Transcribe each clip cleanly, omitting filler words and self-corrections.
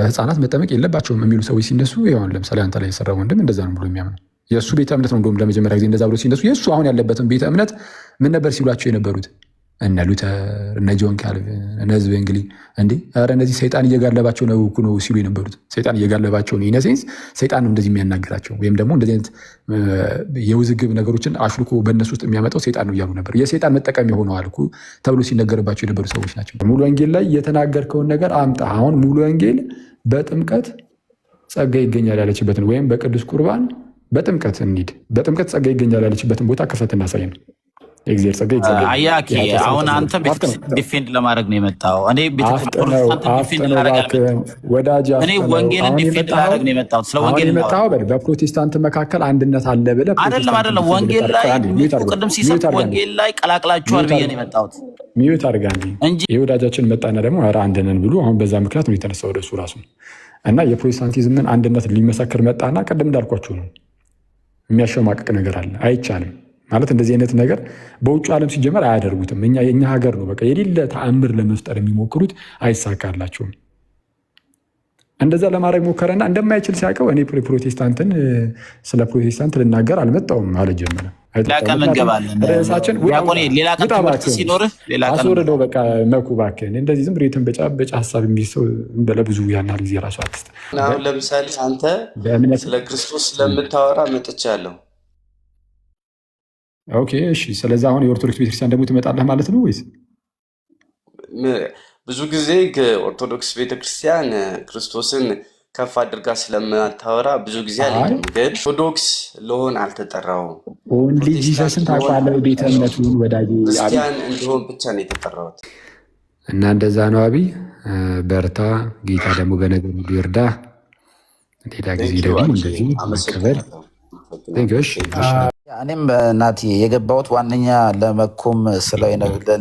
ህፃናት መጠመቅ የለባቸውም የሚሉ ሰዎች ሲነሱ ይሆን ለምሳሌ አንተ ላይ የሰራ ወንድም እንደዛ ነው ብሎ የሚያምነው የእሱ ቤተ እምነት ነው። እንደውም ለመጀመሪያ ጊዜ እንደዛ ብሎ ሲነሱ የእሱ አሁን ያለበትን ቤተ እምነት ምን ነበር ሲሏቸው የነበሩት? እነ ሉተር እነ ጆን ካልቪን እነ ዝዌንግሊ እንዴ ኧረ እነዚህ ሰይጣን እየጋለባቸው ነው እኮ ነው ሲሉ የነበሩት። ሰይጣን እየጋለባቸው ነው ኢነሴንስ ሰይጣን ነው እንደዚህ የሚያናግራቸው ወይም ደግሞ እንደዚህ አይነት የውዝግብ ነገሮችን አሽልኮ በእነሱ ውስጥ የሚያመጣው ሰይጣን ነው እያሉ ነበር። የሰይጣን መጠቀም የሆነዋል እኮ ተብሎ ሲነገርባቸው የነበሩ ሰዎች ናቸው። ሙሉ ወንጌል ላይ የተናገርከውን ነገር አምጣ። አሁን ሙሉ ወንጌል በጥምቀት ጸጋ ይገኛል ያለችበትን ወይም በቅዱስ ቁርባን በጥምቀት እንሂድ፣ በጥምቀት ጸጋ ይገኛል ያለችበትን ቦታ ክፈት እናሳየን። እግዚአብሔር ጸጋ ይገኛል። አያኪ አሁን አንተ ቤተክርስቲያን ዲፌንድ ለማድረግ ነው የመጣው። እኔ ቤተክርስቲያን ዲፌንድ ላደርግ ወዳጅ እኔ ወንጌልን ዲፌንድ ላደርግ ነው የመጣው። ስለ ወንጌል ነው በፕሮቴስታንት መካከል አንድነት አለ ብለህ አይደለም ወንጌል ላይ ቅድም ሲሰጥ ወንጌል ላይ ቀላቅላችኋል ብዬ ነው የመጣሁት። ሚዩት አድርጋ እንጂ የወዳጃችን መጣና ደግሞ ኧረ አንድ ነን ብሎ አሁን በዛ ምክንያት ነው የተነሳው ወደሱ ራሱ እና የፕሮቴስታንቲዝምን አንድነት ሊመሰክር መጣና ቅድም እንዳልኳችሁ ነው የሚያሸማቅቅ ነገር አለ። አይቻልም ማለት እንደዚህ አይነት ነገር በውጭ ዓለም ሲጀመር አያደርጉትም። የኛ ሀገር ነው በቃ የሌለ ተአምር ለመፍጠር የሚሞክሩት አይሳካላቸውም። እንደዛ ለማድረግ ሞከረና እንደማይችል ሲያውቀው እኔ ፕሮቴስታንትን ስለ ፕሮቴስታንት ልናገር አልመጣውም ማለት ጀመረ። ሌላ ቀን ትምህርት ሲኖርህ አስወርደው በቃ መኩ እባክህን እንደዚህ ዝም ብሎ የተንበጫበጫ ሀሳብ የሚይዝ ሰው ለብዙ ያን ያህል ጊዜ ራሱ አትስጥ። አሁን ለምሳሌ አንተ ስለ ክርስቶስ ስለምታወራ መጥቻለሁ። ኦኬ እሺ። ስለዚህ አሁን የኦርቶዶክስ ቤተክርስቲያን ደግሞ ትመጣለህ ማለት ነው ወይስ? ብዙ ጊዜ ኦርቶዶክስ ቤተክርስቲያን ክርስቶስን ከፍ አድርጋ ስለማታወራ ብዙ ጊዜ አልሄድም። ግን ኦርቶዶክስ ልሆን አልተጠራውም። ኦንሊ ጂሰስን ታውቃለህ? ቤተ እምነቱን ወዳጅ ክርስቲያን እንዲሆን ብቻ ነው የተጠራሁት እና እንደዛ ነው። አብይ በርታ፣ ጌታ ደግሞ በነገር ሁሉ ይርዳ። ሌላ ጊዜ ደግሞ እንደዚህ መከበር ቴንክሽ። እኔም ናቲ የገባሁት ዋነኛ ለመኩም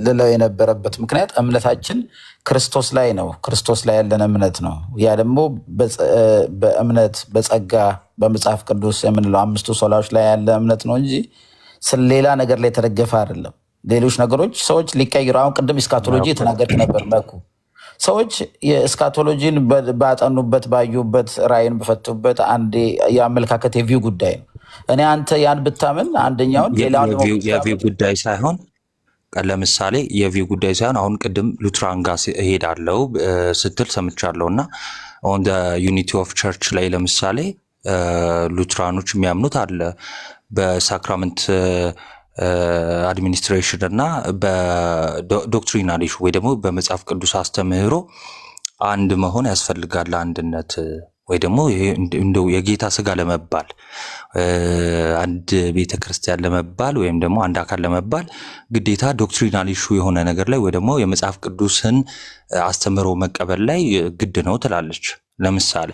ልለው የነበረበት ምክንያት እምነታችን ክርስቶስ ላይ ነው። ክርስቶስ ላይ ያለን እምነት ነው። ያ ደግሞ በእምነት በጸጋ በመጽሐፍ ቅዱስ የምንለው አምስቱ ሶላዎች ላይ ያለ እምነት ነው እንጂ ሌላ ነገር ላይ የተደገፈ አይደለም። ሌሎች ነገሮች ሰዎች ሊቀይሩ አሁን ቅድም እስካቶሎጂ የተናገርክ ነበር መኩ። ሰዎች የእስካቶሎጂን ባጠኑበት ባዩበት ራእይን በፈቱበት አንዴ የአመለካከት የቪው ጉዳይ ነው። እኔ አንተ ያን ብታምን አንደኛውን የቪው ጉዳይ ሳይሆን ለምሳሌ የቪው ጉዳይ ሳይሆን አሁን ቅድም ሉትራን ጋር እሄዳለሁ ስትል ሰምቻለሁ እና ኦን ዩኒቲ ኦፍ ቸርች ላይ ለምሳሌ ሉትራኖች የሚያምኑት አለ በሳክራመንት አድሚኒስትሬሽን እና በዶክትሪናል ኢሹ ወይ ደግሞ በመጽሐፍ ቅዱስ አስተምህሮ አንድ መሆን ያስፈልጋል። አንድነት ወይ ደግሞ እንደው የጌታ ስጋ ለመባል አንድ ቤተክርስቲያን ለመባል ወይም ደግሞ አንድ አካል ለመባል ግዴታ ዶክትሪናል ኢሹ የሆነ ነገር ላይ ወይ ደግሞ የመጽሐፍ ቅዱስን አስተምህሮ መቀበል ላይ ግድ ነው ትላለች። ለምሳሌ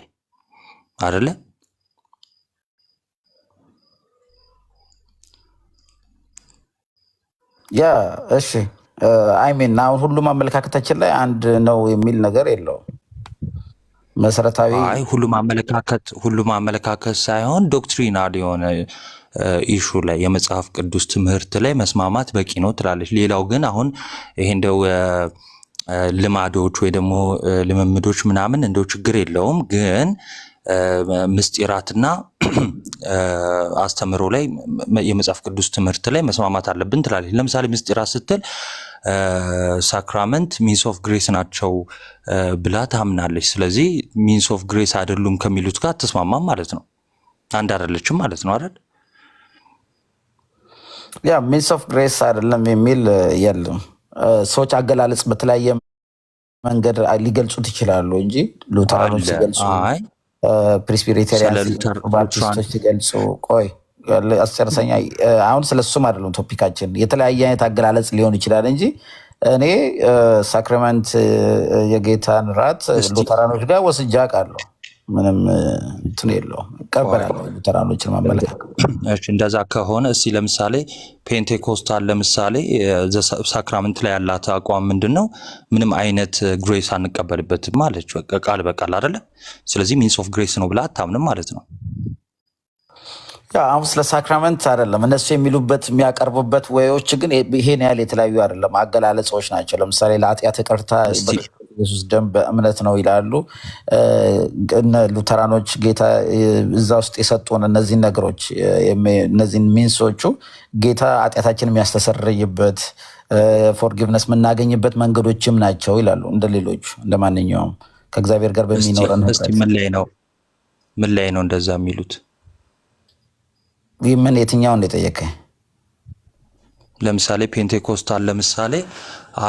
አይደለ? ያ እሺ አይሚን አሁን ሁሉም አመለካከታችን ላይ አንድ ነው የሚል ነገር የለውም። መሰረታዊ ሁሉም አመለካከት ሳይሆን ዶክትሪናል የሆነ ኢሹ ላይ የመጽሐፍ ቅዱስ ትምህርት ላይ መስማማት በቂ ነው ትላለች። ሌላው ግን አሁን ይሄ እንደው ልማዶች ወይ ደግሞ ልምምዶች ምናምን እንደው ችግር የለውም ግን ምስጢራትና አስተምሮ ላይ የመጽሐፍ ቅዱስ ትምህርት ላይ መስማማት አለብን ትላለች። ለምሳሌ ምስጢራት ስትል ሳክራመንት ሚንስ ኦፍ ግሬስ ናቸው ብላ ታምናለች። ስለዚህ ሚንስ ኦፍ ግሬስ አይደሉም ከሚሉት ጋር አትስማማም ማለት ነው። አንድ አይደለችም ማለት ነው አይደል? ያ ሚንስ ኦፍ ግሬስ አይደለም የሚል የለም። ሰዎች አገላለጽ በተለያየ መንገድ ሊገልጹት ይችላሉ እንጂ ሉተራኖች ሲገልጹ ፕሬስቢቴሪያን ባፕቲስቶች ሲገልጹ ቆይ አስጨርሰኛ። አሁን ስለሱም አይደለም ቶፒካችን። የተለያየ አይነት አገላለጽ ሊሆን ይችላል እንጂ እኔ ሳክራመንት የጌታን ራት ሉተራኖች ጋር ወስጄ አውቃለሁ። ምንም እንትን የለውም። እቀበላለሁ ሉተራኖችን ማመለካከት። እንደዛ ከሆነ እስኪ ለምሳሌ ፔንቴኮስታል ለምሳሌ ሳክራመንት ላይ ያላት አቋም ምንድን ነው? ምንም አይነት ግሬስ አንቀበልበትም ማለች ቃል በቃል አይደለ? ስለዚህ ሚንስ ኦፍ ግሬስ ነው ብላ አታምንም ማለት ነው። አሁን ስለ ሳክራመንት አይደለም እነሱ የሚሉበት የሚያቀርቡበት ወዮች ግን ይሄን ያህል የተለያዩ አይደለም፣ አገላለጾች ናቸው። ለምሳሌ ለኃጢአት ይቅርታ ኢየሱስ ደም በእምነት ነው ይላሉ። እነ ሉተራኖች ጌታ እዛ ውስጥ የሰጡን እነዚህን ነገሮች እነዚህን ሚንሶቹ ጌታ ኃጢአታችን የሚያስተሰርይበት ፎርጊቭነስ የምናገኝበት መንገዶችም ናቸው ይላሉ። እንደ ሌሎቹ እንደ ማንኛውም ከእግዚአብሔር ጋር በሚኖረን ምን ላይ ነው እንደዛ የሚሉት? ምን የትኛው እንደጠየቀኝ ለምሳሌ ፔንቴኮስታል ለምሳሌ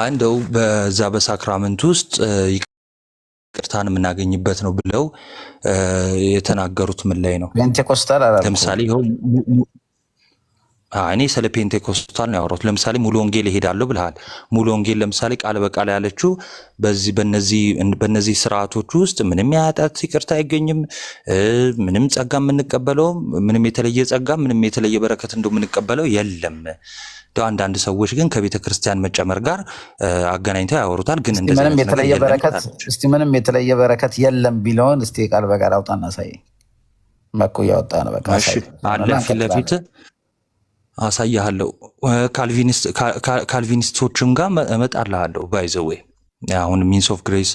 እንደው በዛ በሳክራመንት ውስጥ ይቅርታን የምናገኝበት ነው ብለው የተናገሩት ምን ላይ ነው? ፔንቴኮስታል አላልኩም። ለምሳሌ እኔ ስለ ፔንቴኮስታል ነው ያወራሁት። ለምሳሌ ሙሉ ወንጌል እሄዳለሁ ብለሃል። ሙሉ ወንጌል ለምሳሌ ቃል በቃል ያለችው በነዚህ ስርዓቶች ውስጥ ምንም የኃጢአት ይቅርታ አይገኝም፣ ምንም ጸጋ የምንቀበለው ምንም የተለየ ጸጋ ምንም የተለየ በረከት እንደምንቀበለው የለም። አንዳንድ ሰዎች ግን ከቤተ ክርስቲያን መጨመር ጋር አገናኝተው ያወሩታል። ግን እንደዚህ ምንም የተለየ በረከት የለም ቢለውን እስቲ ቃል በቃል አውጣና ሳይ መኩ ያወጣ ነው። በቃ አለ ፊት ለፊት አሳያለሁ። ካልቪኒስቶችም ጋር እመጣልሃለሁ። ባይዘዌ አሁን ሚንስ ኦፍ ግሬስ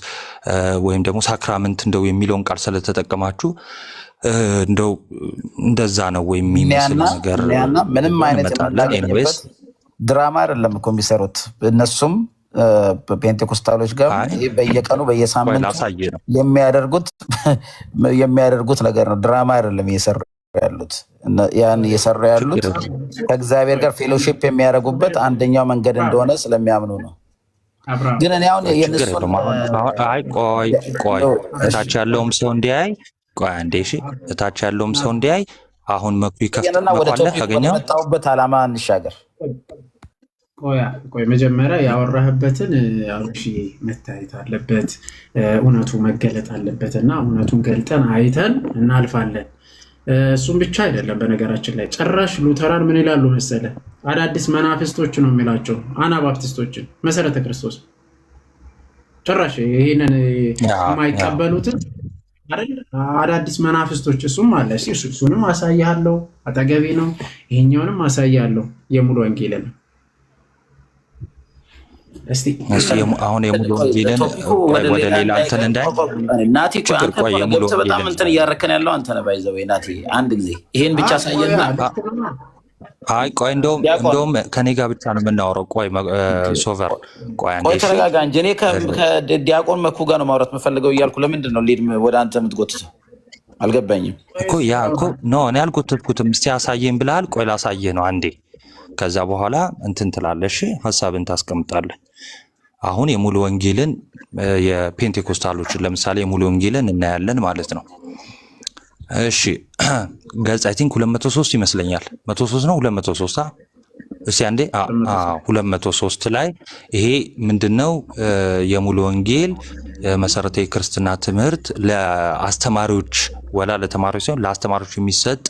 ወይም ደግሞ ሳክራመንት እንደው የሚለውን ቃል ስለተጠቀማችሁ እንደው እንደዛ ነው ወይም የሚመስል ነገር ምንም አይነት ድራማ አይደለም እኮ የሚሰሩት እነሱም ፔንቴኮስታሎች ጋር በየቀኑ በየሳምንቱ የሚያደርጉት ነገር ነው። ድራማ አይደለም እየሰሩ ያሉት። ያን እየሰሩ ያሉት ከእግዚአብሔር ጋር ፌሎሺፕ የሚያደርጉበት አንደኛው መንገድ እንደሆነ ስለሚያምኑ ነው። ግን እኔ አሁን ቆይ እታች ያለውም ሰው እንዲያይ እታች ያለውም ሰው እንዲያይ አሁን መኩ ይከፍታል። ካገኘው መጣሁበት ዓላማ እንሻገር። ቆይ መጀመሪያ ያወራህበትን አውሺ መታየት አለበት፣ እውነቱ መገለጥ አለበት እና እውነቱን ገልጠን አይተን እናልፋለን። እሱም ብቻ አይደለም። በነገራችን ላይ ጭራሽ ሉተራን ምን ይላሉ መሰለ? አዳዲስ መናፍስቶች ነው የሚላቸው አናባፕቲስቶችን መሰረተ ክርስቶስ ጭራሽ ይሄንን የማይቀበሉትን አይደል? አዳዲስ መናፍስቶች እሱም አለ። እሱንም አሳያለሁ፣ አጠገቤ ነው። ይሄኛውንም አሳያለሁ። የሙሉ ወንጌልን እስቲ አሁን የሙሉ ወንጌልን ወደ ሌላ እንትን እንዳይ ናቲ በጣም እንትን እያረከን ያለው አንተ ነህ። ባይዘው ናቲ አንድ ጊዜ ይሄን ብቻ አሳየና ቆይ እንደውም ከኔ ጋር ብቻ ነው የምናወራው። ቆይ ሶቨር ቆይ ተረጋጋ እንጂ እኔ ከዲያቆን መኩ ጋር ነው ማውራት የምፈልገው እያልኩ ለምንድን ነው ሊድ ወደ አንተ የምትጎትተው? አልገባኝም እኮ እኔ አልጎተትኩትም። እስቲ አሳየኝ ብለሃል። ቆይ ላሳየህ ነው አንዴ። ከዛ በኋላ እንትን ትላለሽ፣ ሀሳብን ታስቀምጣለህ። አሁን የሙሉ ወንጌልን የፔንቴኮስታሎችን ለምሳሌ የሙሉ ወንጌልን እናያለን ማለት ነው። እሺ ገጽ አይ ቲንክ 203 ይመስለኛል። 103 ነው 203 እስቲ አንዴ 203 ላይ ይሄ ምንድነው? የሙሉ ወንጌል መሰረታዊ ክርስትና ትምህርት ለአስተማሪዎች ወላ ለተማሪዎች ሳይሆን ለአስተማሪዎች የሚሰጥ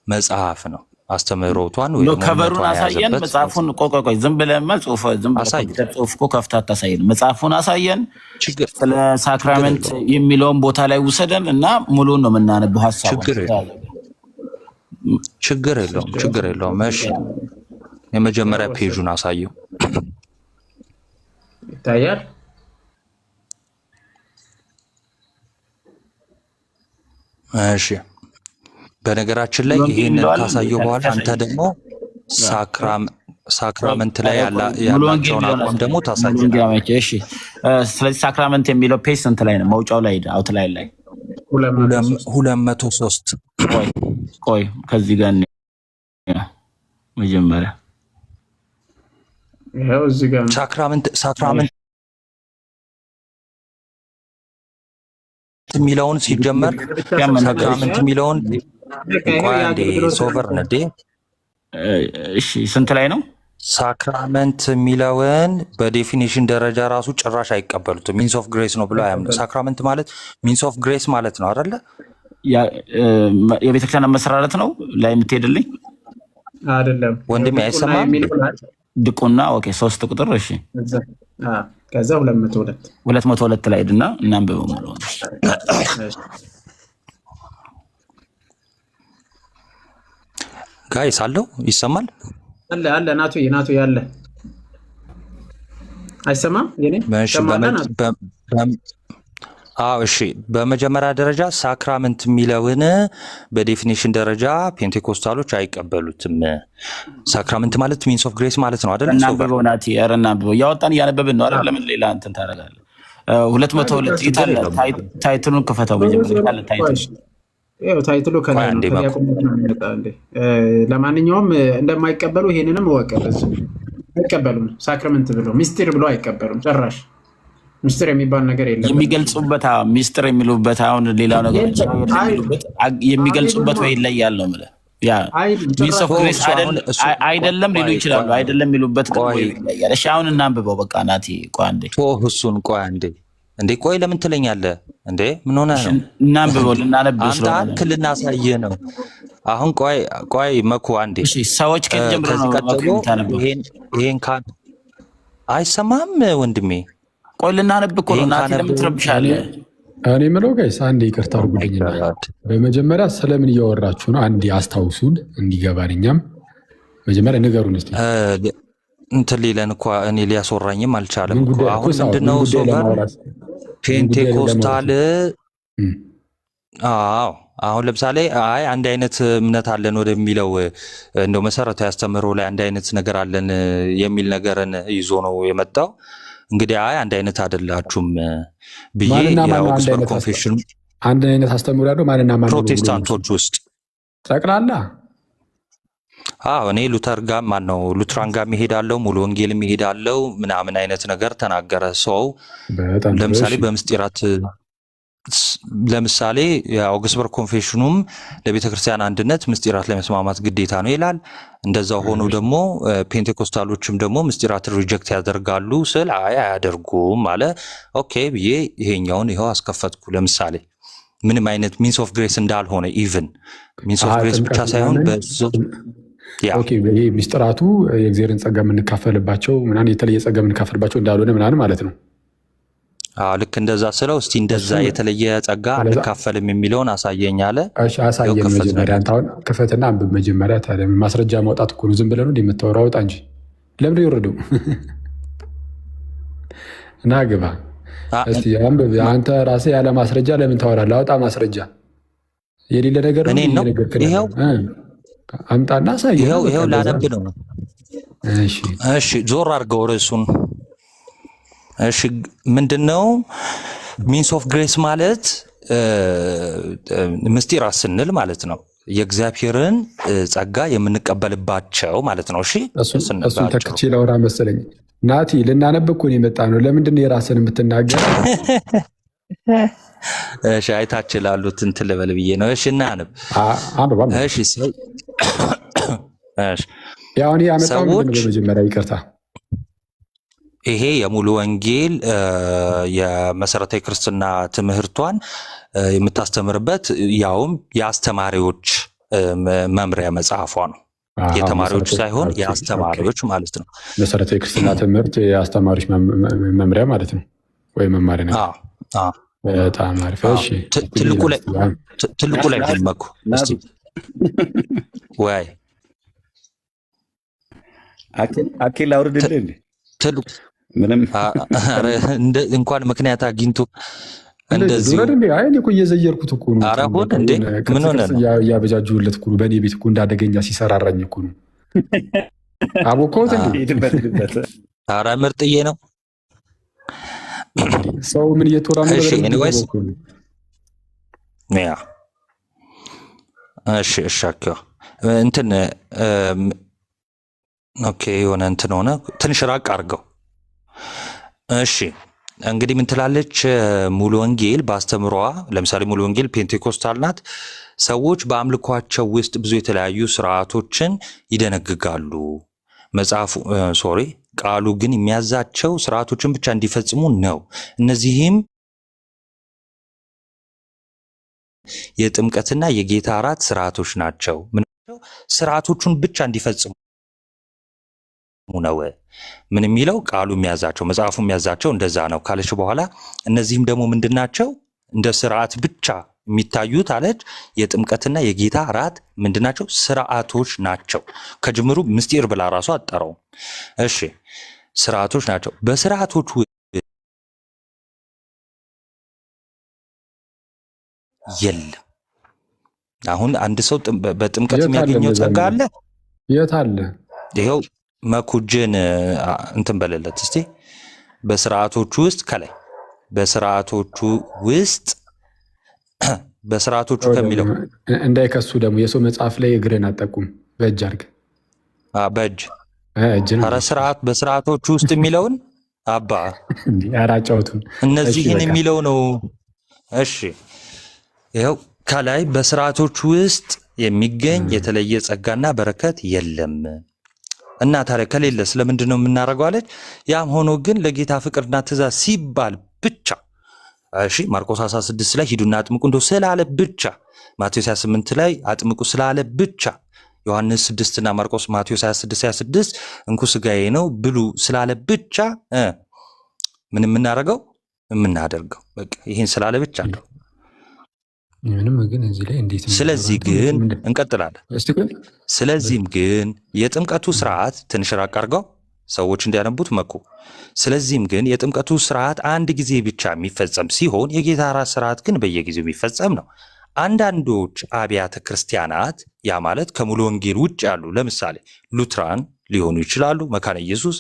መጽሐፍ ነው። አስተምህሮቷን ወይ ከበሩን አሳየን። መጽሐፉን ቆቆቆይ ዝም ብለህማ ጽሁፍ እኮ ከፍታ አታሳየን። መጽሐፉን አሳየን። ስለ ሳክራመንት የሚለውን ቦታ ላይ ውሰደን እና ሙሉን ነው የምናነበው። ሐሳቡ ችግር የለውም። እሺ የመጀመሪያ ፔጁን አሳየው። ይታያል። እሺ በነገራችን ላይ ይሄንን ካሳየው በኋላ አንተ ደግሞ ሳክራመንት ላይ ያላቸውን አቋም ደግሞ ታሳየናለህ። እሺ ስለዚህ ሳክራመንት የሚለው ፔጅ ስንት ላይ ነው? መውጫው ላይ አውት ላይ 203 ቆይ ከዚህ ጋር መጀመሪያ ይሄው እዚህ ጋር ሳክራመንት የሚለውን ሲጀመር ሳክራመንት የሚለውን ሶቨር ነዴ። እሺ ስንት ላይ ነው? ሳክራመንት የሚለውን በዴፊኒሽን ደረጃ ራሱ ጭራሽ አይቀበሉትም። ሚንስ ኦፍ ግሬስ ነው ብለው አያምኑ። ሳክራመንት ማለት ሚንስ ኦፍ ግሬስ ማለት ነው አይደለ? የቤተክርስቲያን መሰራረት ነው ላይ የምትሄድልኝ አይደለም ወንድሜ? አይሰማም? ድቁና ኦኬ 3 ቁጥር እሺ ከዛ 202 ላይ ሄድና እናንብበው ሙሉ ጋይስ አለው ይሰማል? አለ ናቱ ያለ አይሰማም? የኔ አዎ እሺ፣ በመጀመሪያ ደረጃ ሳክራመንት የሚለውን በዴፊኒሽን ደረጃ ፔንቴኮስታሎች አይቀበሉትም። ሳክራመንት ማለት ሚንስ ኦፍ ግሬስ ማለት ነው አይደል? እናንብበው ናቲ፣ ኧረ እናንብበው። እያወጣን እያነበብን ነው አይደል? ለምን ሌላ እንትን ታደርጋለህ? 202 ይታለ ታይትሉን ክፈተው መጀመሪያ ይታለ ታይትሉ ከላይ ለማንኛውም እንደማይቀበሉ ይሄንንም እወቀበት። አይቀበሉም። ሳክራመንት ብሎ ሚስጢር ብሎ አይቀበሉም ጭራሽ። ሚስጥር የሚባል ነገር የለም። የሚገልጹበት ሚስጥር የሚሉበት አሁን ሌላው ነገር የሚገልጹበት ወይ ይለያል ነው የምልህ። ያ ሚንስ ኦፍ ግሬስ አይደለም ሊሉ ይችላሉ። አይደለም የሚሉበት ግን ወይ ይለያል። እሺ አሁን እናንብበው በቃ ናቲ። ቆይ አንዴ እሱን ቆይ አንዴ እንዴ ቆይ ለምን ትለኛለህ እንዴ? ምን ሆነ ነው? እናንብበው ልናነብው አንተ አንክ ልናሳየህ ነው አሁን። ቆይ መኩ አንዴ። እሺ ሰዎች ከጀምሮ ነው ይሄን ካን አይሰማም ወንድሜ። ቆይ ልናነብ እኮ ነው ናቲ፣ ለምን ትረብሻለህ? እኔ የምለው ጋይስ አንዴ ይቅርታ አድርጉልኝና በመጀመሪያ ስለምን እያወራችሁ ነው? አንዴ አስታውሱን እንዲገባን። እኛም መጀመሪያ ንገሩን እስቲ። እንትን ሊለን እኮ እኔ ሊያስወራኝም አልቻለም እኮ። አሁን ምንድነው ሶበር ፔንቴኮስታል? አዎ አሁን ለምሳሌ አንድ አይነት እምነት አለን ወደሚለው እንደው መሰረታዊ አስተምህሮ ላይ አንድ አይነት ነገር አለን የሚል ነገርን ይዞ ነው የመጣው። እንግዲህ አንድ አይነት አይደላችሁም ብዬ የኦክስፎርድ ኮንፌሽን አንድ አይነት አስተምህሮ ያለው ማንና ማን ፕሮቴስታንቶች ውስጥ ጠቅላላ እኔ ሉተር ጋር ማነው ሉትራን ጋር የሚሄዳለው ሙሉ ወንጌል የሚሄዳለው ምናምን አይነት ነገር ተናገረ ሰው። ለምሳሌ በምስጢራት ለምሳሌ የኦክስፎርድ ኮንፌሽኑም ለቤተክርስቲያን አንድነት ምስጢራት ለመስማማት ግዴታ ነው ይላል። እንደዛው ሆኖ ደግሞ ፔንቴኮስታሎችም ደግሞ ምስጢራትን ሪጀክት ያደርጋሉ ስል አያደርጉም አለ። ኦኬ ብዬ ይሄኛውን ይኸው አስከፈትኩ። ለምሳሌ ምንም አይነት ሚንስ ኦፍ ግሬስ እንዳልሆነ ኢቭን ሚንስ ኦፍ ግሬስ ብቻ ሳይሆን ይሄ ምስጢራቱ የእግዚአብሔርን ጸጋ የምንካፈልባቸው ምናምን የተለየ ጸጋ የምንካፈልባቸው እንዳልሆነ ምናምን ማለት ነው። ልክ እንደዛ ስለው እስቲ እንደዛ የተለየ ጸጋ አንካፈልም የሚለውን አሳየኝ አለ። አሳየን መጀመሪያ አንተ አሁን ክፈትና አንብብ መጀመሪያ። ታዲያ ማስረጃ ማውጣት እኮ ነው። ዝም ብለህ ነው እንደምታወራው አውጣ እንጂ ለምን ይወርዱ እና ግባ እስቲ አንብብ። አንተ ራስህ ያለ ማስረጃ ለምን ታወራለህ? አውጣ ማስረጃ። የሌለ ነገር ነው ይሄው አምጣና አሳየኝ። ይሄው ላነብ ነው። እሺ ዞር አድርገው ርዕሱን። እሺ ምንድነው ሚንስ ኦፍ ግሬስ ማለት? ምስጢራት ስንል ማለት ነው የእግዚአብሔርን ጸጋ የምንቀበልባቸው ማለት ነው። እሺ እሱን ተክቼ ላውራ መሰለኝ። ናቲ ልናነብ እኮ ነው የመጣ ነው። ለምንድን ነው የራስን የምትናገር? እሺ አይታችሁ ላሉት እንትን ልበል ብዬ ነው። እሺ እናንብ። እሺ ያው እኔ ያመጣው በመጀመሪያ ይቅርታ ይሄ የሙሉ ወንጌል የመሰረታዊ ክርስትና ትምህርቷን የምታስተምርበት ያውም የአስተማሪዎች መምሪያ መጽሐፏ ነው። የተማሪዎች ሳይሆን የአስተማሪዎች ማለት ነው። መሰረታዊ ክርስትና ትምህርት የአስተማሪዎች መምሪያ ማለት ነው ወይ መማሪያ ነው። በጣም አሪፍ። እሺ ትልቁ ላይ መኩ እስቲ ወይ አኬል አውርድልህ ትልቁ ምንም እንኳን ምክንያት አግኝቶ እንደዚህ እኔ እኮ እየዘየርኩት እኮ ነው። አራሁን እንዴ ምን ሆነ ነው ያበጃጁለት እኮ ነው። በእኔ ቤት እኮ እንዳደገኛ ሲሰራራኝ እኮ ነው። አቦኮት እንዴ ኧረ ምርጥዬ ነው። ሰው ምን እየተወራ ነው? እሺ ኤኒዌይስ ያ እሺ እንትን ኦኬ የሆነ እንትን ሆነ ትንሽ ራቅ አድርገው። እሺ እንግዲህ ምን ትላለች ሙሉ ወንጌል በአስተምሯ? ለምሳሌ ሙሉ ወንጌል ፔንቴኮስታል ናት። ሰዎች በአምልኳቸው ውስጥ ብዙ የተለያዩ ስርዓቶችን ይደነግጋሉ። ቃሉ ግን የሚያዛቸው ስርዓቶችን ብቻ እንዲፈጽሙ ነው። እነዚህም የጥምቀትና የጌታ እራት ስርዓቶች ናቸው። ስርዓቶቹን ብቻ እንዲፈጽሙ ነው። ምን የሚለው ቃሉ የሚያዛቸው መጽሐፉ የሚያዛቸው እንደዛ ነው ካለች በኋላ እነዚህም ደግሞ ምንድናቸው? እንደ ስርዓት ብቻ የሚታዩት አለች። የጥምቀትና የጌታ እራት ምንድናቸው? ስርዓቶች ናቸው። ከጅምሩ ምስጢር ብላ ራሱ አጠራው። እሺ ስርዓቶች ናቸው። በስርዓቶቹ የለም። አሁን አንድ ሰው በጥምቀት የሚያገኘው ጸጋ አለ። የት አለ? ይኸው መኩጅን እንትን በለለት እስቲ። በስርዓቶቹ ውስጥ ከላይ በስርዓቶቹ ውስጥ በስርዓቶቹ ከሚለው እንዳይከሱ ደግሞ የሰው መጽሐፍ ላይ እግርን አጠቁም በእጅ አድርግ በእጅ ኧረ ስርዓት በስርዓቶቹ ውስጥ የሚለውን አባ አራጫውቱን እነዚህን የሚለው ነው። እሺ ይኸው ከላይ በስርዓቶቹ ውስጥ የሚገኝ የተለየ ጸጋና በረከት የለም እና ታዲያ ከሌለ ስለምንድን ነው የምናደርገው አለች። ያም ሆኖ ግን ለጌታ ፍቅርና ትእዛዝ ሲባል ብቻ እሺ ማርቆስ 16 ላይ ሂዱና አጥምቁ እንደው ስላለ ብቻ፣ ማቴዎስ 28 ላይ አጥምቁ ስላለ ብቻ፣ ዮሐንስ 6 እና ማቴዎስ 26 እንኩ ስጋዬ ነው ብሉ ስላለ ብቻ ምን የምናደርገው የምናደርገው በቃ ይሄን ስላለ ብቻ ነው። ምንም ግን እዚህ ላይ እንዴት ነው? ስለዚህ ግን እንቀጥላለን። ስለዚህም ግን የጥምቀቱ ስርዓት ትንሽ ራቅ አድርገው ሰዎች እንዲያነቡት መኩ። ስለዚህም ግን የጥምቀቱ ስርዓት አንድ ጊዜ ብቻ የሚፈጸም ሲሆን የጌታ እራት ስርዓት ግን በየጊዜው የሚፈጸም ነው። አንዳንዶች አብያተ ክርስቲያናት ያ ማለት ከሙሉ ወንጌል ውጭ ያሉ ለምሳሌ ሉትራን ሊሆኑ ይችላሉ። መካነ ኢየሱስ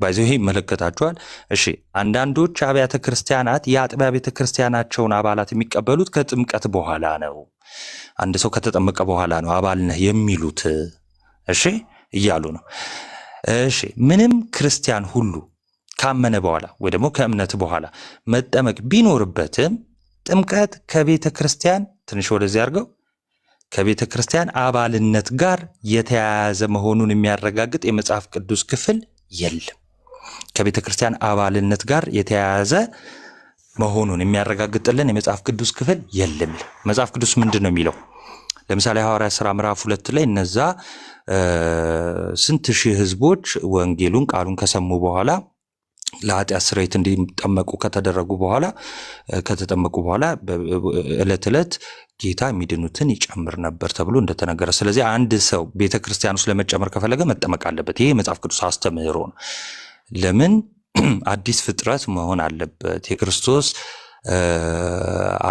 ባይዘው ይመለከታቸዋል። እሺ አንዳንዶች አብያተ ክርስቲያናት የአጥቢያ ቤተ ክርስቲያናቸውን አባላት የሚቀበሉት ከጥምቀት በኋላ ነው። አንድ ሰው ከተጠመቀ በኋላ ነው አባል ነህ የሚሉት እሺ እያሉ ነው። እሺ ምንም ክርስቲያን ሁሉ ካመነ በኋላ ወይ ደግሞ ከእምነት በኋላ መጠመቅ ቢኖርበትም ጥምቀት ከቤተ ክርስቲያን ትንሽ ወደዚህ አድርገው ከቤተ ክርስቲያን አባልነት ጋር የተያያዘ መሆኑን የሚያረጋግጥ የመጽሐፍ ቅዱስ ክፍል የለም። ከቤተ ክርስቲያን አባልነት ጋር የተያያዘ መሆኑን የሚያረጋግጥልን የመጽሐፍ ቅዱስ ክፍል የለም። መጽሐፍ ቅዱስ ምንድን ነው የሚለው? ለምሳሌ ሐዋርያት ሥራ ምዕራፍ 2 ላይ እነዛ ስንት ሺህ ህዝቦች ወንጌሉን ቃሉን ከሰሙ በኋላ ለኃጢአት ስርየት እንዲጠመቁ ከተጠመቁ በኋላ ዕለት ዕለት ጌታ የሚድኑትን ይጨምር ነበር ተብሎ እንደተነገረ። ስለዚህ አንድ ሰው ቤተ ክርስቲያን ውስጥ ለመጨመር ከፈለገ መጠመቅ አለበት። ይሄ የመጽሐፍ ቅዱስ አስተምህሮ ነው። ለምን አዲስ ፍጥረት መሆን አለበት፣ የክርስቶስ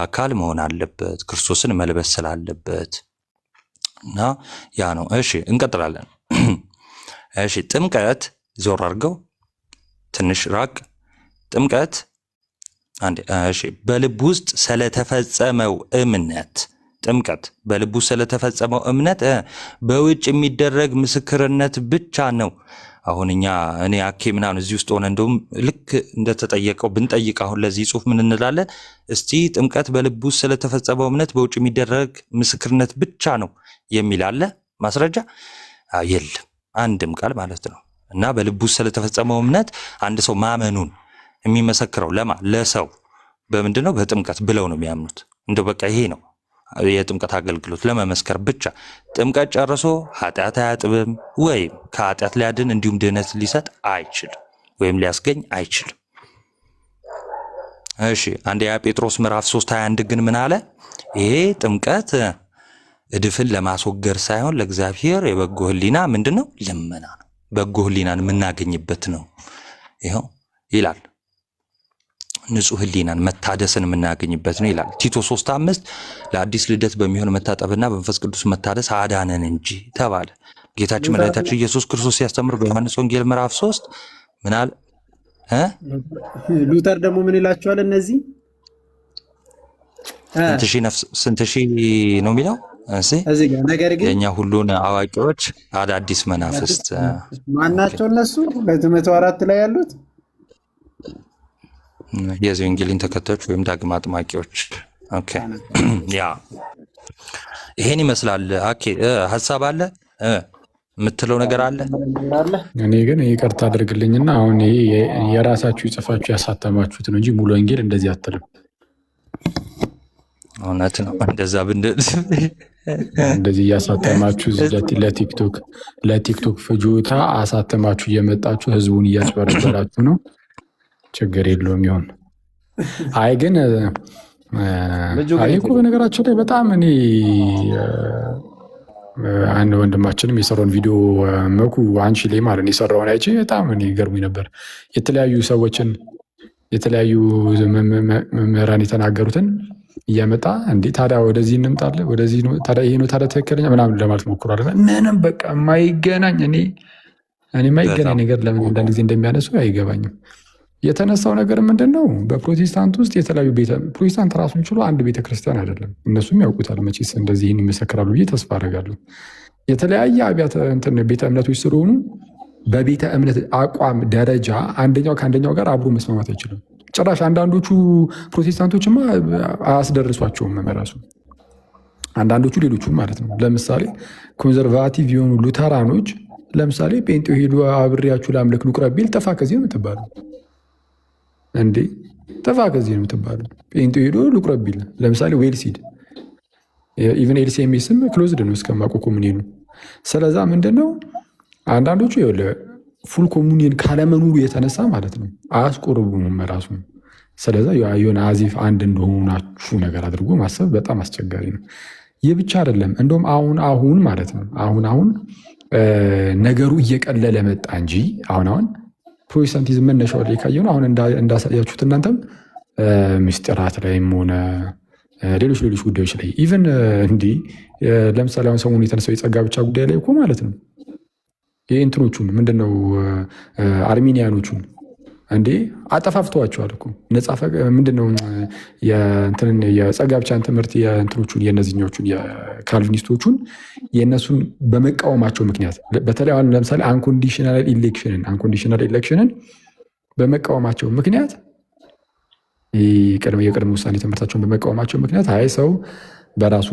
አካል መሆን አለበት፣ ክርስቶስን መልበስ ስላለበት እና ያ ነው። እሺ እንቀጥላለን። እሺ ጥምቀት ዞር አድርገው ትንሽ ራቅ። ጥምቀት አንዴ እሺ በልብ ውስጥ ስለተፈጸመው እምነት ጥምቀት በልብ ውስጥ ስለተፈጸመው እምነት በውጭ የሚደረግ ምስክርነት ብቻ ነው። አሁን እኔ አኬ ምናምን እዚህ ውስጥ ሆነ እንደውም ልክ እንደተጠየቀው ብንጠይቅ አሁን ለዚህ ጽሁፍ ምን እንላለን? እስቲ ጥምቀት በልብ ውስጥ ስለተፈጸመው እምነት በውጭ የሚደረግ ምስክርነት ብቻ ነው የሚል አለ ማስረጃ? የለም፣ አንድም ቃል ማለት ነው። እና በልብ ውስጥ ስለተፈጸመው እምነት አንድ ሰው ማመኑን የሚመሰክረው ለሰው በምንድን ነው? በጥምቀት ብለው ነው የሚያምኑት። እንደው በቃ ይሄ ነው የጥምቀት አገልግሎት ለመመስከር ብቻ። ጥምቀት ጨርሶ ኃጢአት አያጥብም ወይም ከኃጢአት ሊያድን እንዲሁም ድህነት ሊሰጥ አይችልም ወይም ሊያስገኝ አይችልም። እሺ አንደኛ ጴጥሮስ ምዕራፍ 3:21 ግን ምን አለ? ይሄ ጥምቀት እድፍን ለማስወገድ ሳይሆን ለእግዚአብሔር የበጎ ሕሊና ምንድነው? ልመና ነው። በጎ ሕሊናን የምናገኝበት ነው ይኸው ይላል። ንጹህ ሕሊናን መታደስን የምናገኝበት ነው ይላል። ቲቶ 3:5 ለአዲስ ልደት በሚሆን መታጠብና በመንፈስ ቅዱስ መታደስ አዳነን እንጂ ተባለ። ጌታችን መድኃኒታችን ኢየሱስ ክርስቶስ ሲያስተምር በዮሐንስ ወንጌል ምዕራፍ 3 ምን አለ? ሉተር ደግሞ ምን ይላቸዋል? እነዚህ ስንት ሺህ ነው የሚለው እዚህ ጋር። ነገር ግን የኛ ሁሉን አዋቂዎች አዳዲስ መናፍስት ማናቸው? እነሱ 204 ላይ ያሉት የዚህ ወንጌልን ተከታዮች ወይም ዳግም አጥማቂዎች። ኦኬ ያ ይሄን ይመስላል። ኦኬ ሐሳብ አለ የምትለው ነገር አለ? እኔ ግን ይቅርታ አድርግልኝና አሁን ይሄ የራሳችሁ ጽፋችሁ ያሳተማችሁት ነው እንጂ ሙሉ ወንጌል እንደዚህ አትልም። እውነት ነው። እንደዛ እንደዚህ እያሳተማችሁ ለቲክቶክ ፍጆታ አሳተማችሁ እየመጣችሁ ህዝቡን እያጭበረበራችሁ ነው። ችግር የለውም ይሁን። አይ ግን እኮ በነገራችን ላይ በጣም እኔ አንድ ወንድማችንም የሰራውን ቪዲዮ መኩ አንቺ ላይ ማለት የሰራውን አይቼ በጣም እኔ ገርሞኝ ነበር። የተለያዩ ሰዎችን የተለያዩ መምህራን የተናገሩትን እያመጣ እንዴ ታዲያ ወደዚህ እንምጣለን ወደዚህ ታዲያ ይሄ ነው ታዲያ ትክክለኛ ምናምን ለማለት ሞክሯል። ምንም በቃ የማይገናኝ እኔ የማይገናኝ ነገር ለምን አንዳንድ ጊዜ እንደሚያነሱ አይገባኝም። የተነሳው ነገር ምንድን ነው? በፕሮቴስታንት ውስጥ የተለያዩ ፕሮቴስታንት ራሱን ችሎ አንድ ቤተክርስቲያን አይደለም። እነሱም ያውቁታል መቼስ እንደዚህ ይህን ይመሰክራሉ ብዬ ተስፋ አደርጋለሁ። የተለያየ ቤተ እምነቶች ስለሆኑ በቤተ እምነት አቋም ደረጃ አንደኛው ከአንደኛው ጋር አብሮ መስማማት አይችልም። ጭራሽ አንዳንዶቹ ፕሮቴስታንቶችማ አያስደርሷቸውም ራሱ አንዳንዶቹ ሌሎቹ ማለት ነው። ለምሳሌ ኮንዘርቫቲቭ የሆኑ ሉተራኖች ለምሳሌ ጴንጤው ሄዶ አብሬያችሁ ለአምልክ ልቁረብ ቢል ጠፋ ከዚህ ነው የምትባለው እንዴ? ጠፋ ከዚህ ነው የምትባለው። ጴንጤው ሄዶ ልቁረብ ቢል ለምሳሌ ዌልሲድ ኢቨን ኤልሲኤምኤስም ክሎዝድ ነው እስከማውቀው ኮሙኒየኑ። ስለዛ ምንድነው አንዳንዶቹ ፉል ኮሙኒየን ካለመኖሩ የተነሳ ማለት ነው አያስቆርቡም ራሱ። ስለዛ የሆነ አዚፍ አንድ እንደሆናችሁ ነገር አድርጎ ማሰብ በጣም አስቸጋሪ ነው። ይህ ብቻ አይደለም። እንደውም አሁን ማለት ነው አሁን ነገሩ እየቀለለ መጣ እንጂ አሁን ፕሮቴስታንቲዝም መነሻው ላይ ካየነው አሁን እንዳሳያችሁት እናንተም ምስጢራት ላይም ሆነ ሌሎች ጉዳዮች ላይ ኢቨን እንዲህ ለምሳሌ አሁን ሰሞኑን የተነሳው የጸጋ ብቻ ጉዳይ ላይ እኮ ማለት ነው የእንትኖቹን ምንድነው አርሚኒያኖቹን እንዴ አጠፋፍተዋቸዋል እኮ ምንድነው የጸጋ ብቻን ትምህርት የእንትኖቹን የእነዚህኞቹን የካልቪኒስቶቹን የእነሱን በመቃወማቸው ምክንያት በተለይ አሁን ለምሳሌ አንኮንዲሽናል ኤሌክሽንን በመቃወማቸው ምክንያት የቅድመ ውሳኔ ትምህርታቸውን በመቃወማቸው ምክንያት አይ ሰው በራሱ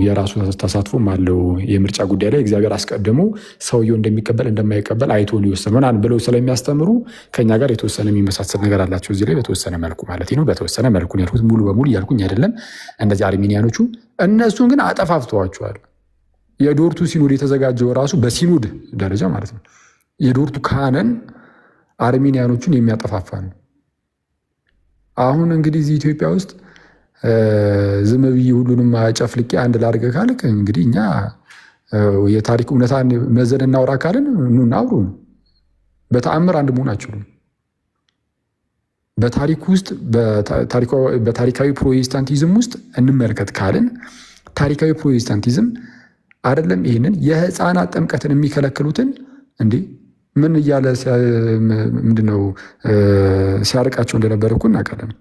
የራሱ ተሳትፎም አለው የምርጫ ጉዳይ ላይ እግዚአብሔር አስቀድሞ ሰውየው እንደሚቀበል እንደማይቀበል አይቶ ነው የወሰነው ምናምን ብለው ስለሚያስተምሩ ከኛ ጋር የተወሰነ የሚመሳሰል ነገር አላቸው እዚህ ላይ በተወሰነ መልኩ ማለት ነው። በተወሰነ መልኩ ነው ያልኩት፣ ሙሉ በሙሉ እያልኩኝ አይደለም። እንደዚህ አርሜኒያኖቹ እነሱን ግን አጠፋፍተዋቸዋል። የዶርቱ ሲኖድ የተዘጋጀው ራሱ በሲኖድ ደረጃ ማለት ነው የዶርቱ ካህንን አርሜኒያኖቹን የሚያጠፋፋ ነው። አሁን እንግዲህ እዚህ ኢትዮጵያ ውስጥ ዝም ብዬ ሁሉንም ጨፍልቄ አንድ ላድርግ ካልክ እንግዲህ እኛ የታሪክ እውነታን መዘን እናውራ ካልን ኑና አውሩ። በተአምር አንድ መሆን አይችሉም። በታሪክ ውስጥ በታሪካዊ ፕሮቴስታንቲዝም ውስጥ እንመልከት ካልን ታሪካዊ ፕሮቴስታንቲዝም አይደለም ይህንን የህፃናት ጥምቀትን የሚከለክሉትን እንዴ ምን እያለ ምንድነው ሲያርቃቸው እንደነበረ እኮ እናውቃለን።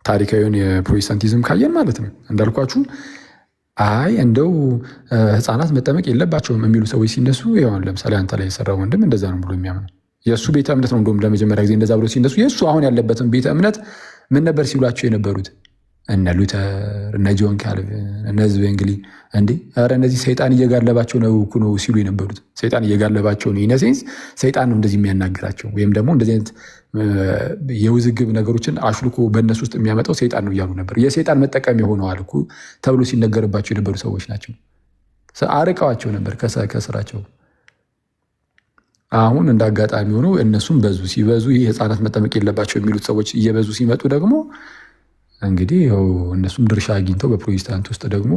ታሪካዊውን የፕሮቴስታንቲዝም ካየን ማለት ነው እንዳልኳችሁ አይ እንደው ህፃናት መጠመቅ የለባቸውም የሚሉ ሰዎች ሲነሱ ይሆን ለምሳሌ አንተ ላይ የሰራው ወንድም እንደዛ ነው ብሎ የሚያምነው የእሱ ቤተ እምነት ነው። እንደውም ለመጀመሪያ ጊዜ እንደዛ ብሎ ሲነሱ የእሱ አሁን ያለበትን ቤተ እምነት ምን ነበር ሲሏቸው የነበሩት እነ ሉተር እነ ጆን ካልቪን እነ ዝዌንግሊ እንዴ ኧረ እነዚህ ሰይጣን እየጋለባቸው ነው እኮ ነው ሲሉ የነበሩት። ሰይጣን እየጋለባቸው ነው ኢነሴንስ ሰይጣን ነው እንደዚህ የሚያናግራቸው ወይም ደግሞ እንደዚህ አይነት የውዝግብ ነገሮችን አሽልኮ በእነሱ ውስጥ የሚያመጣው ሰይጣን ነው እያሉ ነበር። የሰይጣን መጠቀሚያ ሆነዋል እኮ ተብሎ ሲነገርባቸው የነበሩ ሰዎች ናቸው። አርቀዋቸው ነበር ከስራቸው። አሁን እንደ አጋጣሚ ሆኖ እነሱም ሲበዙ ይህ ህፃናት መጠመቅ የለባቸው የሚሉት ሰዎች እየበዙ ሲመጡ ደግሞ እንግዲህ እነሱም ድርሻ አግኝተው በፕሮቴስታንት ውስጥ ደግሞ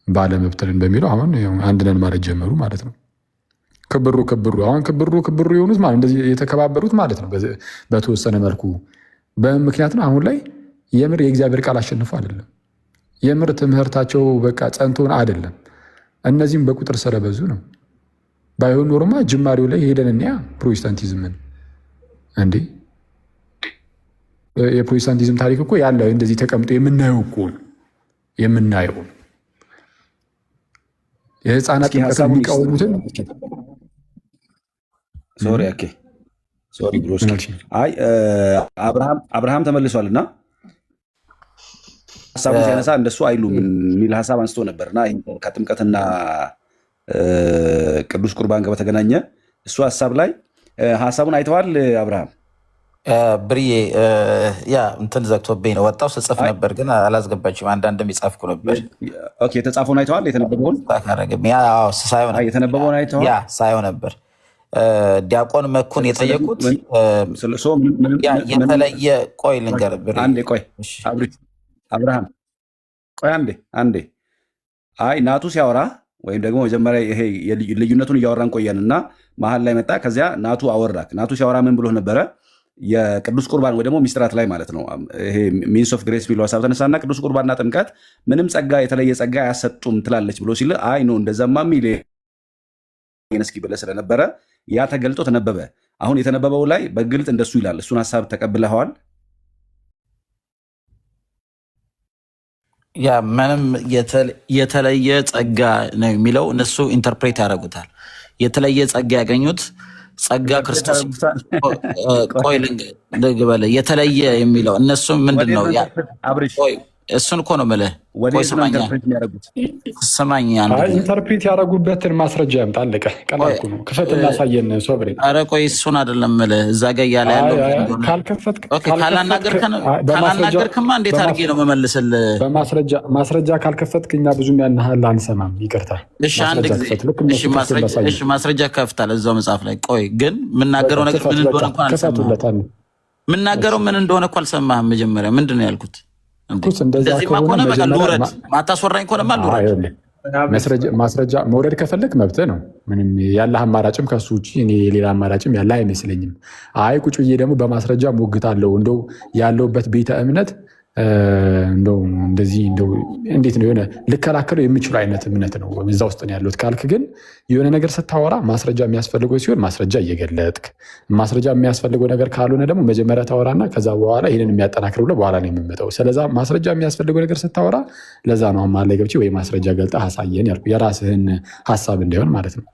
ባለመብትልን በሚለው አሁን አንድ ነን ማለት ጀመሩ ማለት ነው። ክብሩ አሁን ክብሩ የሆኑት ማለት እንደዚህ የተከባበሩት ማለት ነው በተወሰነ መልኩ በምክንያት ነው። አሁን ላይ የምር የእግዚአብሔር ቃል አሸንፎ አይደለም፣ የምር ትምህርታቸው በቃ ጸንቶን አይደለም። እነዚህም በቁጥር ስለበዙ ነው። ባይሆን ኖርማ ጅማሬው ላይ ሄደን እንያ ፕሮቴስታንቲዝምን እንዴ የፕሮቴስታንቲዝም ታሪክ እኮ ያለ እንደዚህ ተቀምጦ የምናየው እኮ ነው የምናየው የህፃናት ጥምቀት የሚቃወሙትን ሶሪ ብሮስ አይ አብርሃም ተመልሷል እና ሀሳቡን ሲያነሳ እንደሱ አይሉም የሚል ሀሳብ አንስቶ ነበርና ከጥምቀትና ቅዱስ ቁርባን ጋር በተገናኘ እሱ ሀሳብ ላይ ሀሳቡን አይተዋል አብርሃም? ብርዬ ያ እንትን ዘግቶብኝ ነው ወጣው ስጽፍ ነበር ግን አላስገባችም። አንዳንድም ይጻፍኩ ነበር። ኦኬ የተጻፈውን አይተዋል? የተነበበውን የተነበበውን አይተዋል? ያ ሳይሆን ነበር ዲያቆን መኩን የጠየቁት የተለየ ቆይ ልንገር ብርዬ አንዴ ቆይ አብርሃም ቆይ አንዴ አይ ናቱ ሲያወራ ወይም ደግሞ መጀመሪያ ይሄ ልዩነቱን እያወራን ቆየንና መሀል ላይ መጣ። ከዚያ ናቱ አወራክ። ናቱ ሲያወራ ምን ብሎ ነበረ? የቅዱስ ቁርባን ወይ ደግሞ ሚስጥራት ላይ ማለት ነው። ይሄ ሚንስ ኦፍ ግሬስ ቢለው ሀሳብ ተነሳና ቅዱስ ቁርባንና ጥምቀት ምንም ጸጋ የተለየ ጸጋ አያሰጡም ትላለች ብሎ ሲል አይ ነው እንደዛማ ሚል እስኪ ብለህ ስለነበረ ያ ተገልጦ ተነበበ። አሁን የተነበበው ላይ በግልጥ እንደሱ ይላል። እሱን ሀሳብ ተቀብለኸዋል? ያ ምንም የተለየ ጸጋ ነው የሚለው እነሱ ኢንተርፕሬት ያደርጉታል። የተለየ ጸጋ ያገኙት ጸጋ ክርስቶስ ቆይ ልግበለ የተለየ የሚለው እነሱ ምንድን ነው? እሱን እኮ ነው የምልህ። ስማኝ ኢንተርፕሬት ያደረጉበትን ማስረጃ ያምጣ። አለቀ። ቀላል እኮ ነው። ክፈት እናሳየን። ሶብሬ ኧረ ቆይ እሱን አይደለም የምልህ። እዛ ጋ እያለ ያለው ካላናገርክማ እንዴት አድርጌ ነው የምመልስልህ? ማስረጃ ካልከፈትክ እኛ ብዙም ያናህል አንሰማም። ይቅርታ። እሺ አንድ ጊዜ ማስረጃ ከፍታለህ እዛው መጽሐፍ ላይ። ቆይ ግን የምናገረው ነገር ምን እንደሆነ እንኳን አልሰማህም። የምናገረው ምን እንደሆነ እኮ አልሰማህም። መጀመሪያ ምንድን ነው ያልኩት? እንደዚህማ ከሆነ በቃ ልውረድ። ማታስወራኝ ከሆነማ ልውረድ። ማስረጃ መውረድ ከፈለግ መብት ነው። ምንም ያለህ አማራጭም ከሱ ውጭ እኔ ሌላ አማራጭም ያለ አይመስለኝም። አይ ቁጭ ብዬ ደግሞ በማስረጃ ሞግታለሁ። እንደው ያለውበት ቤተ እምነት እንደው እንደዚህ እንደው እንዴት ነው የሆነ ልከላከለው የምችሉ አይነት እምነት ነው እዛ ውስጥ ነው ያለሁት ካልክ ግን የሆነ ነገር ስታወራ ማስረጃ የሚያስፈልገው ሲሆን ማስረጃ እየገለጥክ፣ ማስረጃ የሚያስፈልገው ነገር ካልሆነ ደግሞ መጀመሪያ ታወራና ከዛ በኋላ ይህንን የሚያጠናክር ብለህ በኋላ ነው የምመጣው። ስለዛ ማስረጃ የሚያስፈልገው ነገር ስታወራ ለዛ ነው አሁን ላይ ገብቼ ወይ ማስረጃ ገልጠህ አሳየን ያልኩህ የራስህን ሀሳብ እንዳይሆን ማለት ነው።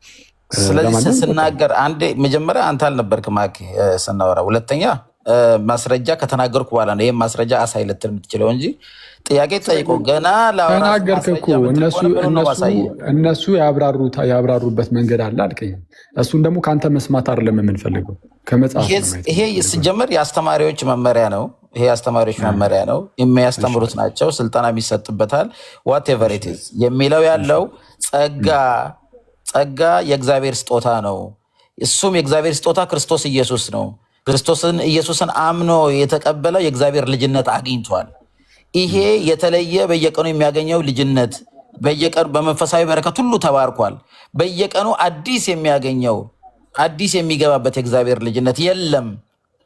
ስለዚህ ስናገር አንዴ መጀመሪያ አንተ አልነበርክም ስናወራ፣ ሁለተኛ ማስረጃ ከተናገርኩ በኋላ ነው ይህም ማስረጃ አሳይ ልትል የምትችለው እንጂ ጥያቄ ጠይቆ ገና ተናገርክ እኮ እነሱ ያብራሩበት መንገድ አለ አልከኝ። እሱን ደግሞ ከአንተ መስማት አይደለም የምንፈልገው ከመጽሐፍ ነው። ይሄ ሲጀመር የአስተማሪዎች መመሪያ ነው። ይሄ የአስተማሪዎች መመሪያ ነው። የሚያስተምሩት ናቸው። ስልጠና የሚሰጥበታል። ዋቴቨር ኢት ኢዝ የሚለው ያለው ጸጋ የእግዚአብሔር ስጦታ ነው። እሱም የእግዚአብሔር ስጦታ ክርስቶስ ኢየሱስ ነው። ኢየሱስን አምኖ የተቀበለው የእግዚአብሔር ልጅነት አግኝቷል። ይሄ የተለየ በየቀኑ የሚያገኘው ልጅነት በየቀኑ በመንፈሳዊ በረከት ሁሉ ተባርኳል። በየቀኑ አዲስ የሚያገኘው አዲስ የሚገባበት የእግዚአብሔር ልጅነት የለም።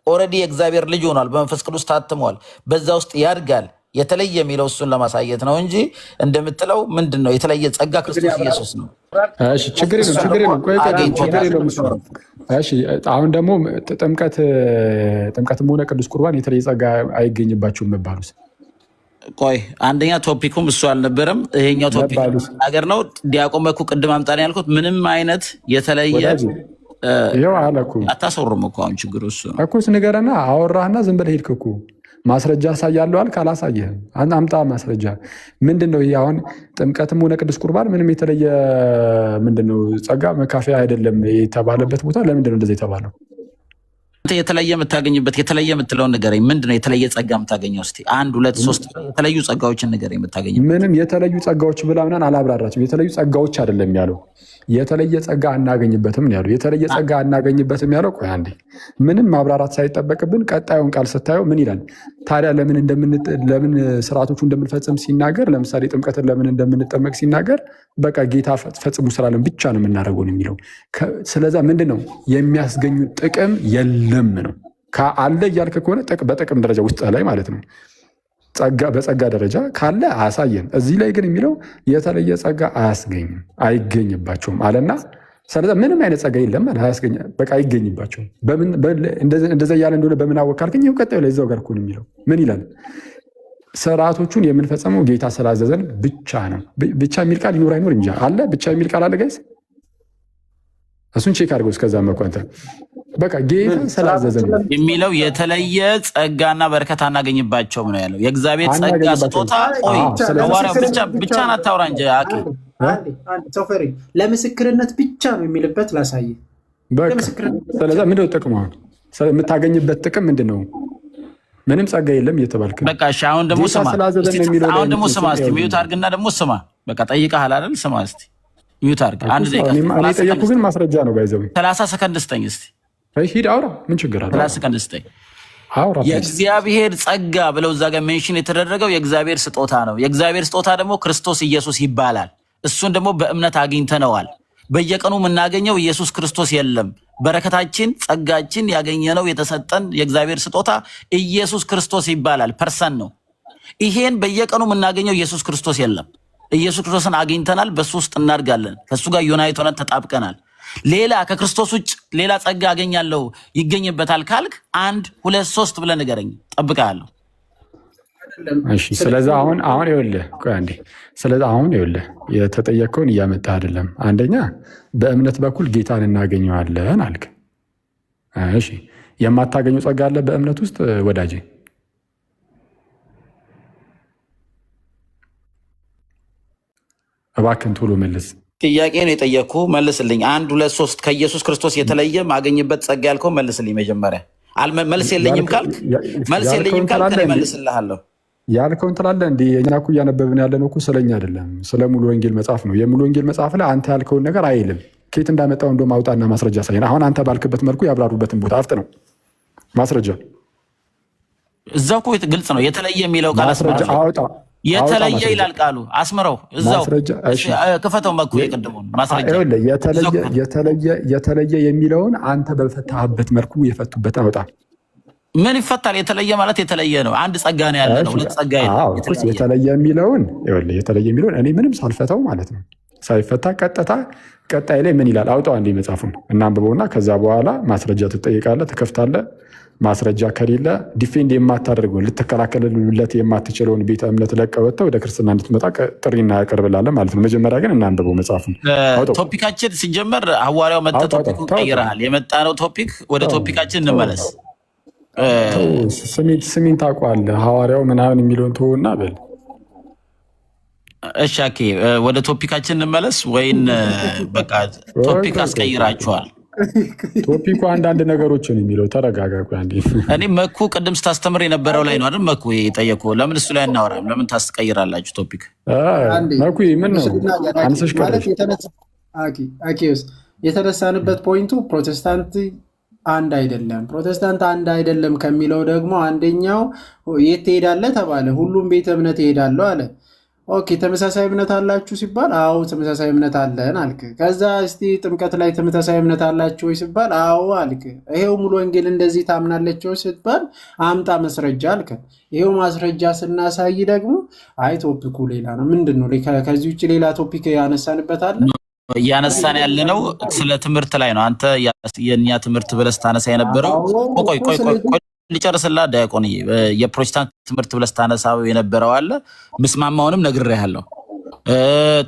ኦልሬዲ የእግዚአብሔር ልጅ ሆኗል። በመንፈስ ቅዱስ ታትሟል። በዛ ውስጥ ያድጋል። የተለየ የሚለው እሱን ለማሳየት ነው እንጂ እንደምትለው ምንድን ነው የተለየ ጸጋ ክርስቶስ ኢየሱስ ነው። ችግር የለም። አሁን ደግሞ ጥምቀትም ሆነ ቅዱስ ቁርባን የተለየ ጸጋ አይገኝባቸውም መባሉስ? ቆይ አንደኛ ቶፒኩም እሱ አልነበረም። ይሄኛው ቶፒክ ነገር ነው። ዲያቆን መኩ ቅድም አምጣን ያልኩት ምንም አይነት የተለየ ይኸው አለ እኮ አታሰሩም እኮ አሁን ችግሩ እሱ ነው እኮ። ንገረና አወራህና ዝም ብለህ ሄድክ እኮ። ማስረጃ አሳያለሁ አልክ፣ አላሳየህም። አምጣ ማስረጃ። ምንድን ነው ይሄ? አሁን ጥምቀትም ሆነ ቅዱስ ቁርባን ምንም የተለየ ምንድን ነው ጸጋ መካፈያ አይደለም የተባለበት ቦታ ለምንድን ነው እንደዚህ የተባለው? የተለየ የምታገኝበት የተለየ የምትለውን ንገረኝ። ምንድን ነው የተለየ ጸጋ የምታገኘው? እስኪ 1 2 3 የተለዩ ጸጋዎችን ንገረኝ የምታገኘው። ምንም የተለዩ ጸጋዎች ብላ ምናምን አላብራራችም። የተለዩ ጸጋዎች አይደለም ያለው፣ የተለየ ጸጋ አናገኝበትም ያለው። የተለየ ጸጋ አናገኝበትም ያለው ቆይ አንዴ፣ ምንም ማብራራት ሳይጠበቅብን ቀጣዩን ቃል ስታየው ምን ይላል ታዲያ? ለምን ስርዓቶቹ እንደምንፈጽም ሲናገር፣ ለምሳሌ ጥምቀትን ለምን እንደምንጠመቅ ሲናገር በቃ ጌታ ፈጽሙ ስላለን ብቻ ነው የምናደርገው የሚለው። ስለዛ ምንድን ነው የሚያስገኙ ጥቅም የለም ነው አለ እያልክ ከሆነ በጥቅም ደረጃ ውስጥ ላይ ማለት ነው በጸጋ ደረጃ ካለ አያሳየን። እዚህ ላይ ግን የሚለው የተለየ ጸጋ አያስገኝም አይገኝባቸውም አለና ስለዛ ምንም አይነት ጸጋ የለም በቃ አይገኝባቸውም። እንደዛ እያለ እንደሆነ በምን አወቅ ካልከኝ ይኸው ቀጣዩ ላይ እዛው ጋር እኮ ነው የሚለው። ምን ይላል? ስርዓቶቹን የምንፈጸመው ጌታ ስላዘዘን ብቻ ነው። ብቻ የሚል ቃል ይኖር አይኖር እንጂ አለ ብቻ የሚል ቃል አለ ጋይስ። እሱን ቼክ አድርገው እስከዛ መኳንተ በቃ ጌታ ስላዘዘን የሚለው የተለየ ጸጋና በረከት አናገኝባቸውም ነው ያለው። የእግዚአብሔር ጸጋ ስጦታ ብቻ ናታውራ እንጂ ሶፈሪ ለምስክርነት ብቻ ነው የሚልበት ላሳይ። ስለዛ ምንድነው ጥቅሙ? የምታገኝበት ጥቅም ምንድን ነው? ምንም ጸጋ የለም እየተባልክ በቃ እሺ። አሁን ደግሞ ስማ እስኪ ሚዩት አድርግና ደግሞ ስማ። በቃ ጠይቀሃል አይደል? ስማ እስኪ ሚዩት አድርግ። አንድ ደቂቃ እኔ ጠየኩ ግን ማስረጃ ነው ባይዘው 30 ሰከንድ ስጠኝ እስኪ። ሂድ አውራ፣ ምን ችግር አለ? 30 ሰከንድ ስጠኝ። የእግዚአብሔር ጸጋ ብለው እዛ ጋር ሜንሽን የተደረገው የእግዚአብሔር ስጦታ ነው። የእግዚአብሔር ስጦታ ደግሞ ክርስቶስ ኢየሱስ ይባላል። እሱን ደግሞ በእምነት አግኝተነዋል። በየቀኑ የምናገኘው ኢየሱስ ክርስቶስ የለም። በረከታችን፣ ጸጋችን ያገኘነው የተሰጠን የእግዚአብሔር ስጦታ ኢየሱስ ክርስቶስ ይባላል። ፐርሰን ነው። ይሄን በየቀኑ የምናገኘው ኢየሱስ ክርስቶስ የለም። ኢየሱስ ክርስቶስን አግኝተናል። በሱ ውስጥ እናድጋለን። ከሱ ጋር ዩናይት ሆነን ተጣብቀናል። ሌላ ከክርስቶስ ውጭ ሌላ ጸጋ አገኛለሁ ይገኝበታል ካልክ 1 2 3 ብለህ ንገረኝ፣ ጠብቃለሁ። እሺ ስለዚህ አሁን ይኸውልህ ቆይ አንዴ። ስለዚህ አሁን ይኸውልህ የተጠየቀውን እያመጣህ አይደለም። አንደኛ በእምነት በኩል ጌታን እናገኘዋለን አልክ። እሺ የማታገኘው ጸጋ አለ በእምነት ውስጥ ወዳጄ? እባክህን ቶሎ መልስ። ጥያቄ ነው የጠየኩ፣ መልስልኝ። 1 2 3 ከኢየሱስ ክርስቶስ የተለየ ማገኝበት ጸጋ ያልከው መልስልኝ መጀመሪያ። መልስ የለኝም ካልክ እኔ መልስልሃለሁ። ያልከውን ትላለህ እንዴ? እኛ እኮ እያነበብን ያለነው እኮ ስለኛ አይደለም፣ ስለ ሙሉ ወንጌል መጽሐፍ ነው። የሙሉ ወንጌል መጽሐፍ ላይ አንተ ያልከውን ነገር አይልም። ከየት እንዳመጣው እንደውም አውጣና ማስረጃ ሳይሆን አሁን አንተ ባልክበት መልኩ ያብራሩበትን ቦታ አፍጥ ነው ማስረጃ። እዛው እኮ ግልጽ ነው። የተለየ የሚለው ቃል ማስረጃ አውጣ። የተለየ ይላል ቃሉ። አስምረው እዛው ክፈተው። መኩ የቀደሙን ማስረጃ የተለየ የሚለውን አንተ በፈታህበት መልኩ የፈቱበትን አውጣ። ምን ይፈታል? የተለየ ማለት የተለየ ነው። አንድ ጸጋ ነው ያለ ነው። ሁለት ጸጋ የለም። የተለየ የሚለውን እኔ ምንም ሳልፈታው ማለት ነው ሳይፈታ ቀጥታ ቀጣይ ላይ ምን ይላል አውጣው። አንዴ መጽሐፉን እናንብበውና ከዛ በኋላ ማስረጃ ትጠይቃለህ፣ ትከፍታለህ። ማስረጃ ከሌለ ዲፌንድ የማታደርገውን ልትከላከልለት የማትችለውን ቤተ እምነት ለቀህ ወጥተህ ወደ ክርስትና እንድትመጣ ጥሪ እናቀርብላለን ማለት ነው። መጀመሪያ ግን እናንብበው መጽሐፉን። ቶፒካችን ሲጀመር ሐዋርያው መጣ፣ ቶፒኩን ቀይረሃል። የመጣነው ቶፒክ ወደ ቶፒካችን እንመለስ። ስሜን ታውቀዋለህ። ሐዋርያው ምናምን የሚለውን ተውና በል። እሺ ኦኬ፣ ወደ ቶፒካችን እንመለስ ወይን በቃ ቶፒክ አስቀይራችኋል? ቶፒኩ አንዳንድ ነገሮችን የሚለው ተረጋጋ። እኔ መኩ ቅድም ስታስተምር የነበረው ላይ ነው አይደል? መኩ የጠየቁ ለምን እሱ ላይ እናወራም? ለምን ታስቀይራላችሁ ቶፒክ? መኩ ምን ነው አንሰሽ ቀረሽ? የተነሳንበት ፖይንቱ ፕሮቴስታንት አንድ አይደለም። ፕሮቴስታንት አንድ አይደለም ከሚለው ደግሞ አንደኛው የት ትሄዳለህ ተባለ። ሁሉም ቤተ እምነት ይሄዳለሁ አለ። ኦኬ ተመሳሳይ እምነት አላችሁ ሲባል አዎ ተመሳሳይ እምነት አለን አልክ። ከዛ እስቲ ጥምቀት ላይ ተመሳሳይ እምነት አላችሁ ወይ ሲባል አዎ አልክ። ይሄው ሙሉ ወንጌል እንደዚህ ታምናለች ወይ ሲባል አምጣ ማስረጃ አልክ። ይሄው ማስረጃ ስናሳይ ደግሞ አይ ቶፒኩ ሌላ ነው። ምንድነው ከዚህ ውጭ ሌላ ቶፒክ ያነሳንበት አለ? እያነሳን ያለነው ስለ ትምህርት ላይ ነው። አንተ የኛ ትምህርት ብለህ ታነሳ የነበረው ቆይ ሊጨርስላ ዲያቆን የፕሮቴስታንት ትምህርት ብለህ ታነሳው የነበረው አለ። ምስማማውንም ነግሬሃለሁ።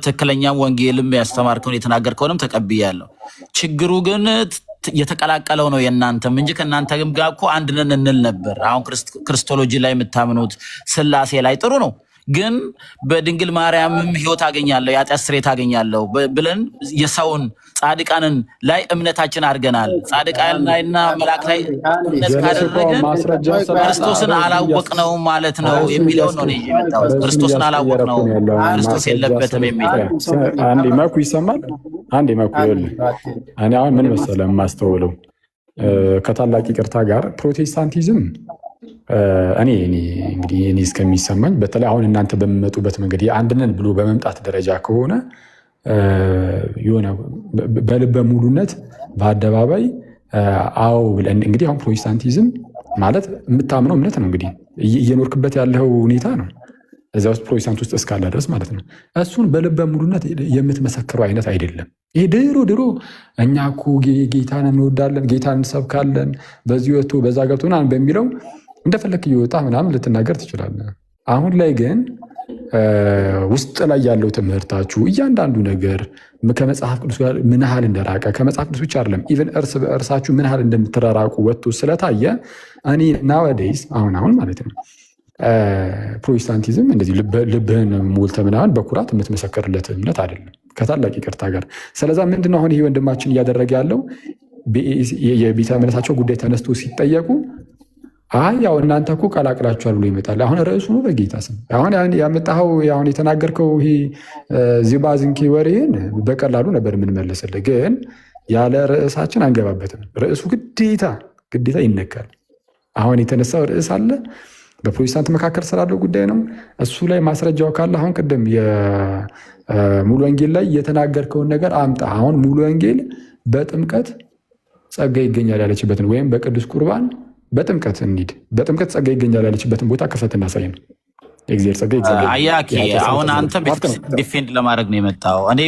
ትክክለኛም ወንጌልም ያስተማርከውን የተናገርከውንም ተቀብያለሁ። ችግሩ ግን የተቀላቀለው ነው የእናንተም እንጂ ከእናንተ ጋር እኮ አንድ ነን እንል ነበር። አሁን ክርስቶሎጂ ላይ የምታምኑት ስላሴ ላይ ጥሩ ነው፣ ግን በድንግል ማርያምም ሕይወት አገኛለሁ የኃጢአት ስርየት አገኛለሁ ብለን የሰውን ጻድቃንን ላይ እምነታችን አድርገናል። ጻድቃን ላይና መልአክ ላይ እምነት ካደረገን ክርስቶስን አላወቅነው ማለት ነው የሚለው ነው የመጣሁት። ክርስቶስን አላወቅነው፣ ክርስቶስ የለበትም የሚለው አንዴ መኩ ይሰማል። አንዴ መኩ እኔ አሁን ምን መሰለህ የማስተውለው ከታላቅ ይቅርታ ጋር ፕሮቴስታንቲዝም እኔ እስከሚሰማኝ በተለይ አሁን እናንተ በሚመጡበት መንገድ የአንድነን ብሎ በመምጣት ደረጃ ከሆነ የሆነ በልበ ሙሉነት በአደባባይ አዎ ብለን እንግዲህ አሁን ፕሮቴስታንቲዝም ማለት የምታምነው እምነት ነው። እንግዲህ እየኖርክበት ያለው ሁኔታ ነው እዚያ ውስጥ ፕሮቴስታንት ውስጥ እስካለ ድረስ ማለት ነው። እሱን በልበ ሙሉነት የምትመሰክረው አይነት አይደለም። ይሄ ድሮ እኛ እኮ ጌታን እንወዳለን፣ ጌታን እንሰብካለን፣ በዚህ ወጥቶ በዛ ገብቶ ምናምን በሚለው እንደፈለክ እየወጣ ምናምን ልትናገር ትችላለህ። አሁን ላይ ግን ውስጥ ላይ ያለው ትምህርታችሁ እያንዳንዱ ነገር ከመጽሐፍ ቅዱስ ጋር ምን ያህል እንደራቀ ከመጽሐፍ ቅዱስ ብቻ አይደለም ኢቨን እርስ በእርሳችሁ ምን ያህል እንደምትራራቁ ወጥቶ ስለታየ እኔ ናወዴይስ አሁን ማለት ነው ፕሮቴስታንቲዝም እንደዚህ ልብህን ሞልተህ ምናምን በኩራት የምትመሰከርለት እምነት አይደለም ከታላቅ ይቅርታ ጋር። ስለዛ ምንድነው አሁን ይሄ ወንድማችን እያደረገ ያለው የቤተ እምነታቸው ጉዳይ ተነስቶ ሲጠየቁ አይ ያው እናንተ እኮ ቀላቅላችኋል ብሎ ይመጣል። አሁን ርዕሱ ነው በጌታ ስም አሁን ያመጣኸው አሁን የተናገርከው ይሄ ዚባዝንኬ ወሬን በቀላሉ ነበር የምንመለስልህ፣ ግን ያለ ርዕሳችን አንገባበትም። ርዕሱ ግዴታ ይነካል። አሁን የተነሳው ርዕስ አለ በፕሮቴስታንት መካከል ስላለው ጉዳይ ነው። እሱ ላይ ማስረጃው ካለ አሁን ቅድም የሙሉ ወንጌል ላይ የተናገርከውን ነገር አምጣ። አሁን ሙሉ ወንጌል በጥምቀት ጸጋ ይገኛል ያለችበትን ወይም በቅዱስ ቁርባን በጥምቀት እንሂድ፣ በጥምቀት ጸጋ ይገኛል ያለችበትን ቦታ ክፈት እናሳይ ነው። የእግዚአብሔር ጸጋ ይገኛል። አያኪ አሁን አንተ ቤተክርስቲያን ዲፌንድ ለማድረግ ነው የመጣው። እኔ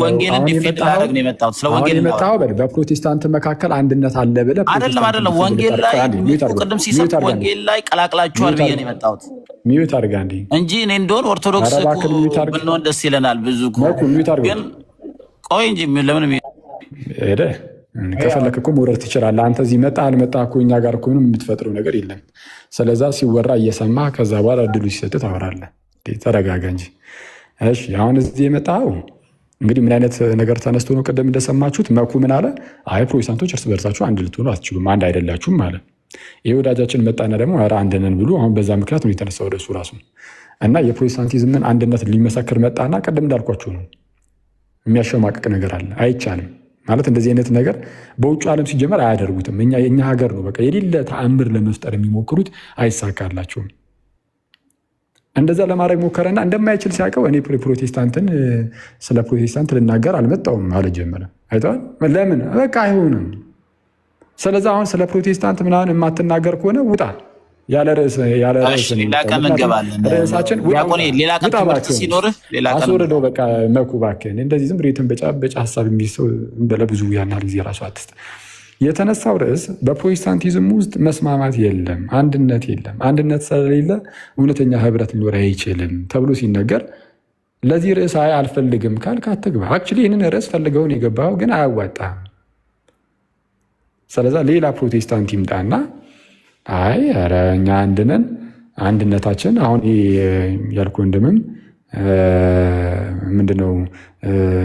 ወንጌልን ዲፌንድ ለማድረግ ነው የመጣው። ስለ ወንጌል ነው በፕሮቴስታንት መካከል አንድነት አለ ብለህ አይደለም። ወንጌል ላይ ቅድም ሲሰጥ ወንጌል ላይ ቀላቅላችኋል ብዬ ነው የመጣሁት ሚዩት አድርጋ እንጂ እኔ እንደሆነ ኦርቶዶክስ ብንሆን ደስ ይለናል። ብዙ ግን ቆይ እንጂ ለምን ሄደ? ከፈለክ እኮ መውረድ ትችላለህ። አንተ እዚህ መጣ አልመጣ እኮ እኛ ጋር እኮ ምንም የምትፈጥረው ነገር የለም። ስለዛ ሲወራ እየሰማ ከዛ በኋላ እድሉ ሲሰጥ ታወራለህ። ተረጋጋ እንጂ። እሺ አሁን እዚህ የመጣው እንግዲህ ምን አይነት ነገር ተነስቶ ነው? ቅድም እንደሰማችሁት መኩ ምን አለ? አይ ፕሮቴስታንቶች እርስ በርሳችሁ አንድ ልትሆኑ አትችሉም፣ አንድ አይደላችሁም አለ። ይህ ወዳጃችን መጣና ደግሞ ኧረ አንድ ነን ብሎ አሁን በዛ ምክንያት ነው የተነሳ ወደ እሱ ራሱ እና የፕሮቴስታንቲዝምን አንድነት ሊመሰክር መጣና ቅድም እንዳልኳችሁ ነው የሚያሸማቅቅ ነገር አለ። አይቻልም ማለት እንደዚህ አይነት ነገር በውጭ ዓለም ሲጀመር አያደርጉትም። የእኛ ሀገር ነው በቃ የሌለ ተአምር ለመፍጠር የሚሞክሩት፣ አይሳካላቸውም። እንደዛ ለማድረግ ሞከረና እንደማይችል ሲያውቀው እኔ ፕሮቴስታንትን ስለ ፕሮቴስታንት ልናገር አልመጣውም አለ ጀመረ። አይተዋል። ለምን በቃ አይሆንም። ስለዚ አሁን ስለ ፕሮቴስታንት ምናምን የማትናገር ከሆነ ውጣ፣ ያለ ርዕስ ሌላ ቀን እንገባለን። ርዕሳችን ሌላ ቀን ትምህርት ሲኖርህ ሌላ ቀን አስወርደው። በቃ መኩ እባክህን እንደዚህ ዝም ብሎ የተንበጫበጫ ሀሳብ የሚል ሰው ለብዙ ያናል ጊዜ ራሱ አትስጥ። የተነሳው ርዕስ በፕሮቴስታንቲዝም ውስጥ መስማማት የለም፣ አንድነት የለም። አንድነት ስለሌለ እውነተኛ ህብረት ሊኖር አይችልም ተብሎ ሲነገር ለዚህ ርዕስ አይ አልፈልግም ካልክ አትግባ። አክቹዋሊ ይህንን ርዕስ ፈልገውን የገባው ግን አያዋጣም። ስለዛ ሌላ ፕሮቴስታንት ይምጣና አይ ኧረ እኛ አንድ ነን፣ አንድነታችን አሁን ያልኩ ወንድምም ምንድነው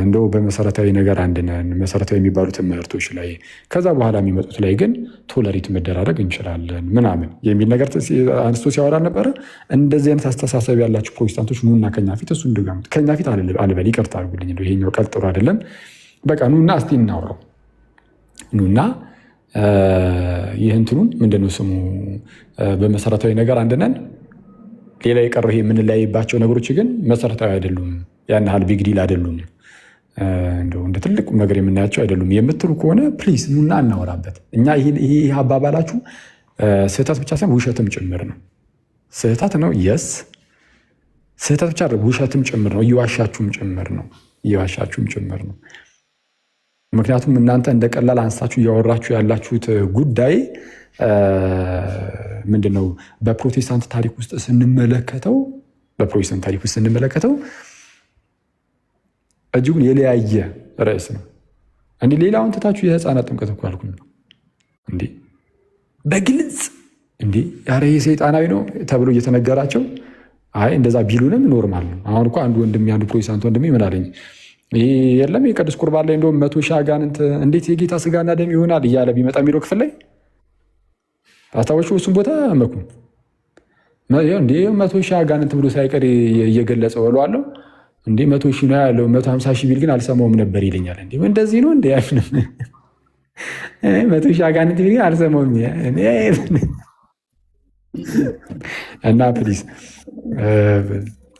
እንደው በመሰረታዊ ነገር አንድ ነን፣ መሰረታዊ የሚባሉ ትምህርቶች ላይ ከዛ በኋላ የሚመጡት ላይ ግን ቶለሬት መደራረግ እንችላለን ምናምን የሚል ነገር አንስቶ ሲያወራ ነበረ። እንደዚህ አይነት አስተሳሰብ ያላችሁ ፕሮቴስታንቶች ኑና ከኛ ፊት እሱ እንድጋሙት ከኛ ፊት አልበል፣ ይቅርታ አድርጉልኝ፣ ይሄኛው ቃል ጥሩ አይደለም። በቃ ኑና እስቲ እናውራው፣ ኑና ይህ እንትኑን ምንድነው ስሙ በመሰረታዊ ነገር አንድ ነን፣ ሌላ የቀረው ይሄ የምንለያይባቸው ነገሮች ግን መሰረታዊ አይደሉም፣ ያን ያህል ቢግ ዲል አይደሉም፣ እንደው እንደ ትልቅ ነገር የምናያቸው አይደሉም የምትሉ ከሆነ ፕሊዝ ኑና እናወራበት። እኛ ይህ አባባላችሁ ስህተት ብቻ ሳይሆን ውሸትም ጭምር ነው። ስህተት ነው፣ የስ ስህተት ብቻ ውሸትም ጭምር ነው፣ እየዋሻችሁም ጭምር ነው። ምክንያቱም እናንተ እንደ ቀላል አንስታችሁ እያወራችሁ ያላችሁት ጉዳይ ምንድነው? በፕሮቴስታንት ታሪክ ውስጥ ስንመለከተው እጅጉን የለያየ ርዕስ ነው። እንዲህ ሌላውን ትታችሁ የህፃናት ጥምቀት እኮ አልኩኝ እንዴ በግልጽ እንዴ ያረ የሰይጣናዊ ነው ተብሎ እየተነገራቸው አይ እንደዛ ቢሉንም ኖርማል ነው። አሁን እኮ አንዱ ፕሮቴስታንት ወንድሜ ምን አለኝ፣ የለም የቅዱስ ቁርባን ላይ እንደውም 100 ሺህ አጋንንት እንዴት የጌታ ስጋና ደም ይሆናል እያለ ቢመጣ የሚለው ክፍል ላይ አስታወሹ። እሱም ቦታ መኩ እንዴ 100 ሺህ አጋንንት ብሎ ሳይቀር እየገለጸ ወለዋለሁ እንዴ 100 ሺህ ነው ያለው 150 ሺህ ቢል ግን አልሰማውም ነበር ይለኛል። እንዴ እንደዚህ ነው እንዴ? አይፍንም 100 ሺህ አጋንንት ቢል ግን አልሰማውም እና ፕሊዝ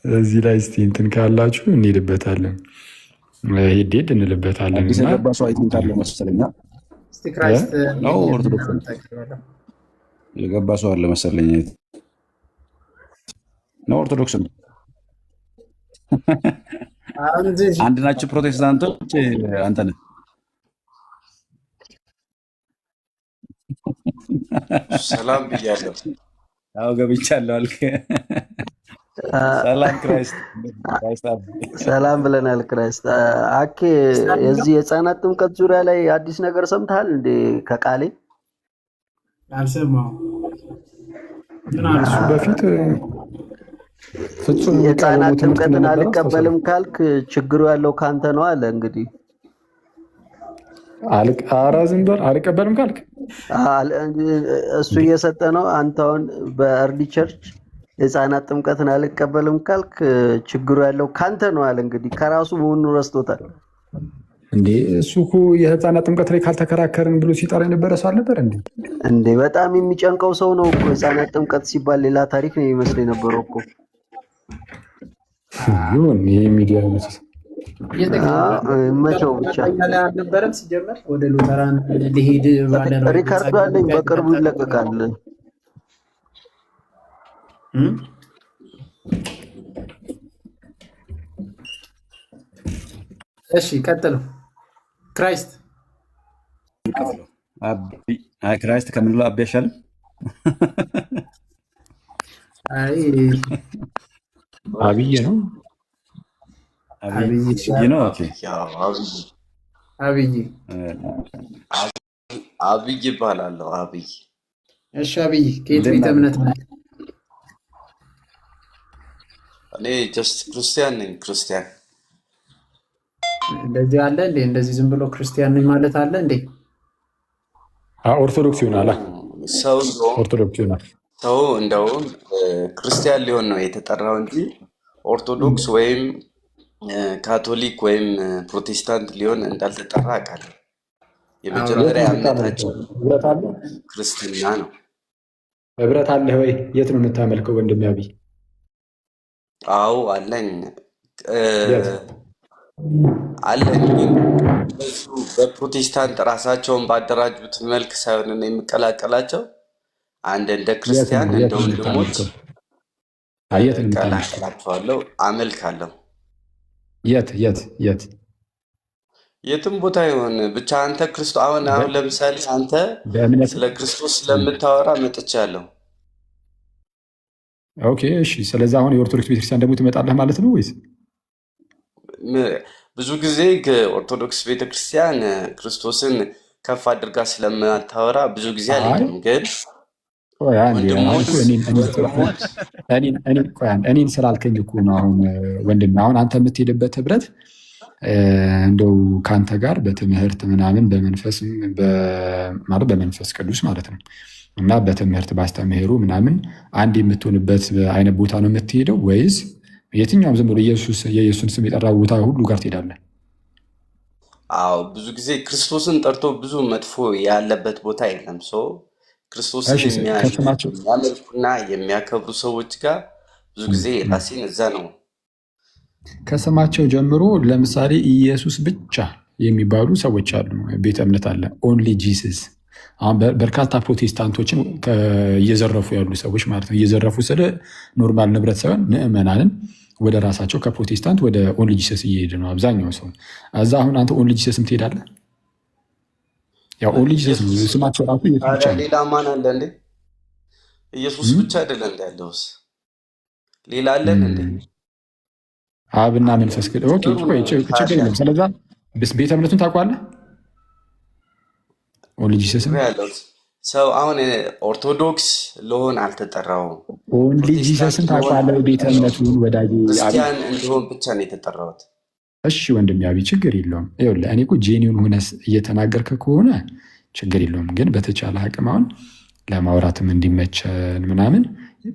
እዚህ ላይ እስቲ እንትን ካላችሁ እንሄድበታለን፣ ሄድ እንልበታለን። አዲስ የገባ ሰው አይታለ መሰለኛ ነው ኦርቶዶክስ የገባ ሰው አለ መሰለኝ ነው ኦርቶዶክስ ነው። አንድ ናቸው ፕሮቴስታንቶች። አንተ ነህ ሰላም ብያለሁ። አዎ ገብቻለሁ አልክ። ሰላም ክራይስት ሰላም ብለናል። ክራይስት አኬ የዚህ የህፃናት ጥምቀት ዙሪያ ላይ አዲስ ነገር ሰምተሃል እንዴ? ከቃሌ አልሰማሁም። እሱ በፊት ፍጹም የህፃናት ጥምቀትን አልቀበልም ካልክ ችግሩ ያለው ካንተ ነው አለ። እንግዲህ ኧረ ዝም በል አልቀበልም ካልክ እሱ እየሰጠ ነው። አንተውን በእርሊ ቸርች የህፃናት ጥምቀትን አልቀበልም ካልክ ችግሩ ያለው ካንተ ነው አለ። እንግዲህ ከራሱ መሆኑን ረስቶታል። እንዴ እሱ እኮ የህፃናት ጥምቀት ላይ ካልተከራከርን ብሎ ሲጠራ የነበረ ሰው አልነበር እንዴ? እንዴ በጣም የሚጨንቀው ሰው ነው እኮ። ህፃናት ጥምቀት ሲባል ሌላ ታሪክ ነው የሚመስል የነበረው እኮ። ይሁን ይሄ ሚዲያ መሰስ መቸው ብቻ ላይ አልነበረም ሲጀመር። ወደ ሉተራን ሊሄድ ባለ ነው። ሪካርዶ አለኝ፣ በቅርቡ ይለቀቃል። እሺ ቀጥሉ። ክራይስት ክራይስት ከምንለው አቢ አይሻልም? አብይ ነው አብይ ይባላለሁ። አብይ እሺ፣ አብይ ከየት ቤተ እምነት ነው? እኔ ጀስት ክርስቲያን ነኝ። ክርስቲያን እንደዚህ አለ እንዴ? እንደዚህ ዝም ብሎ ክርስቲያን ነኝ ማለት አለ እንዴ? ኦርቶዶክስ ይሆናል። ሰው ኦርቶዶክስ ይሆናል። ሰው እንደውም ክርስቲያን ሊሆን ነው የተጠራው እንጂ ኦርቶዶክስ ወይም ካቶሊክ ወይም ፕሮቴስታንት ሊሆን እንዳልተጠራ አውቃለሁ። የመጀመሪያ እምነታቸው ክርስትና ነው። ህብረት አለህ ወይ? የት ነው የምታመልከው ወንድሜ አብይ? አዎ አለኝ አለኝ። እሱ በፕሮቴስታንት ራሳቸውን ባደራጁት መልክ ሳይሆን የምቀላቀላቸው አንድ እንደ ክርስቲያን እንደ ወንድሞች እቀላቀላቸዋለሁ፣ አመልካለሁ። የት የትም ቦታ ይሆን ብቻ አንተ ክርስቶስ አሁን ለምሳሌ አንተ ስለ ክርስቶስ ስለምታወራ መጥቻለሁ። ኦኬ እሺ። ስለዚህ አሁን የኦርቶዶክስ ቤተክርስቲያን ደግሞ ትመጣለህ ማለት ነው ወይስ? ብዙ ጊዜ ከኦርቶዶክስ ቤተክርስቲያን ክርስቶስን ከፍ አድርጋ ስለማታወራ ብዙ ጊዜ አልሄድም። ግን እኔን ስላልከኝ እኮ ነው አሁን ወንድም። አሁን አንተ የምትሄድበት ህብረት እንደው ከአንተ ጋር በትምህርት ምናምን በመንፈስ ቅዱስ ማለት ነው እና በትምህርት ባስተምህሩ ምናምን አንድ የምትሆንበት አይነት ቦታ ነው የምትሄደው ወይስ የትኛውም ዝም ብሎ የኢየሱስን ስም የጠራ ቦታ ሁሉ ጋር ትሄዳለህ? አዎ ብዙ ጊዜ ክርስቶስን ጠርቶ ብዙ መጥፎ ያለበት ቦታ የለም። ሰው ክርስቶስን የሚያመልኩና የሚያከብሩ ሰዎች ጋር ብዙ ጊዜ ራሴን እዛ ነው። ከስማቸው ጀምሮ ለምሳሌ ኢየሱስ ብቻ የሚባሉ ሰዎች አሉ። ቤተ እምነት አለ ኦንሊ ጂሰስ። አሁን በርካታ ፕሮቴስታንቶችን እየዘረፉ ያሉ ሰዎች ማለት ነው። እየዘረፉ ስለ ኖርማል ንብረት ሳይሆን ምዕመናንን ወደ ራሳቸው ከፕሮቴስታንት ወደ ኦንሊ ጂሰስ እየሄደ ነው አብዛኛው ሰው። እዛ አሁን አንተ ኦንሊ ጂሰስም ትሄዳለህ? ያው ኦንሊ ጂሰስ ነው ስማቸው ራሱ። ሌላ ማን አለ እንዴ? ኢየሱስ ብቻ አይደለ እንደ ያለውስ ሌላ አለን እንዴ? አብና መንፈስ ቅዱስ። ችግር የለም። ስለዛ ቤተ እምነቱን ታውቀዋለህ? ኦንሊ ጂሰስ ሰው አሁን ኦርቶዶክስ ለሆን አልተጠራውም። ኦንሊ ጂሰስን ታውቀዋለህ? ቤተ እምነቱን ወዳጅ ክርስቲያን እንዲሆን ብቻ ነው የተጠራሁት። እሺ ወንድም አብይ ችግር የለውም። ይኸውልህ እኔ እኮ ጄኒውን ሆነህ እየተናገርከ ከሆነ ችግር የለውም። ግን በተቻለ አቅም አሁን ለማውራትም እንዲመቸን ምናምን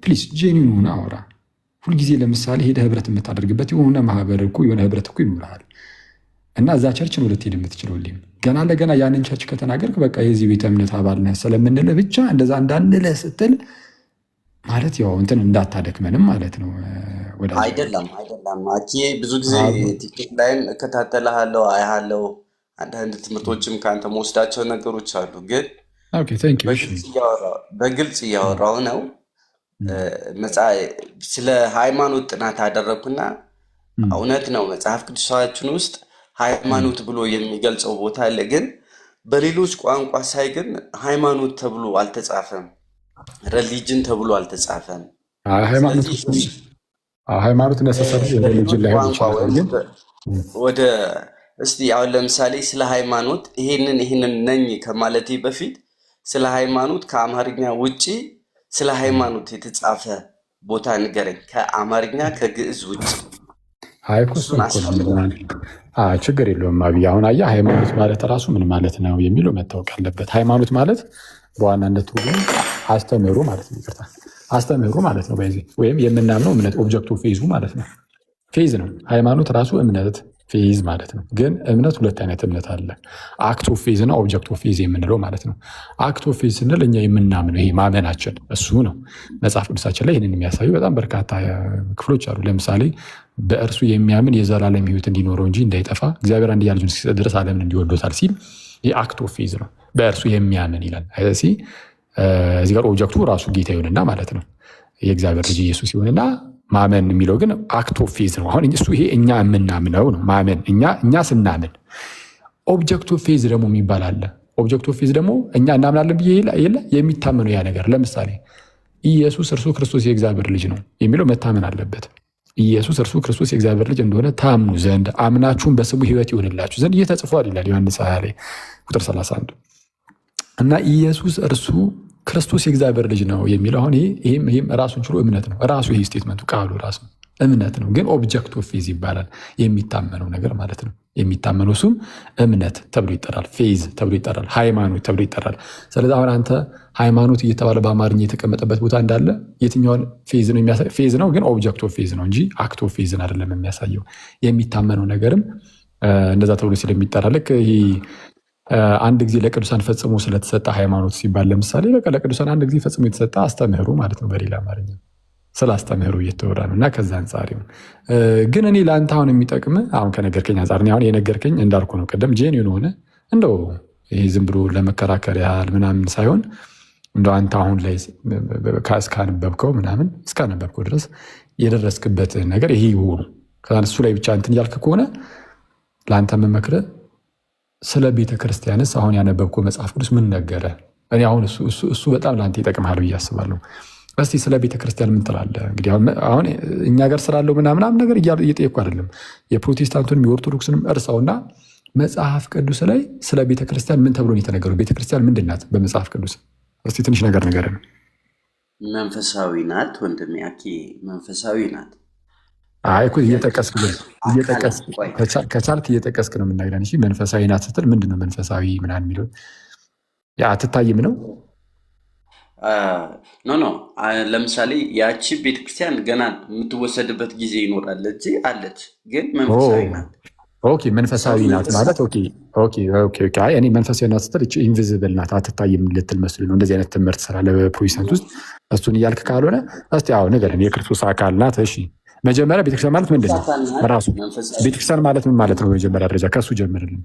ፕሊዝ ጄኒውን ሆነህ አውራ። ሁልጊዜ ለምሳሌ ሄደህ ህብረት የምታደርግበት የሆነ ማህበር እኮ የሆነ ህብረት እኮ ይኖርሃል እና እዛ ቸርች ነው ልትሄድ የምትችለው። ገና ለገና ያንን ቸርች ከተናገርክ በቃ የዚህ ቤተ እምነት አባል ነህ ስለምንልህ ብቻ እንደዛ እንዳንልህ ስትል ማለት ያው እንትን እንዳታደክመንም ማለት ነው። አይደለም አኪ ብዙ ጊዜ ቲክቶክ ላይም እከታተልሃለሁ፣ አያሃለሁ። አንዳንድ ትምህርቶችም ከአንተ መወስዳቸው ነገሮች አሉ። ግን በግልጽ እያወራው ነው። ስለ ሃይማኖት ጥናት አደረግኩና እውነት ነው መጽሐፍ ቅዱሳችን ውስጥ ሃይማኖት ብሎ የሚገልጸው ቦታ አለ። ግን በሌሎች ቋንቋ ሳይ ግን ሃይማኖት ተብሎ አልተጻፈም፣ ሪሊጅን ተብሎ አልተጻፈም። ሃይማኖት ነሰሰር ሪሊጅን ላይ ወደ እስቲ አሁን ለምሳሌ ስለ ሃይማኖት ይሄንን ነኝ ከማለቴ በፊት ስለ ሃይማኖት ከአማርኛ ውጪ ስለ ሃይማኖት የተጻፈ ቦታ ንገረኝ። ከአማርኛ ከግዕዝ ውጭ ችግር የለውም። አብይ አሁን አየህ ሃይማኖት ማለት ራሱ ምን ማለት ነው የሚለው መታወቅ አለበት። ሃይማኖት ማለት በዋናነት አስተምህሮ ማለት ነው። ይቅርታ አስተምህሮ ማለት ነው። በዚህ ወይም የምናምነው እምነት ኦብጀክቱ ፌዙ ማለት ነው። ፌዝ ነው ሃይማኖት ራሱ እምነት ፌዝ ማለት ነው። ግን እምነት ሁለት አይነት እምነት አለ። አክት ኦፍ ፌዝ እና ኦብጀክት ኦፍ ፌዝ የምንለው ማለት ነው። አክት ኦፍ ፌዝ ስንል እኛ የምናምነው ይሄ ማመናችን እሱ ነው። መጽሐፍ ቅዱሳችን ላይ ይህንን የሚያሳዩ በጣም በርካታ ክፍሎች አሉ። ለምሳሌ በእርሱ የሚያምን የዘላለም ሕይወት እንዲኖረው እንጂ እንዳይጠፋ እግዚአብሔር አንድያ ልጁን እስኪሰጥ ድረስ ዓለምን እንዲወዶታል ሲል ይህ አክት ኦፍ ፌዝ ነው። በእርሱ የሚያምን ይላል። እዚህ ጋር ኦብጀክቱ ራሱ ጌታ ይሆንና ማለት ነው የእግዚአብሔር ልጅ ኢየሱስ ይሆንና ማመን የሚለው ግን አክት ኦፍ ፌዝ ነው። አሁን እሱ ይሄ እኛ የምናምነው ነው ማመን፣ እኛ ስናምን። ኦብጀክት ኦፍ ፌዝ ደግሞ የሚባል አለ። ኦብጀክት ኦፍ ፌዝ ደግሞ እኛ እናምናለን ብዬ የለ የሚታመነው ያ ነገር። ለምሳሌ ኢየሱስ እርሱ ክርስቶስ የእግዚአብሔር ልጅ ነው የሚለው መታመን አለበት። ኢየሱስ እርሱ ክርስቶስ የእግዚአብሔር ልጅ እንደሆነ ታምኑ ዘንድ አምናችሁም በስሙ ሕይወት ይሆንላችሁ ዘንድ ይህ ተጽፏል ይላል ዮሐንስ 20 ላይ ቁጥር 31 እና ኢየሱስ እርሱ ክርስቶስ የእግዚአብሔር ልጅ ነው የሚለው አሁን ይህም ራሱን ችሎ እምነት ነው። ራሱ ይህ ስቴትመንቱ ቃሉ ራሱ እምነት ነው። ግን ኦብጀክት ኦፍ ፌዝ ይባላል። የሚታመነው ነገር ማለት ነው። የሚታመነው እሱም እምነት ተብሎ ይጠራል። ፌዝ ተብሎ ይጠራል። ሃይማኖት ተብሎ ይጠራል። ስለዚህ አሁን አንተ ሃይማኖት እየተባለ በአማርኛ የተቀመጠበት ቦታ እንዳለ የትኛውን ፌዝ ነው የሚያሳይ? ፌዝ ነው፣ ግን ኦብጀክት ኦፍ ፌዝ ነው እንጂ አክት ኦፍ ፌዝን አይደለም የሚያሳየው። የሚታመነው ነገርም እንደዛ ተብሎ ስለሚጠራ ልክ ይሄ አንድ ጊዜ ለቅዱሳን ፈጽሞ ስለተሰጠ ሃይማኖት ሲባል ለምሳሌ በቃ ለቅዱሳን አንድ ጊዜ ፈጽሞ የተሰጠ አስተምህሮ ማለት ነው። በሌላ አማርኛ ስለ አስተምህሮ እየተወራ ነው እና ከዛ አንጻር ግን እኔ ለአንተ አሁን የሚጠቅም አሁን ከነገርከኝ አንጻር አሁን የነገርከኝ እንዳልኩ ነው ቅድም ጄኒውን ሆነ እንደው ይሄ ዝም ብሎ ለመከራከር ያህል ምናምን ሳይሆን እንደው አንተ አሁን ላይ እስካነበብከው ምናምን እስካነበብከው ድረስ የደረስክበት ነገር ይሄ ይሆኑ እሱ ላይ ብቻ እንትን እያልክ ከሆነ ለአንተ መመክረ ስለ ቤተ ክርስቲያንስ አሁን ያነበብከው መጽሐፍ ቅዱስ ምን ነገረ? እኔ አሁን እሱ በጣም ለአንተ ይጠቅምሃል ብዬ አስባለሁ። እስቲ ስለ ቤተ ክርስቲያን ምን ትላለህ? እንግዲህ አሁን እኛ ጋር ስላለው ምናምናም ነገር እየጠየኩ አይደለም። የፕሮቴስታንቱንም የኦርቶዶክስንም እርሳውና መጽሐፍ ቅዱስ ላይ ስለ ቤተ ክርስቲያን ምን ተብሎ የተነገረው? ቤተ ክርስቲያን ምንድን ናት በመጽሐፍ ቅዱስ? እስቲ ትንሽ ነገር ንገረን። መንፈሳዊ ናት ወንድሜ አኬ፣ መንፈሳዊ ናት። አይ እየጠቀስክ ከቻልክ እየጠቀስክ ነው የምናገረን። እሺ መንፈሳዊ ናት ስትል ምንድን ነው መንፈሳዊ ምናምን የሚለው? አትታይም ነው? ኖ ለምሳሌ ያቺ ቤተክርስቲያን ገና የምትወሰድበት ጊዜ ይኖራል እንጂ አለች፣ ግን መንፈሳዊ ናት። ኦኬ መንፈሳዊ ናት ማለት እኔ መንፈሳዊ ናት ስትል ኢንቪዚብል ናት አትታይም ልትል መስሎኝ ነው። እንደዚህ አይነት ትምህርት ስላለ በፕሮቴስታንት ውስጥ እሱን እያልክ ካልሆነ እስቲ ንገረን። የክርስቶስ አካል ናት። እሺ መጀመሪያ ቤተክርስቲያን ማለት ምንድን ነው? ራሱ ቤተክርስቲያን ማለት ምን ማለት ነው? በመጀመሪያ ደረጃ ከሱ ጀምርልን።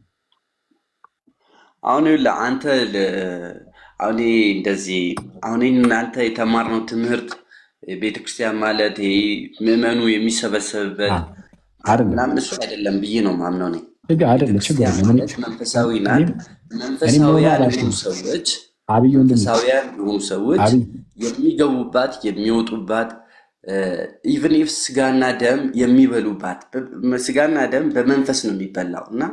አሁን አንተ አሁን እንደዚህ አሁን እናንተ የተማርነው ትምህርት ቤተክርስቲያን ማለት ምዕመኑ የሚሰበሰብበት ምናምን እሱ አይደለም ብዬ ነው ማምነው ነኝ። መንፈሳዊ ናት። መንፈሳውያን የሆኑ ሰዎች የሚገቡባት የሚወጡባት ኢቨን ኢፍ ስጋና ደም የሚበሉባት ስጋና ደም በመንፈስ ነው የሚበላው እና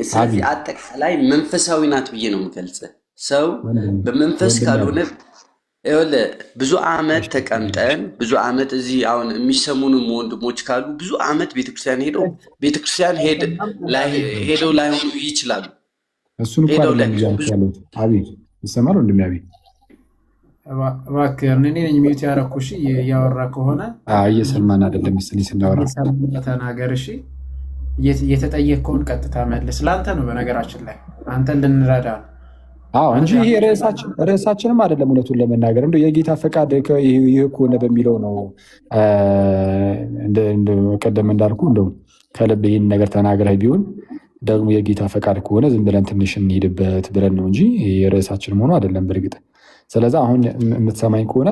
ስለዚህ አጠቃላይ መንፈሳዊ ናት ብዬ ነው የምገልጽ። ሰው በመንፈስ ካልሆነ ብዙ ዓመት ተቀምጠን ብዙ ዓመት እዚህ አሁን የሚሰሙንም ወንድሞች ካሉ ብዙ ዓመት ቤተክርስቲያን ሄደው ላይሆኑ ይችላሉ። እሱን ይሰማል ወንድሜ? እባክህ እኔ ነኝ ሚዩት ያደረኩ። እሺ እያወራ ከሆነ እየሰማን አይደለም መሰለኝ ስናወራ ተናገር። እሺ የተጠየቅከውን ቀጥታ መልስ። ለአንተ ነው በነገራችን ላይ አንተን ልንረዳ ነው እንጂ ይሄ ርዕሳችንም አይደለም። እውነቱን ለመናገር እንደው የጌታ ፈቃድ ይህ ከሆነ በሚለው ነው። ቀደም እንዳልኩ እንደው ከልብ ይህን ነገር ተናግረህ ቢሆን ደግሞ የጌታ ፈቃድ ከሆነ ዝም ብለን ትንሽ እንሄድበት ብለን ነው እንጂ የርዕሳችንም ሆኖ አይደለም በእርግጥ። ስለዚህ አሁን የምትሰማኝ ከሆነ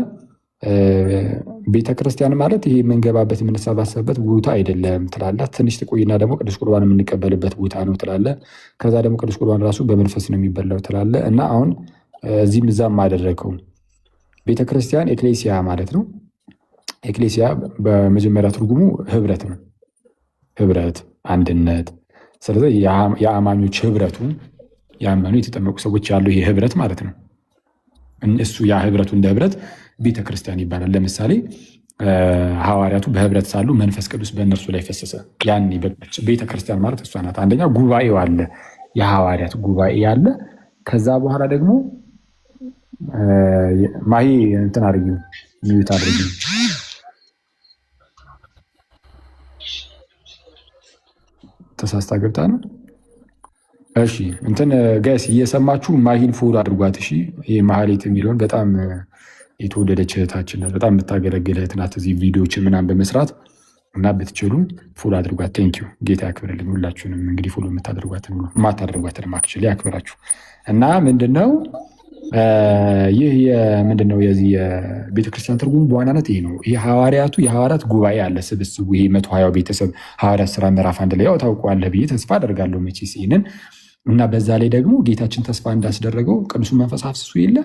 ቤተክርስቲያን ማለት ይሄ የምንገባበት የምንሰባሰብበት ቦታ አይደለም ትላለህ። ትንሽ ትቆይና ደግሞ ቅዱስ ቁርባን የምንቀበልበት ቦታ ነው ትላለህ። ከዛ ደግሞ ቅዱስ ቁርባን ራሱ በመንፈስ ነው የሚበላው ትላለህ። እና አሁን እዚህም እዛም አደረገው። ቤተክርስቲያን ኤክሌሲያ ማለት ነው። ኤክሌሲያ በመጀመሪያ ትርጉሙ ህብረት ነው። ህብረት፣ አንድነት። ስለዚህ የአማኞች ህብረቱ ያመኑ የተጠመቁ ሰዎች ያለው ይሄ ህብረት ማለት ነው። እሱ ያ ህብረቱ እንደ ህብረት ቤተክርስቲያን ይባላል። ለምሳሌ ሐዋርያቱ በህብረት ሳሉ መንፈስ ቅዱስ በእነርሱ ላይ ፈሰሰ። ያኔ ቤተክርስቲያን ማለት እሷ ናት። አንደኛ ጉባኤው አለ፣ የሐዋርያት ጉባኤ አለ። ከዛ በኋላ ደግሞ ማሂ እንትን አድርጊ ሚዩት አድርጊ። ተሳስታ ገብታ ነው። እሺ እንትን ጋይስ እየሰማችሁ ማሂን ፎሎ አድርጓት። እሺ ይሄ ማህሌት የሚለውን በጣም የተወደደች እህታችን ናት። በጣም የምታገለግል እህት ናት። እዚህ ቪዲዮዎችን ምናምን በመስራት እና ብትችሉ ፎሎ አድርጓት። ቴንኪዩ ጌታ ያክብርልኝ። ሁላችሁንም እንግዲህ ፎሎ የምታደርጓትን የማታደርጓትን አክቹዋሊ ያክብራችሁ። እና ምንድነው ይህ ምንድነው የዚህ የቤተክርስቲያን ትርጉም በዋናነት ይሄ ነው። ይሄ የሐዋርያት ጉባኤ አለ ስብስቡ። ይሄ 120 ቤተሰብ ሐዋርያት ሥራ ምዕራፍ 1 ላይ ያው ታውቀዋለህ ብዬ ተስፋ አደርጋለሁ መቼስ ይህንን እና በዛ ላይ ደግሞ ጌታችን ተስፋ እንዳስደረገው ቅዱሱን መንፈስ አፍስሱ የለ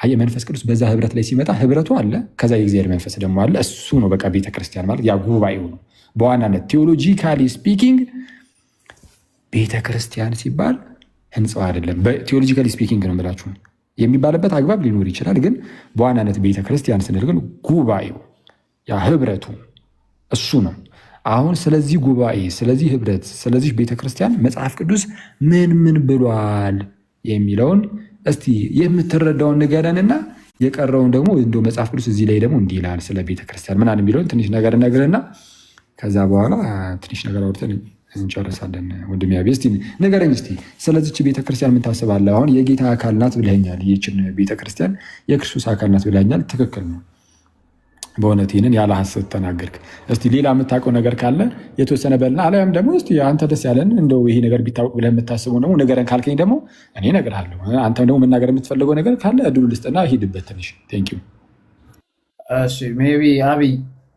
አየህ፣ መንፈስ ቅዱስ በዛ ህብረት ላይ ሲመጣ ህብረቱ አለ፣ ከዛ የእግዚአብሔር መንፈስ ደግሞ አለ። እሱ ነው በቃ ቤተክርስቲያን ማለት ያ ጉባኤው ነው በዋናነት። ቴዎሎጂካሊ ስፒኪንግ ቤተክርስቲያን ሲባል ህንፃው አይደለም። ቴዎሎጂካሊ ስፒኪንግ ነው የምላችሁ። የሚባልበት አግባብ ሊኖር ይችላል፣ ግን በዋናነት ቤተክርስቲያን ስንል ግን ጉባኤው ያ ህብረቱ እሱ ነው። አሁን ስለዚህ ጉባኤ፣ ስለዚህ ህብረት፣ ስለዚህ ቤተክርስቲያን መጽሐፍ ቅዱስ ምን ብሏል የሚለውን እስቲ የምትረዳውን ንገረንና የቀረውን ደግሞ እንደው መጽሐፍ ቅዱስ እዚህ ላይ ደግሞ እንዲህ ይላል ስለ ቤተክርስቲያን ምናምን የሚለውን ትንሽ ነገር እነግርህና ከዛ በኋላ ትንሽ ነገር አውርተን እንጨርሳለን። ወንድሜ አቤ እስቲ ንገረኝ እስቲ ስለዚች ቤተክርስቲያን ምን ታስባለህ? አሁን የጌታ አካል ናት ብለኸኛል። ይህችን ቤተክርስቲያን የክርስቶስ አካል ናት ብለኸኛል። ትክክል ነው። በእውነት ይህንን ያለ ሐሰት ተናገርክ። እስቲ ሌላ የምታውቀው ነገር ካለ የተወሰነ በልና፣ አሊያም ደግሞ እስቲ አንተ ደስ ያለን እንደው ይሄ ነገር ቢታወቅ ብለህ የምታስበው ደግሞ ነገረን ካልከኝ ደግሞ እኔ እነግርሃለሁ። አንተም ደግሞ መናገር የምትፈልገው ነገር ካለ እድሉ ልስጥና ሂድበት ትንሽ። ቴንክ ዩ። እሺ ሜይ ቢ አብይ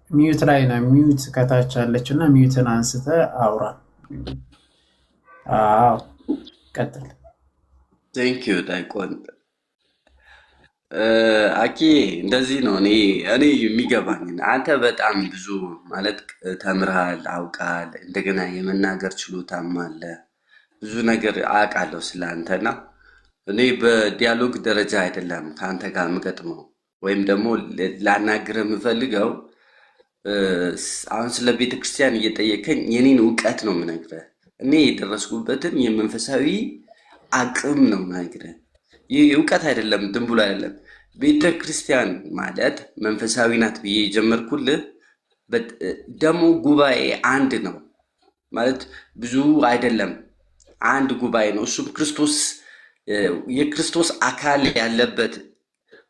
ሚዩት ላይ ነው። ሚዩት ከታች አለች እና ሚዩትን አንስተ አውራ። አዎ ቀጥል። ቴንክ ዩ ዳይቆን አኪ እንደዚህ ነው። እኔ የሚገባኝ አንተ በጣም ብዙ ማለት ተምርሃል፣ አውቃል፣ እንደገና የመናገር ችሎታም አለ። ብዙ ነገር አውቃለሁ ስለ አንተና እኔ በዲያሎግ ደረጃ አይደለም ከአንተ ጋር የምገጥመው ወይም ደግሞ ላናግርህ የምፈልገው። አሁን ስለ ቤተክርስቲያን እየጠየከኝ የኔን እውቀት ነው የምነግርህ። እኔ የደረስኩበትን የመንፈሳዊ አቅም ነው የምነግርህ። ይህ እውቀት አይደለም፣ ዝም ብሎ አይደለም። ቤተ ክርስቲያን ማለት መንፈሳዊ ናት ብዬ የጀመርኩልህ ደግሞ ጉባኤ አንድ ነው ማለት ብዙ አይደለም፣ አንድ ጉባኤ ነው። እሱም ክርስቶስ የክርስቶስ አካል ያለበት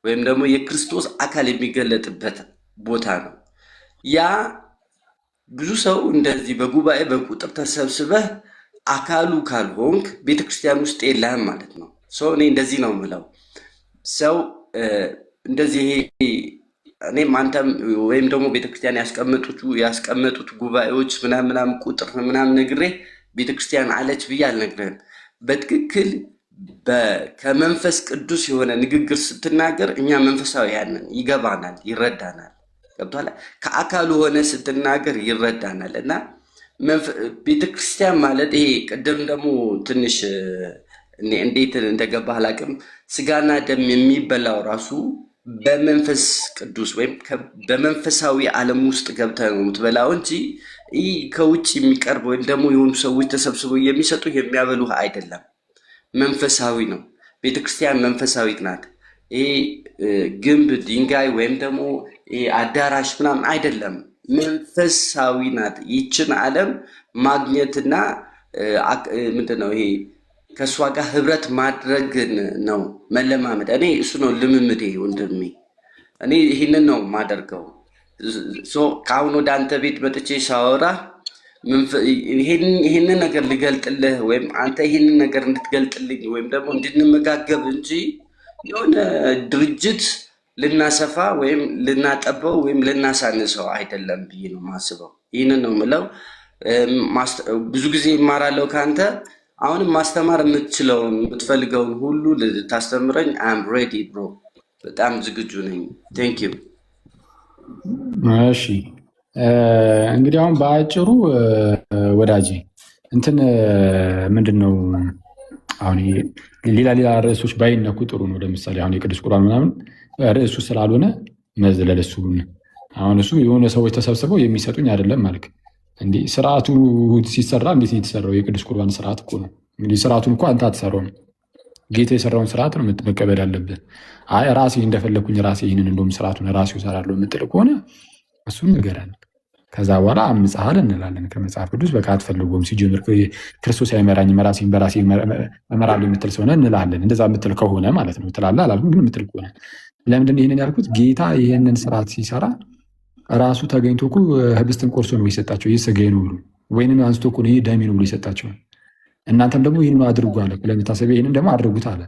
ወይም ደግሞ የክርስቶስ አካል የሚገለጥበት ቦታ ነው። ያ ብዙ ሰው እንደዚህ በጉባኤ በቁጥር ተሰብስበህ አካሉ ካልሆንክ ቤተክርስቲያን ውስጥ የለህም ማለት ነው። ሰው እኔ እንደዚህ ነው የምለው። ሰው እንደዚህ እኔም አንተም ወይም ደግሞ ቤተክርስቲያን ያስቀመጡት ጉባኤዎች ምናምን ቁጥር ምናምን ነግሬ ቤተክርስቲያን አለች ብዬ አልነግርህም። በትክክል ከመንፈስ ቅዱስ የሆነ ንግግር ስትናገር እኛ መንፈሳውያን ነን፣ ይገባናል፣ ይረዳናል። ገብቶሃል? ከአካሉ ሆነ ስትናገር ይረዳናል። እና ቤተክርስቲያን ማለት ይሄ ቅድም ደግሞ ትንሽ እንዴት እንደገባህ አላውቅም። ስጋና ደም የሚበላው ራሱ በመንፈስ ቅዱስ ወይም በመንፈሳዊ ዓለም ውስጥ ገብተህ ነው የምትበላው እንጂ ይህ ከውጭ የሚቀርብ ወይም ደግሞ የሆኑ ሰዎች ተሰብስበው የሚሰጡ የሚያበሉህ አይደለም። መንፈሳዊ ነው። ቤተክርስቲያን መንፈሳዊት ናት። ይሄ ግንብ ድንጋይ ወይም ደግሞ አዳራሽ ምናምን አይደለም። መንፈሳዊ ናት። ይችን ዓለም ማግኘትና ምንድነው ይሄ ከእሷ ጋር ህብረት ማድረግን ነው መለማመድ። እኔ እሱ ነው ልምምዴ ወንድሜ። እኔ ይህንን ነው ማደርገው። ከአሁን ወደ አንተ ቤት መጥቼ ሳወራ ይህንን ነገር ልገልጥልህ ወይም አንተ ይህንን ነገር እንድትገልጥልኝ ወይም ደግሞ እንድንመጋገብ እንጂ የሆነ ድርጅት ልናሰፋ ወይም ልናጠበው ወይም ልናሳንሰው አይደለም ብዬ ነው ማስበው። ይህንን ነው ምለው። ብዙ ጊዜ ይማራለሁ ከአንተ። አሁንም ማስተማር የምትችለውን የምትፈልገውን ሁሉ ልታስተምረኝ አም ሬዲ ብሮ፣ በጣም ዝግጁ ነኝ። ቴንክ ዩ። እሺ እንግዲህ አሁን በአጭሩ ወዳጄ እንትን ምንድን ነው አሁን ሌላ ርዕሶች ባይነኩ ጥሩ ነው። ለምሳሌ አሁን የቅዱስ ቁርባን ምናምን ርዕሱ ስላልሆነ መዝለል እሱን አሁን እሱ የሆነ ሰዎች ተሰብስበው የሚሰጡኝ አይደለም ማለት እንዲህ ስርዓቱ ሲሰራ እንዴት የተሰራው የቅዱስ ቁርባን ስርዓት እኮ ነው። እንግዲህ ስርዓቱን እኮ አንተ አትሰራውም፣ ጌታ የሰራውን ስርዓት ነው መቀበል ያለብህ። አይ ራሴ እንደፈለግኩኝ ራሴ ይህንን እንደውም ስርዓቱን ራሴው እሰራለሁ የምትል ከሆነ እሱን ንገረን። ከዛ በኋላ አምፀሃል እንላለን ከመጽሐፍ ቅዱስ። በቃ አትፈልጎም ሲጀምር ክርስቶስ አይመራኝም ራሴን በራሴ እመራለሁ የምትል ሰው ነህ እንላለን። እንደዛ የምትል ከሆነ ማለት ነው። ትላለህ አላልኩም፣ ግን የምትል ከሆነ ለምንድን ይህንን ያልኩት? ጌታ ይህንን ስርዓት ሲሰራ ራሱ ተገኝቶ እኮ ህብስትን ቆርሶ ነው የሰጣቸው። ይህ ሥጋዬ ነው ብሎ ወይንም አንስቶ እኮ ይህ ደሜ ነው ብሎ የሰጣቸው። እናንተም ደግሞ ይህን አድርጉ አለ። ለመታሰቢያ ይህንን ደግሞ አድርጉት አለ።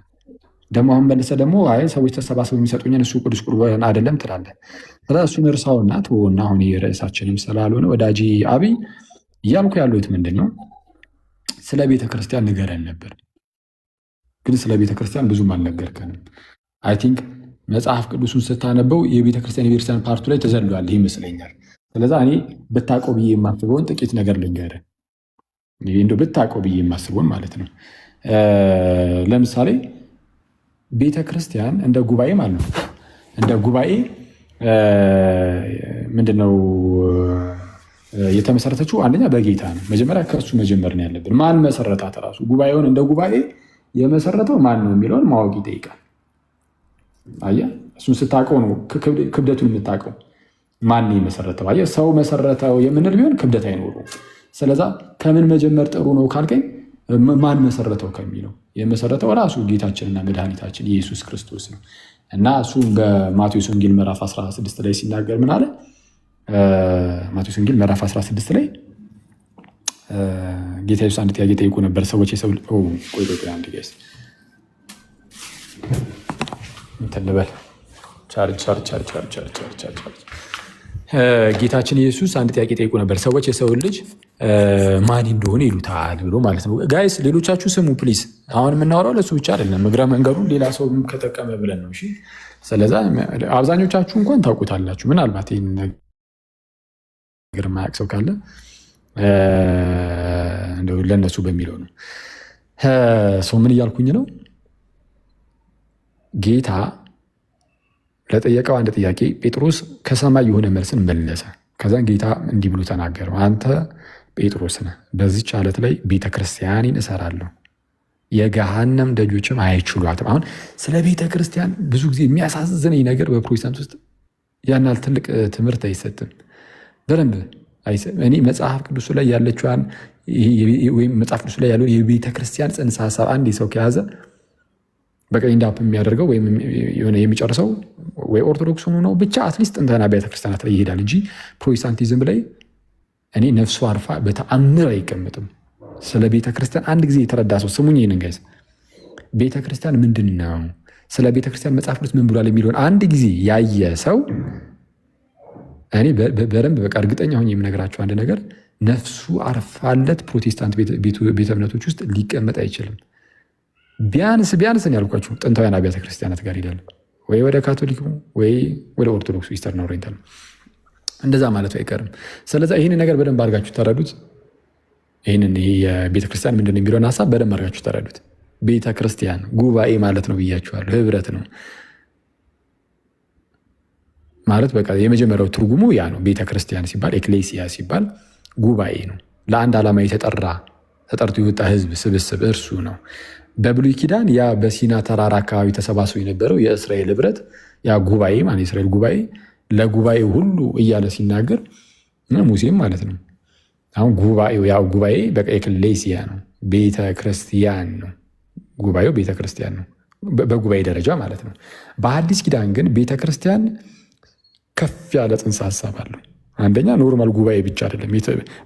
ደግሞ አሁን መልሰህ ደግሞ አይ ሰዎች ተሰባስበው የሚሰጡኝን እሱ ቅዱስ ቁርባን አይደለም ትላለህ። እሱን እርሳውና ትወና አሁን ርዕሳችንም ስላልሆነ ወዳጄ አብይ እያልኩ ያለሁት ምንድን ነው? ስለ ቤተ ክርስቲያን ንገረን ነበር፣ ግን ስለ ቤተ ክርስቲያን ብዙም አልነገርከንም። አይ ቲንክ መጽሐፍ ቅዱሱን ስታነበው የቤተ ክርስቲያን ፓርቱ ላይ ተዘሏል ይመስለኛል። ስለዛ እኔ ብታውቀው ብዬ የማስበውን ጥቂት ነገር ልንገርህ፣ እንደው ብታውቀው ብዬ የማስበውን ማለት ነው። ለምሳሌ ቤተ ክርስቲያን እንደ ጉባኤ ማለት ነው። እንደ ጉባኤ ምንድነው የተመሰረተችው? አንደኛ በጌታ ነው። መጀመሪያ ከእሱ መጀመር ነው ያለብን። ማን መሰረታት? ራሱ ጉባኤውን እንደ ጉባኤ የመሰረተው ማን ነው የሚለውን ማወቅ ይጠይቃል። አየህ፣ እሱን ስታውቀው ነው ክብደቱን የምታውቀው። ማን የመሰረተው? አየህ፣ ሰው መሰረተው የምንል ቢሆን ክብደት አይኖረውም። ስለዛ ከምን መጀመር ጥሩ ነው ካልከኝ ማን መሰረተው ከሚለው የመሰረተው ራሱ ጌታችንና መድኃኒታችን ኢየሱስ ክርስቶስ ነው። እና እሱም በማቴዎስ ወንጌል ምዕራፍ 16 ላይ ሲናገር ምን አለ? ማቴዎስ ወንጌል ምዕራፍ 16 ላይ ጌታ ኢየሱስ አንድ ጥያቄ ጠይቆ ነበር። ሰዎች የሰው ቆይ አንድ ጌስ እንትን ልበል ጌታችን ኢየሱስ አንድ ጥያቄ ጠይቆ ነበር። ሰዎች የሰውን ልጅ ማን እንደሆነ ይሉታል ብሎ ማለት ነው። ጋይስ ሌሎቻችሁ ስሙ ፕሊዝ። አሁን የምናወራው ለሱ ብቻ አይደለም፣ እግረ መንገዱን ሌላ ሰው ከጠቀመ ብለን ነው። እሺ፣ ስለዛ አብዛኞቻችሁ እንኳን ታውቁታላችሁ። ምናልባት ይህን ነገር የማያውቅ ሰው ካለ እንደው ለእነሱ በሚለው ነው። ሰው ምን እያልኩኝ ነው? ጌታ ለጠየቀው አንድ ጥያቄ ጴጥሮስ ከሰማይ የሆነ መልስን መለሰ። ከዛን ጌታ እንዲህ ብሎ ተናገረው፣ አንተ ጴጥሮስ ነህ፣ በዚች ዓለት ላይ ቤተ ክርስቲያኔን እሰራለሁ፣ የገሃነም ደጆችም አይችሏትም። አሁን ስለ ቤተ ክርስቲያን ብዙ ጊዜ የሚያሳዝነኝ ነገር በፕሮቴስታንት ውስጥ ያን ያህል ትልቅ ትምህርት አይሰጥም። በደንብ እኔ መጽሐፍ ቅዱስ ላይ ያለችዋን ወይም መጽሐፍ ቅዱስ ላይ ያለውን የቤተ ክርስቲያን ጽንሰ ሀሳብ አንድ ሰው ከያዘ በቀኝ እንዳፕ የሚያደርገው ወይም የሆነ የሚጨርሰው ወይ ኦርቶዶክስ ሆኖ ነው ብቻ አትሊስት ጥንታና ቤተ ክርስቲያናት ላይ ይሄዳል እንጂ ፕሮቴስታንቲዝም ላይ እኔ ነፍሱ አርፋ በተአምር አይቀመጥም። ስለ ቤተ ክርስቲያን አንድ ጊዜ የተረዳ ሰው ስሙኝ፣ ይህንን ጋይስ፣ ቤተ ክርስቲያን ምንድን ነው፣ ስለ ቤተ ክርስቲያን መጽሐፍ ቅዱስ ምን ብሏል የሚለውን አንድ ጊዜ ያየ ሰው እኔ በደንብ በቃ እርግጠኛ ሆኜ የምነግራቸው አንድ ነገር፣ ነፍሱ አርፋለት ፕሮቴስታንት ቤተ እምነቶች ውስጥ ሊቀመጥ አይችልም። ቢያንስ ያልኳችሁ ጥንታውያን አብያተ ክርስቲያናት ጋር ሄዳል፣ ወይ ወደ ካቶሊክ ወይ ወደ ኦርቶዶክስ ኢስተርን ኦሪየንታል፣ እንደዛ ማለቱ አይቀርም። ስለዚ ይህንን ነገር በደንብ አድርጋችሁ ተረዱት። ይህንን የቤተ ክርስቲያን ምንድን ነው የሚለውን ሀሳብ በደንብ አድርጋችሁ ተረዱት። ቤተ ክርስቲያን ጉባኤ ማለት ነው ብያችኋለሁ። ህብረት ነው ማለት በቃ የመጀመሪያው ትርጉሙ ያ ነው። ቤተ ክርስቲያን ሲባል ኤክሌሲያ ሲባል ጉባኤ ነው። ለአንድ ዓላማ ተጠርቶ የወጣ ህዝብ ስብስብ እርሱ ነው። በብሉይ ኪዳን ያ በሲና ተራራ አካባቢ ተሰባስቦ የነበረው የእስራኤል ህብረት ያ ጉባኤ ማለት የእስራኤል ጉባኤ ለጉባኤው ሁሉ እያለ ሲናገር ሙሴም ማለት ነው። አሁን ጉባኤው ያው ጉባኤ በቃ ኤክሌሲያ ነው፣ ቤተ ክርስቲያን ነው። ጉባኤው ቤተ ክርስቲያን ነው በጉባኤ ደረጃ ማለት ነው። በአዲስ ኪዳን ግን ቤተ ክርስቲያን ከፍ ያለ ጽንሰ ሀሳብ አለው። አንደኛ ኖርማል ጉባኤ ብቻ አይደለም፣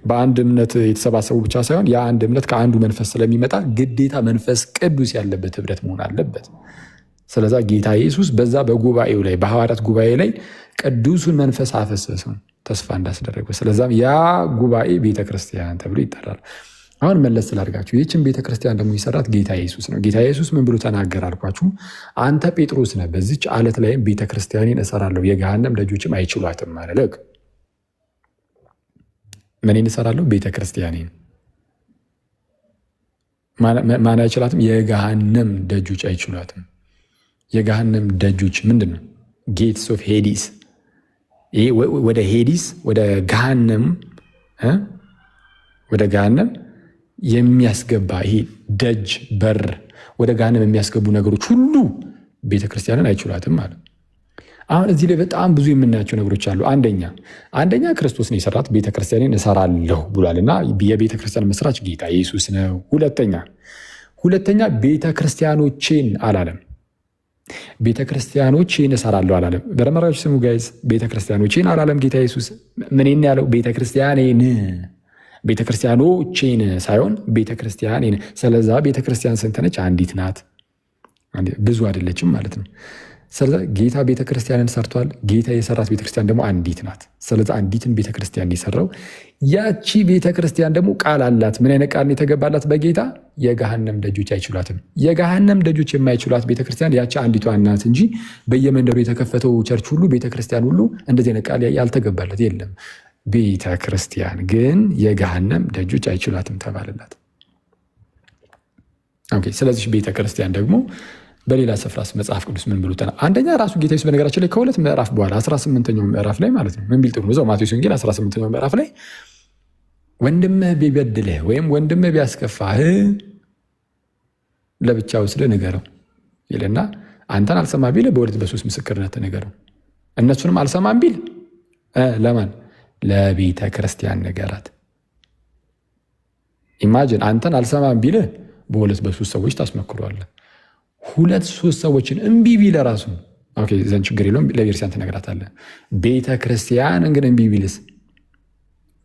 በአንድ እምነት የተሰባሰቡ ብቻ ሳይሆን የአንድ እምነት ከአንዱ መንፈስ ስለሚመጣ ግዴታ መንፈስ ቅዱስ ያለበት ህብረት መሆን አለበት። ስለዛ ጌታ ኢየሱስ በዛ በጉባኤው ላይ በሐዋርያት ጉባኤ ላይ ቅዱሱን መንፈስ አፈሰሰው ተስፋ እንዳስደረገው። ስለዛም ያ ጉባኤ ቤተክርስቲያን ተብሎ ይጠራል። አሁን መለስ ስላድርጋችሁ ይህችን ቤተክርስቲያን ደግሞ የሰራት ጌታ ኢየሱስ ነው። ጌታ ኢየሱስ ምን ብሎ ተናገር አልኳችሁ? አንተ ጴጥሮስ ነህ፣ በዚች ዓለት ላይም ቤተክርስቲያኔን እሰራለሁ፣ የገሃነም ደጆችም አይችሏትም ማለት ምንን እሰራለሁ? ቤተክርስቲያኔን ማን አይችላትም? የገሃነም ደጆች አይችሏትም። የገሃነም ደጆች ምንድን ነው? ጌትስ ኦፍ ሄዲስ። ይሄ ወደ ሄዲስ ወደ ገሃነም የሚያስገባ ይሄ ደጅ በር፣ ወደ ገሃነም የሚያስገቡ ነገሮች ሁሉ ቤተክርስቲያንን አይችሏትም ማለት። አሁን እዚህ ላይ በጣም ብዙ የምናያቸው ነገሮች አሉ። አንደኛ ክርስቶስን የሰራት ቤተክርስቲያንን እሰራለሁ ብሏልና የቤተክርስቲያን መስራች ጌታ ኢየሱስ ነው። ሁለተኛ ቤተክርስቲያኖቼን አላለም። ቤተክርስቲያኖቼን እሰራለሁ አላለም። በረመራዎች ስሙ ጋይዝ፣ ቤተክርስቲያኖቼን አላለም ጌታ ኢየሱስ። ምን ያለው? ቤተክርስቲያኖቼን ሳይሆን ቤተክርስቲያኔን። ስለዛ ቤተክርስቲያን ስንት ነች? አንዲት ናት። ብዙ አይደለችም ማለት ነው። ስለዚ ጌታ ቤተክርስቲያንን ሰርቷል። ጌታ የሰራት ቤተክርስቲያን ደግሞ አንዲት ናት። ስለዚ አንዲትን ቤተክርስቲያን የሰራው ያቺ ቤተክርስቲያን ደግሞ ቃል አላት። ምን አይነት ቃል የተገባላት በጌታ? የገሃነም ደጆች አይችሏትም። የገሃነም ደጆች የማይችሏት ቤተክርስቲያን ያቺ አንዲቷ ናት እንጂ በየመንደሩ የተከፈተው ቸርች ሁሉ ቤተክርስቲያን ሁሉ እንደዚህ አይነት ቃል ያልተገባለት የለም። ቤተክርስቲያን ግን የገሃነም ደጆች አይችሏትም ተባለላት። ስለዚህ ቤተክርስቲያን ደግሞ በሌላ ስፍራስ መጽሐፍ ቅዱስ ምን ብሎታል? አንደኛ ራሱ ጌታ ኢየሱስ በነገራችን ላይ ከሁለት ምዕራፍ በኋላ 18ኛው ምዕራፍ ላይ ማለት ነው ምን ቢል ጥሩ ነው? ማቴዎስ ወንጌል 18ኛው ምዕራፍ ላይ ወንድምህ ቢበድልህ ወይም ወንድምህ ቢያስከፋህ ለብቻ ወስደህ ንገረው ይልና አንተን አልሰማ ቢል በሁለት በሶስት ምስክርነት ንገረው። እነሱንም አልሰማም ቢል ለማን? ለቤተ ክርስቲያን ንገራት። ኢማጂን አንተን አልሰማም ቢልህ በሁለት በሶስት ሰዎች ታስመክሯለህ። ሁለት ሶስት ሰዎችን እምቢ ቢለ ራሱ ዘንድ ችግር የለውም፣ ለቤተክርስቲያን ትነግራታለህ። ቤተ ክርስቲያንን ግን እምቢ ቢልስ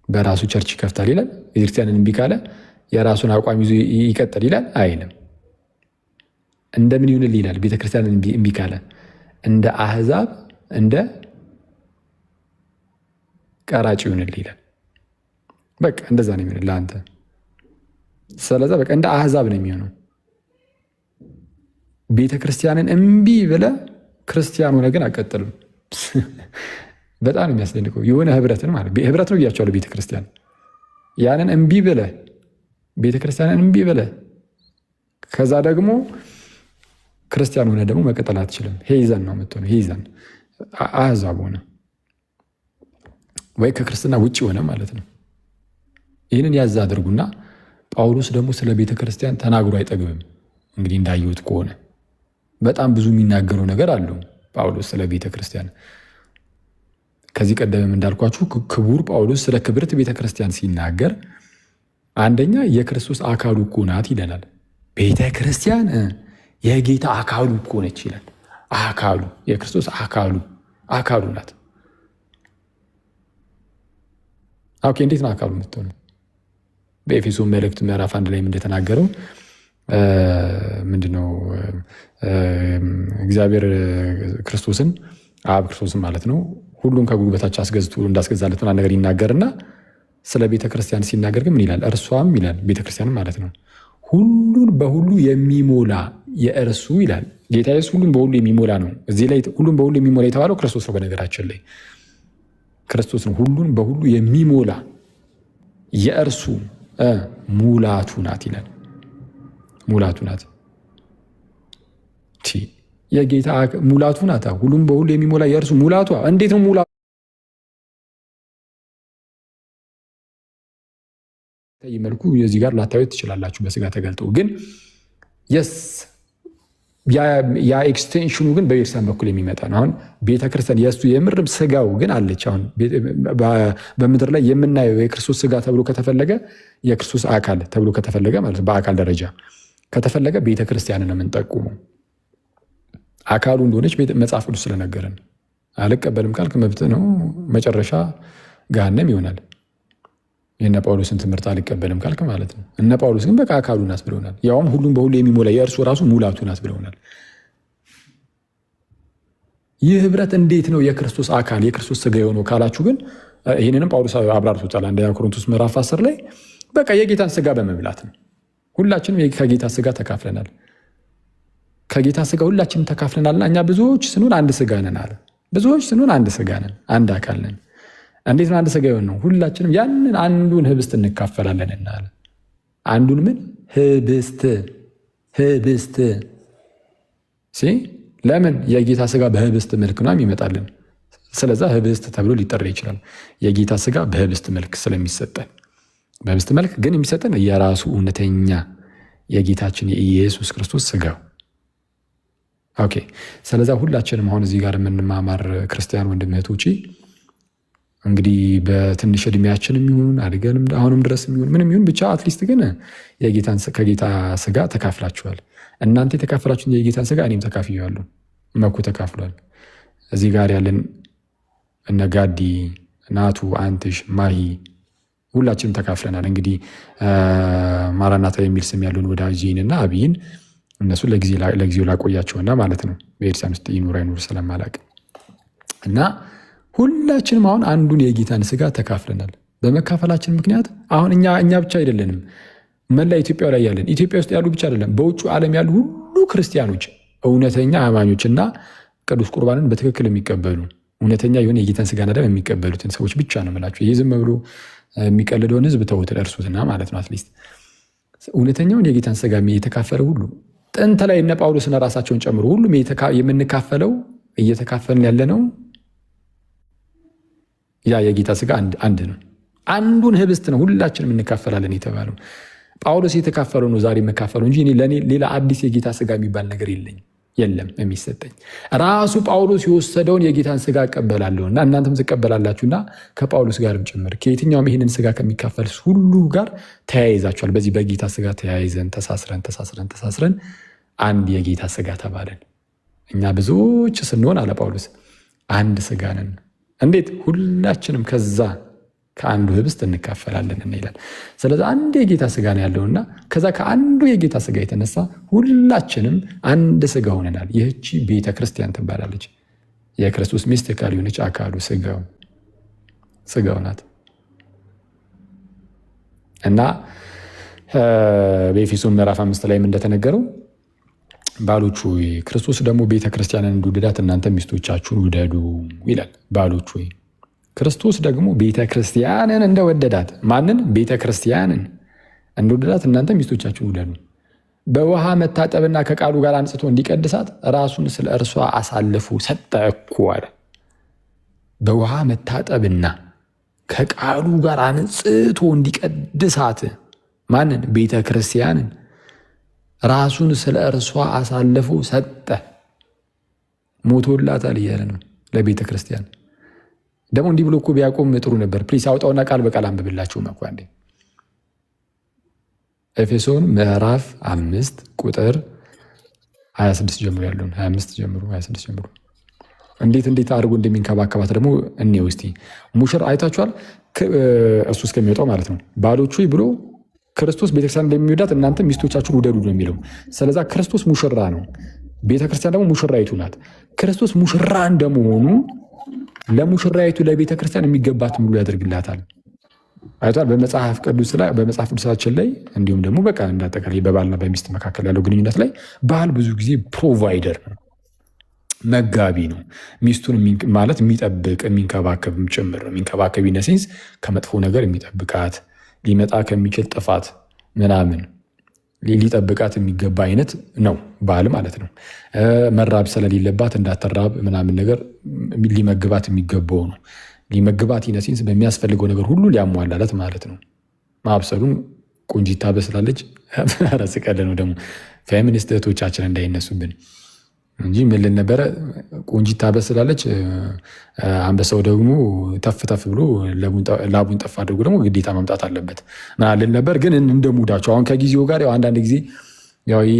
በራሱ ቸርች ይከፍታል ይላል። ቤተክርስቲያንን እምቢ ካለ የራሱን አቋም ይዞ ይቀጥል ይላል አይልም። እንደምን ይሁንልህ ይላል። ቤተክርስቲያንን እምቢ ካለ እንደ አህዛብ እንደ ቀራጭ ይሁንልህ ይላል። በቃ እንደዛ ነው የሚሆንልህ አንተ። ስለዛ በቃ እንደ አህዛብ ነው የሚሆነው። ቤተ ክርስቲያንን እምቢ ብለህ ክርስቲያን ሆነህ ግን አቀጥልም። በጣም የሚያስደንቀው የሆነ ህብረትን ማለት ህብረት ነው ብያቸዋለሁ። ቤተ ክርስቲያን ያንን እምቢ ብለህ ቤተ ክርስቲያንን እምቢ ብለህ ከዛ ደግሞ ክርስቲያን ሆነህ ደግሞ መቀጠል አትችልም። ሄይዘን ነው የምትሆነው። ሄይዘን አህዛብ ሆነ ወይ ከክርስትና ውጭ ሆነ ማለት ነው። ይህንን ያዝ አድርጉና ጳውሎስ ደግሞ ስለ ቤተ ክርስቲያን ተናግሮ አይጠግብም። እንግዲህ እንዳየሁት ከሆነ በጣም ብዙ የሚናገረው ነገር አለው ጳውሎስ ስለ ቤተ ክርስቲያን። ከዚህ ቀደምም እንዳልኳችሁ ክቡር ጳውሎስ ስለ ክብርት ቤተ ክርስቲያን ሲናገር አንደኛ የክርስቶስ አካሉ እኮ ናት ይለናል። ቤተ ክርስቲያን የጌታ አካሉ እኮ ነች ይላል። አካሉ የክርስቶስ አካሉ ናት። እንዴት ነው አካሉ የምትሆነው? በኤፌሶን መልእክት ምዕራፍ 1 ላይ እንደተናገረው ምንድነው እግዚአብሔር ክርስቶስን አብ ክርስቶስን ማለት ነው ሁሉን ከጉልበታቸው አስገዝቶ እንዳስገዛለት ምናምን ነገር ይናገርና ስለ ቤተ ክርስቲያን ሲናገር ግን ምን ይላል? እርሷም ይላል ቤተ ክርስቲያን ማለት ነው ሁሉን በሁሉ የሚሞላ የእርሱ ይላል። ጌታ ኢየሱስ ሁሉን በሁሉ የሚሞላ ነው። እዚህ ላይ ሁሉን በሁሉ የሚሞላ የተባለው ክርስቶስ ነው። በነገራችን ላይ ክርስቶስ ነው ሁሉን በሁሉ የሚሞላ የእርሱ ሙላቱ ናት ይላል። ሙላቱ ናት የጌታ ሙላቱ ናት። ሁሉም በሁሉ የሚሞላ የእርሱ ሙላቷ። እንዴት ነው ሙላቱ? መልኩ የዚህ ጋር ላታዩት ትችላላችሁ በስጋ ተገልጦ፣ ግን የስ ያ ኤክስቴንሽኑ ግን በቤተክርስቲያን በኩል የሚመጣ ነው። አሁን ቤተክርስቲያን የእሱ የምርም ስጋው ግን አለች። አሁን በምድር ላይ የምናየው የክርስቶስ ስጋ ተብሎ ከተፈለገ የክርስቶስ አካል ተብሎ ከተፈለገ ማለት በአካል ደረጃ ከተፈለገ ቤተክርስቲያንን ነው የምንጠቁመው። አካሉ እንደሆነች መጽሐፍ ቅዱስ ስለነገረን አልቀበልም ካልክ መብት ነው፣ መጨረሻ ገሃነም ይሆናል። የእነ ጳውሎስን ትምህርት አልቀበልም ካልክ ማለት ነው። እነ ጳውሎስ ግን በቃ አካሉ ናት ብለውናል። ያውም ሁሉም በሁሉ የሚሞላ የእርሱ ራሱ ሙላቱ ናት ብለውናል። ይህ ህብረት እንዴት ነው የክርስቶስ አካል የክርስቶስ ስጋ የሆነው ካላችሁ ግን ይህንንም ጳውሎስ አብራርቶታል። አንደኛ ቆሮንቶስ ምዕራፍ 10 ላይ በቃ የጌታን ስጋ በመብላት ነው። ሁላችንም ከጌታ ስጋ ተካፍለናል። ከጌታ ስጋ ሁላችንም ተካፍለናልና እኛ ብዙዎች ስንሆን አንድ ስጋ ነን አለ። ብዙዎች ስንሆን አንድ ስጋ ነን፣ አንድ አካል ነን። እንዴት ነው አንድ ስጋ የሆን ነው? ሁላችንም ያንን አንዱን ህብስት እንካፈላለን እናለ። አንዱን ምን ህብስት ለምን? የጌታ ስጋ በህብስት መልክ ነው የሚመጣልን። ስለዛ ህብስት ተብሎ ሊጠራ ይችላል። የጌታ ስጋ በህብስት መልክ ስለሚሰጠን፣ በህብስት መልክ ግን የሚሰጠን የራሱ እውነተኛ የጌታችን የኢየሱስ ክርስቶስ ስጋው ኦኬ። ስለዛ ሁላችንም አሁን እዚህ ጋር የምንማማር ክርስቲያን ወንድም እህቶቼ እንግዲህ በትንሽ እድሜያችን የሚሆን አድገንም አሁንም ድረስ የሚሆን ምንም ይሁን ብቻ አትሊስት ግን ከጌታ ስጋ ተካፍላችኋል። እናንተ የተካፈላችሁን የጌታን ስጋ እኔም ተካፍያለሁ። መኩ ተካፍሏል። እዚህ ጋር ያለን እነ ጋዲ፣ ናቱ፣ አንትሽ፣ ማሂ ሁላችንም ተካፍለናል። እንግዲህ ማራናታ የሚል ስም ያለውን ወዳጄን እና አብይን እነሱ ለጊዜው ላቆያቸውና ማለት ነው በኤርትራን ውስጥ ይኑር አይኑር ስለማላቅ እና ሁላችንም አሁን አንዱን የጌታን ስጋ ተካፍለናል። በመካፈላችን ምክንያት አሁን እኛ ብቻ አይደለንም፣ መላ ኢትዮጵያ ላይ ያለን ኢትዮጵያ ውስጥ ያሉ ብቻ አይደለም፣ በውጭ ዓለም ያሉ ሁሉ ክርስቲያኖች እውነተኛ አማኞችና ቅዱስ ቁርባንን በትክክል የሚቀበሉ እውነተኛ የሆነ የጌታን ስጋና ደም የሚቀበሉትን ሰዎች ብቻ ነው የምላቸው። ይህ ዝም ብሎ የሚቀልደውን ህዝብ ተውት፣ ደርሱትና ማለት ነው። አትሊስት እውነተኛውን የጌታን ስጋ የተካፈለ ሁሉ ጥንት ላይ እነ ጳውሎስና ራሳቸውን ጨምሮ ሁሉም የምንካፈለው እየተካፈልን ያለነው ያ የጌታ ስጋ አንድ ነው። አንዱን ህብስት ነው ሁላችንም እንካፈላለን የተባለው። ጳውሎስ የተካፈለው ነው ዛሬ የምካፈለው እንጂ ለእኔ ሌላ አዲስ የጌታ ስጋ የሚባል ነገር የለም የሚሰጠኝ። ራሱ ጳውሎስ የወሰደውን የጌታን ስጋ እቀበላለሁና እናንተም ትቀበላላችሁና ከጳውሎስ ጋርም ጭምር ከየትኛውም ይህንን ስጋ ከሚካፈል ሁሉ ጋር ተያይዛችኋል። በዚህ በጌታ ስጋ ተያይዘን ተሳስረን አንድ የጌታ ስጋ ተባለን። እኛ ብዙዎች ስንሆን አለ ጳውሎስ አንድ ስጋ ነን። እንዴት? ሁላችንም ከዛ ከአንዱ ህብስት እንካፈላለን ይላል። ስለዚህ አንድ የጌታ ስጋ ነው ያለውና ከዛ ከአንዱ የጌታ ስጋ የተነሳ ሁላችንም አንድ ስጋ ሆነናል። ይህቺ ቤተ ክርስቲያን ትባላለች። የክርስቶስ ሚስቲካል የሆነች አካሉ ስጋው ናት እና በኤፌሶን ምዕራፍ 5 ላይም እንደተነገረው ባሎች ሆይ ክርስቶስ ደግሞ ቤተ ክርስቲያንን እንደወደዳት እናንተ ሚስቶቻችሁን ውደዱ ይላል። ባሎች ሆይ ክርስቶስ ደግሞ ቤተ ክርስቲያንን እንደወደዳት ማንን? ቤተ ክርስቲያንን እንደወደዳት እናንተ ሚስቶቻችሁን ውደዱ። በውሃ መታጠብና ከቃሉ ጋር አንጽቶ እንዲቀድሳት ራሱን ስለ እርሷ አሳልፎ ሰጠ እኮ አለ። በውሃ መታጠብና ከቃሉ ጋር አንጽቶ እንዲቀድሳት ማንን? ቤተ ክርስቲያንን ራሱን ስለ እርሷ አሳልፎ ሰጠ። ሞቶላታል እያለ ነው ለቤተ ክርስቲያን። ደግሞ እንዲህ ብሎ እኮ ቢያቆም ጥሩ ነበር። ፕሊስ አውጣውና ቃል በቃል አንብብላችሁ መኳ እንዴ። ኤፌሶን ምዕራፍ 5 ቁጥር 26 ጀምሮ ያለውን 25 ጀምሮ 26 ጀምሮ እንዴት አድርጎ እንደሚንከባከባት ደግሞ እኔ ውስቲ ሙሽራ አይታችኋል። እሱ እስከሚወጣው ማለት ነው። ባሎቹ ብሎ ክርስቶስ ቤተክርስቲያን እንደሚወዳት እናንተ ሚስቶቻችሁን ውደዱ ነው የሚለው። ስለዛ ክርስቶስ ሙሽራ ነው፣ ቤተክርስቲያን ደግሞ ሙሽራይቱ ናት። ክርስቶስ ሙሽራ እንደመሆኑ ለሙሽራይቱ ለቤተክርስቲያን የሚገባት ሙሉ ያደርግላታል። አይቷል። በመጽሐፍ ቅዱሳችን ላይ እንዲሁም ደግሞ በቃ እንዳጠቃላይ በባልና በሚስት መካከል ያለው ግንኙነት ላይ ባል ብዙ ጊዜ ፕሮቫይደር ነው፣ መጋቢ ነው። ሚስቱን ማለት የሚጠብቅ የሚንከባከብም ጭምር ነው። የሚንከባከብ ኢነሴንስ ከመጥፎ ነገር የሚጠብቃት ሊመጣ ከሚችል ጥፋት ምናምን ሊጠብቃት የሚገባ አይነት ነው ባል ማለት ነው። መራብ ስለሌለባት እንዳትራብ ምናምን ነገር ሊመግባት የሚገባው ነው። ሊመግባት ኢነሴንስ በሚያስፈልገው ነገር ሁሉ ሊያሟላለት ማለት ነው። ማብሰሉን ቆንጂት ታበስላለች። ረስቀለ ነው ደግሞ ፌሚኒስት እህቶቻችን እንዳይነሱብን እንጂ ምን ልል ነበረ? ቆንጂት ታበስላለች፣ አንበሳው ደግሞ ተፍ ብሎ ላቡን ጠፍ አድርጎ ደግሞ ግዴታ መምጣት አለበት ምናምን ልል ነበር። ግን እንደ ሙዳቸው አሁን ከጊዜው ጋር አንዳንድ ጊዜ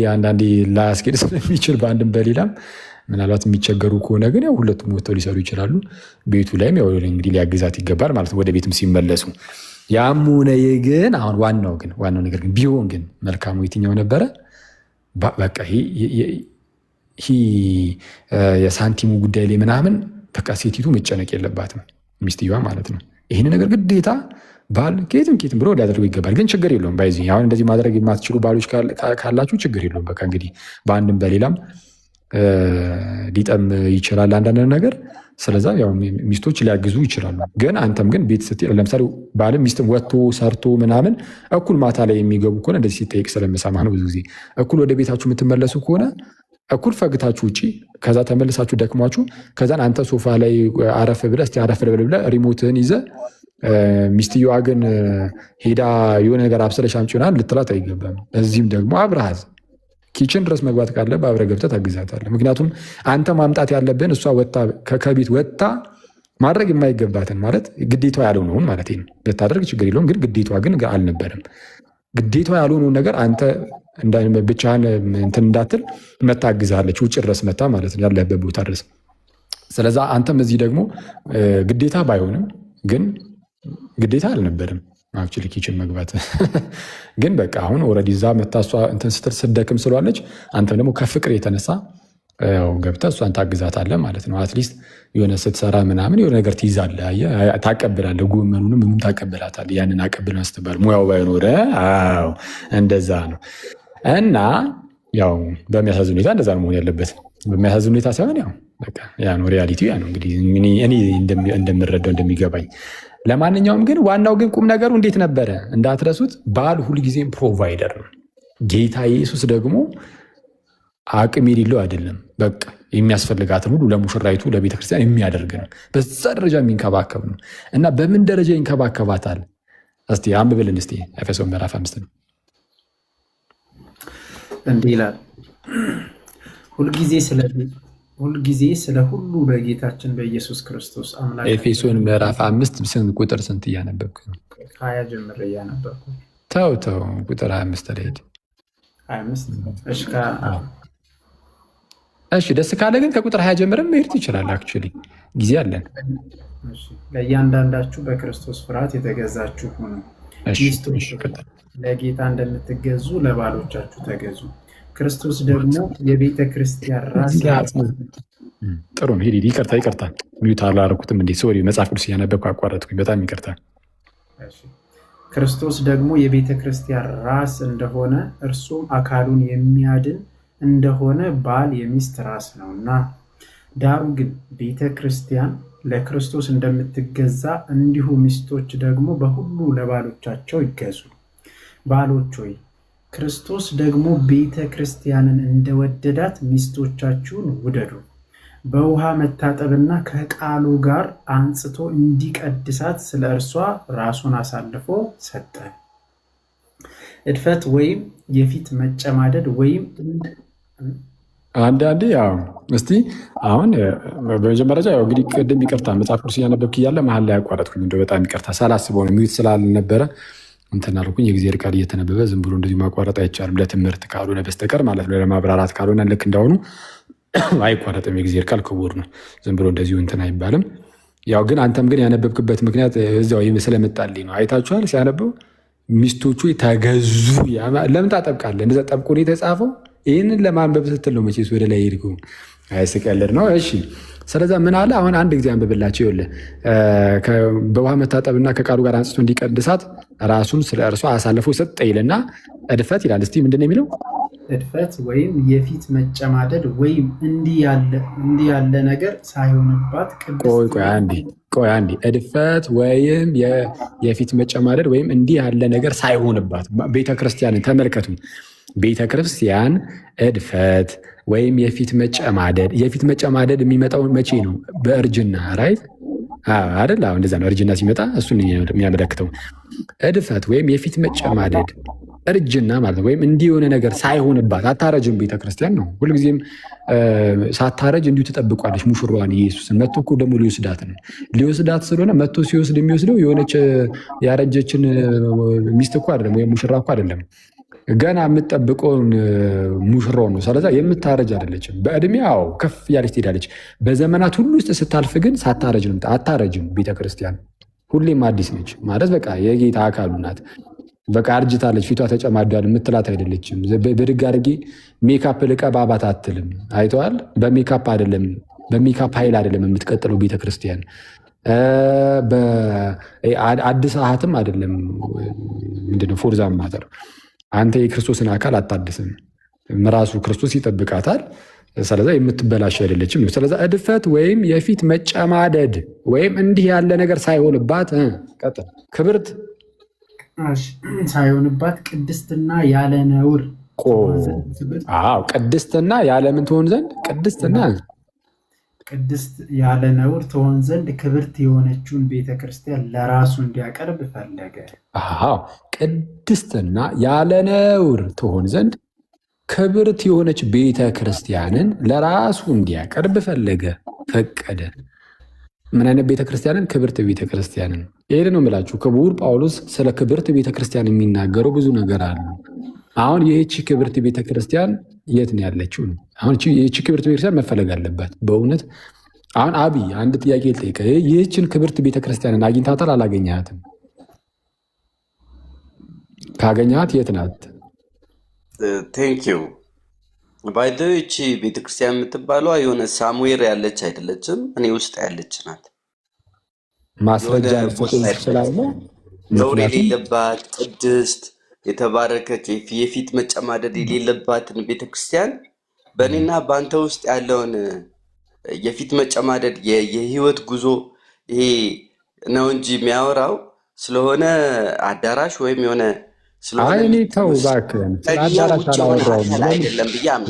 አንዳንዴ ላያስኬድ ስለሚችል በአንድም በሌላም ምናልባት የሚቸገሩ ከሆነ ግን ሁለቱም ወጥተው ሊሰሩ ይችላሉ። ቤቱ ላይም እንግዲህ ሊያግዛት ይገባል ማለት ነው፣ ወደ ቤትም ሲመለሱ። ያም ሆነ ግን አሁን ዋናው ነገር ግን ቢሆን ግን መልካሙ የትኛው ነበረ? በቃ የሳንቲሙ ጉዳይ ላይ ምናምን በቃ ሴቲቱ መጨነቅ የለባትም ሚስትየዋ ማለት ነው። ይህን ነገር ግዴታ ባል ኬትም ብሎ ሊያደርገው ይገባል። ግን ችግር የለውም ባይዚ አሁን እንደዚህ ማድረግ የማትችሉ ባሎች ካላችሁ ችግር የለውም። በቃ እንግዲህ በአንድም በሌላም ሊጠም ይችላል አንዳንድ ነገር። ስለዛ ሚስቶች ሊያግዙ ይችላሉ። ግን አንተም ግን ቤት ስትል ለምሳሌ ባልም ሚስትም ወጥቶ ሰርቶ ምናምን እኩል ማታ ላይ የሚገቡ ከሆነ እንደዚህ ሲጠይቅ ስለምሰማ ነው ብዙ ጊዜ እኩል ወደ ቤታችሁ የምትመለሱ ከሆነ እኩል ፈግታችሁ ውጭ ከዛ ተመልሳችሁ ደክሟችሁ ከዛን አንተ ሶፋ ላይ አረፍ ብለህ ሪሞትህን ይዘህ ሚስትየዋ ግን ሄዳ የሆነ ነገር አብስለሽ አምጪ ምናምን ልትላት አይገባም። እዚህም ደግሞ አብረሃት ኪችን ድረስ መግባት ካለ በአብረህ ገብተህ ታግዛታለህ። ምክንያቱም አንተ ማምጣት ያለብን እሷ ከቤት ወጥታ ማድረግ የማይገባትን ማለት ግዴቷ ያልሆነውን ማለት ነው ልታደርግ ችግር የለውም። ግን ግዴቷ ግን አልነበረም። ግዴቷ ያልሆነውን ነገር አንተ ብቻህን እንትን እንዳትል መታግዛለች፣ ውጭ ድረስ መታ ማለት ነው ያለህበት ቦታ ድረስ። ስለዛ አንተም እዚህ ደግሞ ግዴታ ባይሆንም ግን ግዴታ አልነበረም አክቹዋሊ ኪችን መግባት ግን በቃ አሁን ኦልሬዲ እዛ መታ እሷ እንትን ስትል ስደክም ስለዋለች አንተም ደግሞ ከፍቅር የተነሳ ያው ገብተህ እሷን ታግዛታለህ ማለት ነው። አትሊስት የሆነ ስትሰራ ምናምን የሆነ ነገር ትይዛለህ፣ ታቀብላለህ፣ ጎመኑንም ምንም ታቀብላታለህ። ያንን አቀብል ስትባል ሙያው ባይኖረ እንደዛ ነው። እና ያው በሚያሳዝን ሁኔታ እንደዛ ነው መሆን ያለበት። በሚያሳዝን ሁኔታ ሳይሆን ያው በቃ ያ ነው ሪያሊቲው፣ ያ ነው እንግዲህ እኔ እንደምረዳው እንደሚገባኝ። ለማንኛውም ግን ዋናው ግን ቁም ነገሩ እንዴት ነበረ እንዳትረሱት፣ ባል ሁልጊዜም ፕሮቫይደር ነው። ጌታ ኢየሱስ ደግሞ አቅም የሌለው አይደለም። በቃ የሚያስፈልጋትን ሁሉ ለሙሽራይቱ ለቤተክርስቲያን የሚያደርግ ነው። በዛ ደረጃ የሚንከባከብ ነው። እና በምን ደረጃ ይንከባከባታል? እስቲ አንብብልን እስቲ ኤፌሶን ምዕራፍ 5 ነው። እንዲህ ይላል፣ ሁልጊዜ ስለ ሁሉ በጌታችን በኢየሱስ ክርስቶስ አምላክ። ኤፌሶን ምዕራፍ 5 ስንት ቁጥር ስንት እያነበብክ ነው? 20 ጀምሬ እያነበብኩ። ተው ቁጥር 25 ላይ ሄድ። 25 እሺ ደስ ካለ ግን ከቁጥር 20 ጀምረን መሄድ ትችላለህ። አክቹዋሊ ጊዜ አለን። ለእያንዳንዳችሁ በክርስቶስ ፍርሃት የተገዛችሁ ሁኑ። ሚስቶች ለጌታ እንደምትገዙ ለባሎቻችሁ ተገዙ። ክርስቶስ ደግሞ የቤተ ክርስቲያን ራስ። ጥሩ ነው። ይቅርታ ሚዩት አላደረኩትም እንዴ? ሶሪ መጽሐፍ ቅዱስ እያነበብኩ አቋረጥኩኝ። በጣም ይቅርታ። ክርስቶስ ደግሞ የቤተ ክርስቲያን ራስ እንደሆነ እርሱም አካሉን የሚያድን እንደሆነ ባል የሚስት ራስ ነውና። ዳሩ ግን ቤተ ክርስቲያን ለክርስቶስ እንደምትገዛ እንዲሁ ሚስቶች ደግሞ በሁሉ ለባሎቻቸው ይገዙ። ባሎች ሆይ ክርስቶስ ደግሞ ቤተ ክርስቲያንን እንደወደዳት ሚስቶቻችሁን ውደዱ። በውሃ መታጠብና ከቃሉ ጋር አንጽቶ እንዲቀድሳት ስለ እርሷ ራሱን አሳልፎ ሰጠ። እድፈት ወይም የፊት መጨማደድ ወይም አንዳንዴ ያው እስቲ አሁን በመጀመሪያ ያው እንግዲህ ቅድም ይቅርታ መጽሐፍ ቅዱስ እያነበብክ እያለ መሀል ላይ ያቋረጥኩኝ እንደው በጣም ይቅርታ ሳላስበው ነው ሚዩት ስላልነበረ እንትን አልኩኝ። የእግዚአብሔር ቃል እየተነበበ ዝም ብሎ እንደዚህ ማቋረጥ አይቻልም፣ ለትምህርት ካልሆነ በስተቀር ማለት ነው። ለማብራራት ካልሆነ ልክ እንዳሁኑ አይቋረጥም። የእግዚአብሔር ቃል ክቡር ነው፣ ዝም ብሎ እንደዚሁ እንትን አይባልም። ያው ግን አንተም ግን ያነበብክበት ምክንያት እዚያው ስለመጣልኝ ነው። አይታችኋል ሲያነበው ሚስቶቹ ተገዙ። ለምን ታጠብቃለህ? እንደዛ ጠብቆ ነው የተጻፈው። ይህንን ለማንበብ ስትል ነው መቼስ ወደ ላይ ሄድኩ። አይስቀልድ ነው። እሺ ስለዛ ምን አለ? አሁን አንድ ጊዜ አንብብላቸው። ይኸውልህ በውሃ መታጠብና ከቃሉ ጋር አንጽቶ እንዲቀድሳት ራሱን ስለ እርሷ አሳልፎ ሰጠ ይልና እድፈት ይላል። እስቲ ምንድን ነው የሚለው? እድፈት ወይም የፊት መጨማደድ ወይም እንዲህ ያለ ነገር ሳይሆንባት ቆይ አንዴ እድፈት ወይም የፊት መጨማደድ ወይም እንዲህ ያለ ነገር ሳይሆንባት ቤተክርስቲያንን ተመልከቱ። ቤተክርስቲያን እድፈት ወይም የፊት መጨማደድ የሚመጣው መቼ ነው? በእርጅና ራይት አይደል? እንደዛ ነው። እርጅና ሲመጣ እሱን የሚያመለክተው እድፈት ወይም የፊት መጨማደድ እርጅና ማለት ነው። ወይም እንዲህ የሆነ ነገር ሳይሆንባት አታረጅም ቤተክርስቲያን ነው። ሁልጊዜም ሳታረጅ እንዲሁ ትጠብቋለች ሙሽራዋን ኢየሱስን። መጥቶ እኮ ደግሞ ሊወስዳት ስለሆነ መጥቶ ሲወስድ የሚወስደው የሆነች ያረጀችን ሚስት እኮ አይደለም፣ ወይም ሙሽራ እኮ አይደለም። ገና የምትጠብቀውን ሙሽራውን ነው። ስለዛ የምታረጅ አይደለችም። በእድሜያው ከፍ ያለች ትሄዳለች። በዘመናት ሁሉ ውስጥ ስታልፍ ግን ሳታረጅ ነው። አታረጅም ቤተክርስቲያን፣ ሁሌም አዲስ ነች ማለት በቃ የጌታ አካሉ ናት። በቃ አርጅታለች፣ ፊቷ ተጨማዷል የምትላት አይደለችም። ብድግ አድርጌ ሜካፕ ልቀባባት አትልም። አይተዋል። በሜካፕ ኃይል አይደለም የምትቀጥለው ቤተክርስቲያን። አዲስ አሃትም አይደለም። ምንድነው ፎርዛ ማተር። አንተ የክርስቶስን አካል አታድስም፣ ራሱ ክርስቶስ ይጠብቃታል። ስለዛ የምትበላሽ አይደለችም። ስለዛ እድፈት ወይም የፊት መጨማደድ ወይም እንዲህ ያለ ነገር ሳይሆንባት ክብርት ሳይሆንባት ቅድስትና ያለ ነውር ቅድስትና ያለ ምን ትሆን ዘንድ ቅድስት ያለ ነውር ትሆን ዘንድ ክብርት የሆነችውን ቤተክርስቲያን ለራሱ እንዲያቀርብ ፈለገ። ቅድስትና ያለ ነውር ትሆን ዘንድ ክብርት የሆነች ቤተ ክርስቲያንን ለራሱ እንዲያቀርብ ፈለገ፣ ፈቀደ። ምን አይነት ቤተ ክርስቲያንን? ክብርት ቤተ ክርስቲያንን። ይሄን ነው የምላችሁ። ክቡር ጳውሎስ ስለ ክብርት ቤተ ክርስቲያን የሚናገረው ብዙ ነገር አለ። አሁን ይህቺ ክብርት ቤተ ክርስቲያን የት ነው ያለችው? አሁን ይህቺ ክብርት ቤተክርስቲያን መፈለግ አለባት በእውነት። አሁን አብይ አንድ ጥያቄ ልጠይቀ፣ ይህችን ክብርት ቤተክርስቲያንን አግኝታታል? አላገኘሃትም? ካገኘሃት የት ናት? ቴንኪው ባይደው ይቺ ቤተክርስቲያን የምትባለዋ የሆነ ሳሙዌር ያለች አይደለችም፣ እኔ ውስጥ ያለች ናት። ማስረጃ ስላለ ነውር የሌለባት ቅድስት የተባረከች የፊት መጨማደድ የሌለባትን ቤተክርስቲያን በእኔና በአንተ ውስጥ ያለውን የፊት መጨማደድ የህይወት ጉዞ ይሄ ነው እንጂ የሚያወራው ስለሆነ አዳራሽ ወይም የሆነ እኔ ተው እባክህ፣ ስለ አዳራሽ አላወራሁም።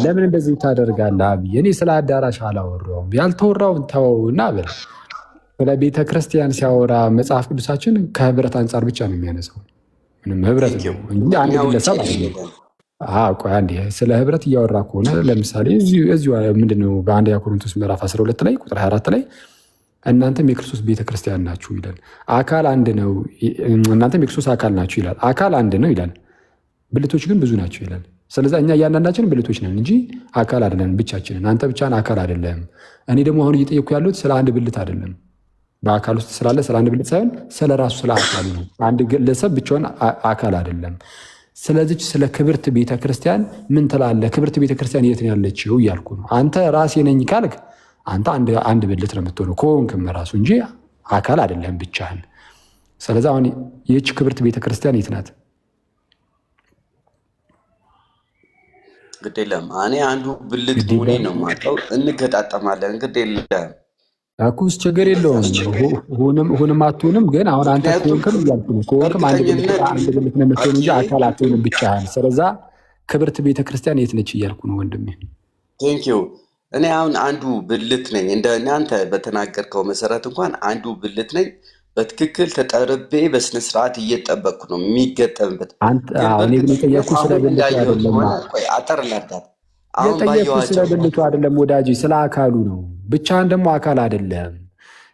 ለምን እንደዚህ ታደርጋለህ አብይ? እኔ ስለ አዳራሽ አላወራሁም። ያልተወራውን ተወውና በል። ስለ ቤተ ክርስቲያን ሲያወራ መጽሐፍ ቅዱሳችን ከህብረት አንጻር ብቻ ነው የሚያነሳው። ምንም ህብረት ነው እንጂ አንድ ግለሰብ አይደለም። ቆይ አንዴ፣ ስለ ህብረት እያወራ ከሆነ ለምሳሌ እዚሁ ምንድነው በአንደኛ ቆሮንቶስ ምዕራፍ 12 ላይ ቁጥር 24 ላይ እናንተም የክርስቶስ ቤተክርስቲያን ናችሁ ይላል። አካል አንድ ነው። እናንተም የክርስቶስ አካል ናችሁ ይላል። አካል አንድ ነው ይላል፣ ብልቶች ግን ብዙ ናቸው ይላል። ስለዚህ እኛ እያንዳንዳችን ብልቶች ነን እንጂ አካል አይደለም ብቻችንን። አንተ ብቻን አካል አይደለም። እኔ ደግሞ አሁን እየጠየኩ ያሉት ስለ አንድ ብልት አይደለም፣ በአካል ውስጥ ስላለ ስለ አንድ ብልት ሳይሆን ስለ ራሱ ስለ አካሉ ነው። አንድ ግለሰብ ብቻውን አካል አይደለም። ስለዚች ስለ ክብርት ቤተክርስቲያን ምን ትላለህ? ክብርት ቤተክርስቲያን የት ነው ያለችው እያልኩ ነው። አንተ ራሴ ነኝ ካልክ አንተ አንድ ብልት ነው የምትሆነው ከሆንክም ራሱ እንጂ አካል አይደለም ብቻህን። ስለዚህ አሁን ይህች ክብርት ቤተክርስቲያን የት ናት? ግድ የለም እኔ አንዱ ብልት ሆኔ ነው የማውቀው። እንገጣጠማለን። ግድ የለም አኩስ ችግር የለውም። ሁንም አትሆንም ግን አሁን አንተ ከሆንክም እያልኩ ነው። ከሆንክም አንድ ብልት ነው የምትሆን እንጂ አካል አትሆንም ብቻህን። ስለዛ ክብርት ቤተክርስቲያን የት ነች እያልኩ ነው ወንድሜ። ቴንኪው እኔ አሁን አንዱ ብልት ነኝ። እንደ እናንተ በተናገርከው መሰረት እንኳን አንዱ ብልት ነኝ። በትክክል ተጠርቤ በስነስርዓት እየጠበቅኩ ነው የሚገጠምበት። እኔ ግን የጠየኩ ስለ ብልቱ አይደለም። አጠር ላድርጋት። የጠየኩ ስለ ብልቱ አይደለም ወዳጅ፣ ስለ አካሉ ነው። ብቻህን ደግሞ አካል አይደለም።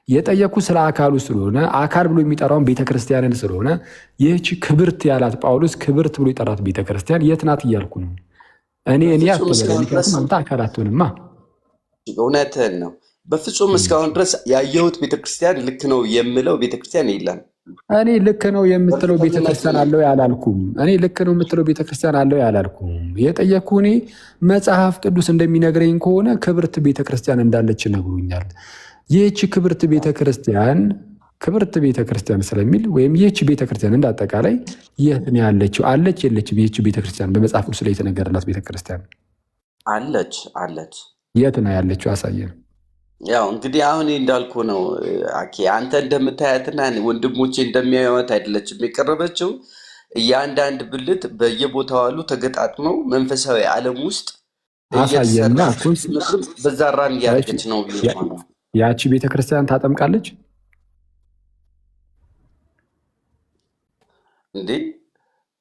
የጠየኩ ስለ አካሉ ስለሆነ አካል ብሎ የሚጠራውን ቤተክርስቲያንን ስለሆነ ይህቺ ክብርት ያላት ጳውሎስ ክብርት ብሎ የጠራት ቤተክርስቲያን የት ናት እያልኩ ነው። እኔ አትበለም። አንተ አካል አትሆንማ። እውነትህን ነው። በፍጹም እስካሁን ድረስ ያየሁት ቤተክርስቲያን ልክ ነው የምለው ቤተክርስቲያን የለም። እኔ ልክ ነው የምትለው ቤተክርስቲያን አለው ያላልኩም። እኔ ልክ ነው የምትለው ቤተክርስቲያን አለው ያላልኩም። የጠየኩ እኔ መጽሐፍ ቅዱስ እንደሚነግረኝ ከሆነ ክብርት ቤተክርስቲያን እንዳለች ነግሮኛል። ይህች ክብርት ቤተክርስቲያን ስለሚል ወይም ይህች ቤተክርስቲያን እንዳጠቃላይ የት ነው ያለችው? አለች የለችም? ይህች ቤተክርስቲያን በመጽሐፍ ቅዱስ ላይ የተነገረላት ቤተክርስቲያን አለች። የት ነው ያለችው? አሳየን። ያው እንግዲህ አሁን እንዳልኩ ነው አኬ፣ አንተ እንደምታያትና ወንድሞቼ እንደሚያዩት አይደለችም የቀረበችው። እያንዳንድ ብልት በየቦታው አሉ ተገጣጥመው መንፈሳዊ ዓለም ውስጥ አሳየና በዛ ራን እያደረገች ነው። ያቺ ቤተክርስቲያን ታጠምቃለች እንዴ?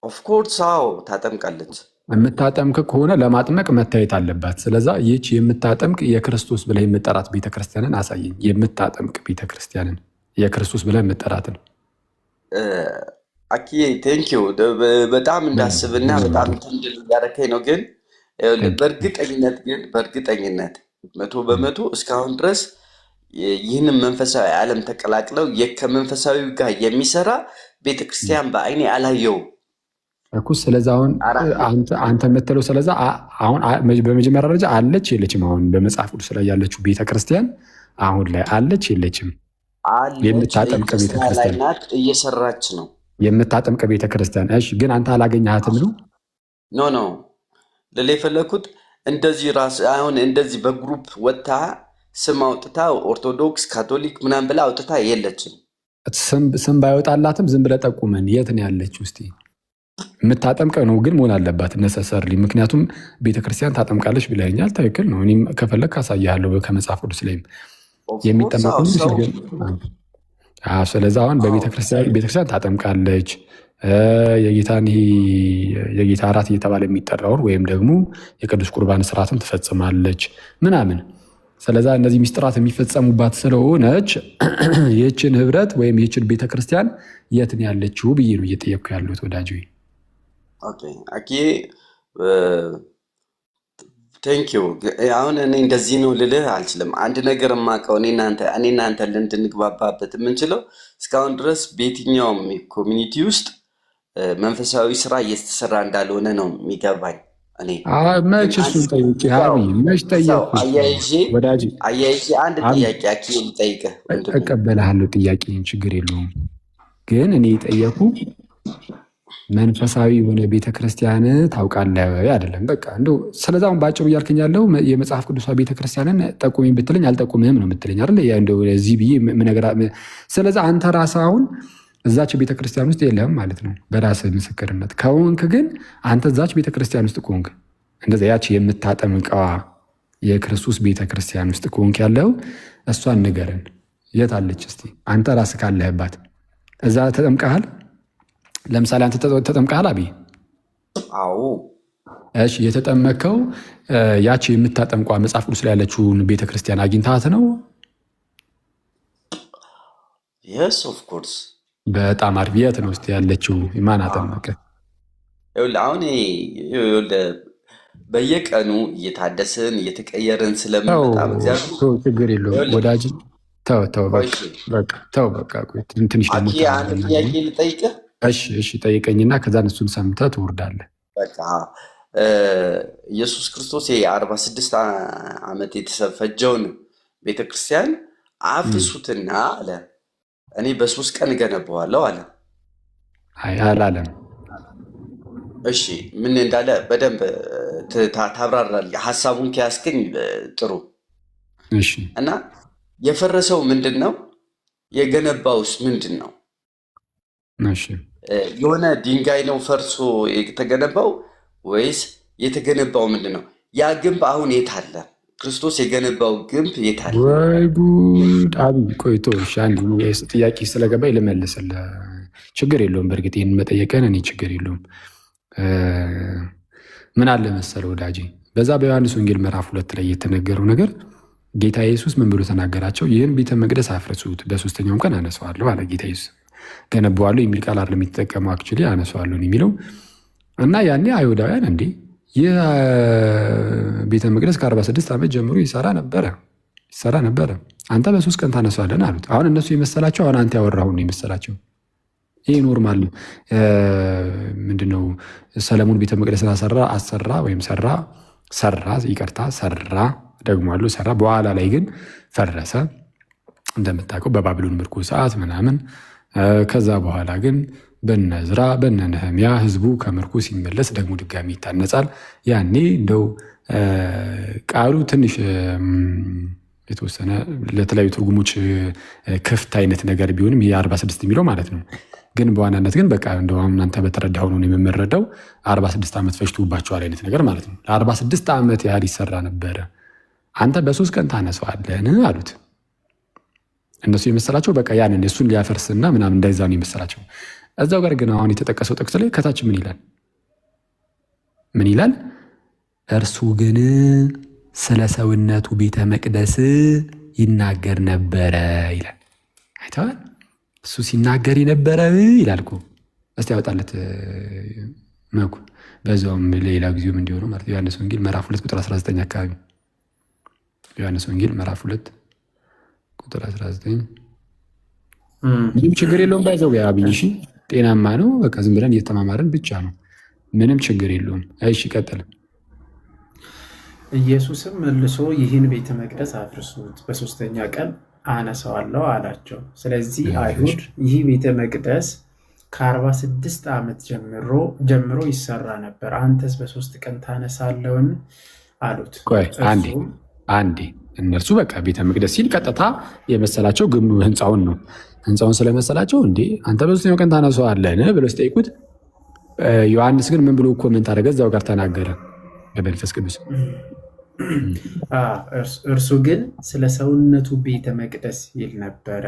ኦፍኮርስ አዎ ታጠምቃለች። የምታጠምቅ ከሆነ ለማጥመቅ መታየት አለባት። ስለዛ ይህች የምታጠምቅ የክርስቶስ ብለህ የምጠራት ቤተክርስቲያንን አሳየኝ። የምታጠምቅ ቤተክርስቲያንን የክርስቶስ ብለህ የምጠራትን። አኪ ቴንኪው በጣም እንዳስብና በጣም ትንድል እያደረከኝ ነው። ግን በእርግጠኝነት 100% እስካሁን ድረስ ይህንን መንፈሳዊ ዓለም ተቀላቅለው ከመንፈሳዊ ጋር የሚሰራ ቤተክርስቲያን በአይኔ አላየውም እኮ። ስለዛ አሁን አንተ የምትለው ስለዛ አሁን በመጀመሪያ ደረጃ አለች የለችም? አሁን በመጽሐፍ ቅዱስ ላይ ያለችው ቤተክርስቲያን አሁን ላይ አለች የለችም? የምታጠምቅ ቤተክርስቲያን ናት፣ እየሰራች ነው የምታጠምቅ ቤተክርስቲያን። እሺ፣ ግን አንተ አላገኘሃትም ነው? ኖ ልል የፈለኩት እንደዚህ ራስ አሁን እንደዚህ በግሩፕ ወጥታ ስም አውጥታ ኦርቶዶክስ ካቶሊክ ምናምን ብላ አውጥታ የለችም። ስም ባይወጣላትም ዝም ብለህ ጠቁመን የት ነው ያለችው እስቲ። የምታጠምቀ ነው ግን መሆን አለባት ነሰሰርሊ። ምክንያቱም ቤተክርስቲያን ታጠምቃለች ብለኛል። ትክክል ነው። እኔም ከፈለግ ካሳያለሁ ከመጽሐፍ ቅዱስ ላይም የሚጠመቁ። ስለዚ አሁን ቤተክርስቲያን ታጠምቃለች፣ የጌታን የጌታ እራት እየተባለ የሚጠራውን ወይም ደግሞ የቅዱስ ቁርባን ስርዓትን ትፈጽማለች ምናምን። ስለዛ እነዚህ ሚስጥራት የሚፈጸሙባት ስለሆነች ይህችን ህብረት ወይም ይህችን ቤተክርስቲያን የት ነው ያለችው ብዬ ነው እየጠየቅኩ ያሉት ወዳጅ። ቴንኪው። አሁን እኔ እንደዚህ ነው ልልህ አልችልም። አንድ ነገር የማውቀው እኔ እናንተ እንድንግባባበት የምንችለው እስካሁን ድረስ በየትኛውም ኮሚኒቲ ውስጥ መንፈሳዊ ስራ እየተሰራ እንዳልሆነ ነው የሚገባኝ። እኔ መች እሱን ጠይቄ መች ጠየቅኩ ወዳጅ። አያይዤ አንድ ጥያቄ አኪ ልጠይቅህ። እቀበልሃለሁ ጥያቄን፣ ችግር የለውም። ግን እኔ የጠየኩ መንፈሳዊ የሆነ ቤተክርስቲያን ታውቃለህ አይደለም። በቃ እንደው ስለዛውን ባጭሩ እያልከኝ ያለው የመጽሐፍ ቅዱስ ቤተክርስቲያንን ጠቁሚኝ ብትለኝ አልጠቁምህም ነው የምትለኝ አይደል? እንደው እዚህ ብዬ ምነገራ። ስለዛ አንተ ራስህ አሁን እዛች ቤተክርስቲያን ውስጥ የለህም ማለት ነው በራስህ ምስክርነት ከሆንክ። ግን አንተ እዛች ቤተክርስቲያን ውስጥ ከሆንክ እንደዛ ያች የምታጠምቀዋ የክርስቶስ ቤተክርስቲያን ውስጥ ከሆንክ ያለው እሷን ንገረን፣ የት አለች እስቲ? አንተ ራስህ ካለህባት እዛ ተጠምቀሃል? ለምሳሌ አንተ ተጠምቀሃል አብይ? አዎ። እሺ፣ የተጠመቀው ያቺ የምታጠምቋ መጽሐፍ ቅዱስ ላይ ያለችውን ቤተክርስቲያን አግኝታት ነው? የስ ኦፍ ኮርስ። በጣም አሪፍ። የት ነው ውስጥ ያለችው? ማን አጠመቀ? አሁን በየቀኑ እየታደስን እየተቀየርን ስለምንመጣ ችግር የለውም ወዳጅ። ተው በቃ ትንሽ ደግሞ ጥያቄ ልጠይቅህ። እሺ ጠይቀኝና ከዛ እሱን ሰምተህ ትወርዳለህ። በቃ ኢየሱስ ክርስቶስ 46 ዓመት የተፈጀውን ቤተክርስቲያን አፍርሱትና አለ እኔ በ3 ቀን እገነባዋለሁ አለ። አይ አላለም። እሺ ምን እንዳለ በደንብ ታብራራለህ። ሀሳቡን ከያዝከኝ ጥሩ። እሺ። እና የፈረሰው ምንድን ነው? የገነባውስ ምንድን ነው? እሺ። የሆነ ድንጋይ ነው ፈርሶ የተገነባው ወይስ የተገነባው ምንድን ነው? ያ ግንብ አሁን የት አለ? ክርስቶስ የገነባው ግንብ የት አለ? ወይ ጉድ! አብይ ቆይቶ አንድ ጥያቄ ስለገባኝ ልመልስልህ። ችግር የለውም። በእርግጥ ይህን መጠየቅን እኔ ችግር የለውም። ምን አለ መሰለ ወዳጄ፣ በዛ በዮሐንስ ወንጌል ምዕራፍ 2 ላይ የተነገረው ነገር ጌታ ኢየሱስ ምን ብሎ ተናገራቸው? ይህን ቤተ መቅደስ አፍርሱት፣ በ3ኛውም ቀን አነሳዋለሁ አለ ጌታ ኢየሱስ። ገነባዋለሁ የሚል ቃል አይደለም የሚጠቀመው፣ አክቹዋሊ አነሳዋለሁ የሚለው እና ያኔ አይሁዳውያን እንዴ ይህ ቤተ መቅደስ ከ46 ዓመት ጀምሮ ይሰራ ነበረ፣ አንተ በ3 ቀን ታነሳዋለን አሉት። አሁን እነሱ የመሰላቸው አሁን አንተ ያወራሁን ነው የመሰላቸው። ይህ ኖርማል ምንድነው? ሰለሞን ቤተ መቅደስን ሰራ ደግሞ አሉ ሰራ። በኋላ ላይ ግን ፈረሰ እንደምታውቀው በባቢሎን ምርኮ ሰዓት ምናምን። ከዛ በኋላ ግን በነ ዕዝራ በነ ነህምያ ህዝቡ ከምርኮ ሲመለስ ደግሞ ድጋሚ ይታነጻል። ያኔ እንደው ቃሉ ትንሽ የተወሰነ ለተለያዩ ትርጉሞች ክፍት አይነት ነገር ቢሆንም ይሄ 46 የሚለው ማለት ነው። ግን በዋናነት ግን በቃ እንደው እናንተ በተረዳው ነው የምመረዳው 46 ዓመት ፈጅቶባቸዋል አይነት ነገር ማለት ነው። ለ46 ዓመት ያህል ይሰራ ነበረ። አንተ በ3 ቀን ታነሳዋለህን አሉት። እነሱ የመሰላቸው በቃ ያንን እሱን ሊያፈርስና ምናምን እንዳይዛ ነው የመሰላቸው። እዛው ጋር ግን አሁን የተጠቀሰው ጥቅስ ላይ ከታች ምን ይላል? እርሱ ግን ስለ ሰውነቱ ቤተ መቅደስ ይናገር ነበረ ይላል። አይተዋል? እሱ ሲናገር የነበረ ይላል እኮ። እስቲ ያወጣለት መኩ በዛውም ሌላ ጊዜውም እንዲሆነው ማለት ዮሐንስ ወንጌል ምዕራፍ 2 ቁጥር 19 አካባቢ ዮሐንስ ወንጌል ምዕራፍ 2 ቁጥር 19 ምንም ችግር የለውም። ባይዘው አብይ እሺ፣ ጤናማ ነው። በቃ ዝም ብለን እየተማማረን ብቻ ነው። ምንም ችግር የለውም። እሺ ቀጥል። ኢየሱስም መልሶ ይህን ቤተ መቅደስ አፍርሱት፣ በ3ኛ ቀን አነሳዋለሁ አላቸው። ስለዚህ አይሁድ ይህ ቤተ መቅደስ ከ46 ዓመት ጀምሮ ይሰራ ነበር፣ አንተስ በ3 ቀን ታነሳለውን አሉት። አንዴ እነርሱ በቃ ቤተ መቅደስ ሲል ቀጥታ የመሰላቸው ግንቡ ህንፃውን ነው። ህንፃውን ስለመሰላቸው እንዴ አንተ በ3ኛው ቀን ታነሳዋለህ ብለው ሲጠይቁት፣ ዮሐንስ ግን ምን ብሎ ኮመንት አደረገ? እዛው ጋር ተናገረ በመንፈስ ቅዱስ። እርሱ ግን ስለ ሰውነቱ ቤተ መቅደስ ይል ነበረ።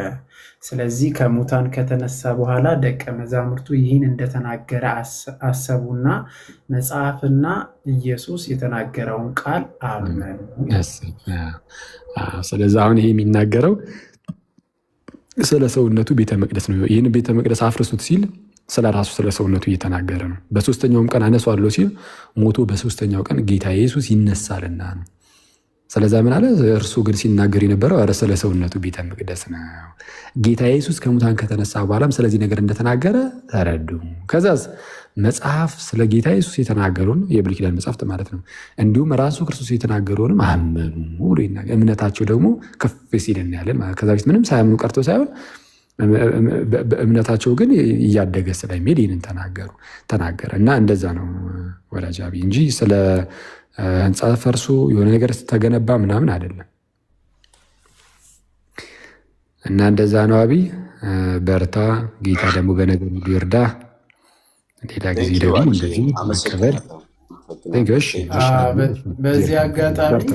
ስለዚህ ከሙታን ከተነሳ በኋላ ደቀ መዛሙርቱ ይህን እንደተናገረ አሰቡና መጽሐፍና ኢየሱስ የተናገረውን ቃል አመኑ። ስለዚህ አሁን ይሄ የሚናገረው ስለ ሰውነቱ ቤተ መቅደስ ነው። ይህን ቤተ መቅደስ አፍርሱት ሲል ስለ ራሱ ስለ ሰውነቱ እየተናገረ ነው። በሶስተኛውም ቀን አነሳዋለሁ ሲል ሞቶ በሶስተኛው ቀን ጌታ ኢየሱስ ይነሳልና ነው። ስለዛ ምን አለ? እርሱ ግን ሲናገር የነበረው ስለ ሰውነቱ ቤተ መቅደስ ነው። ጌታ ኢየሱስ ከሙታን ከተነሳ በኋላም ስለዚህ ነገር እንደተናገረ ተረዱ። ከዛስ መጽሐፍ ስለ ጌታ ኢየሱስ የተናገረውን የብሉይ ኪዳን መጽሐፍት ማለት ነው፣ እንዲሁም ራሱ ክርስቶስ የተናገረውንም አመኑ ብሎ ይናገር። እምነታቸው ደግሞ ከፍ ሲል እናያለን ማለት። ከዛ በፊት ምንም ሳያምኑ ቀርቶ ሳይሆን በእምነታቸው ግን እያደገ ስለሚሄድ ይህንን ተናገረ እና እንደዛ ነው ወዳጅ አብይ እንጂ ስለ ህንፃ ፈርሶ የሆነ ነገር ተገነባ ምናምን አይደለም። እና እንደዛ ነው አብይ፣ በርታ። ጌታ ደግሞ በነገር ሁሉ ይርዳ። ሌላ ጊዜ ደግሞ እንደዚህ መቀበል። በዚህ አጋጣሚ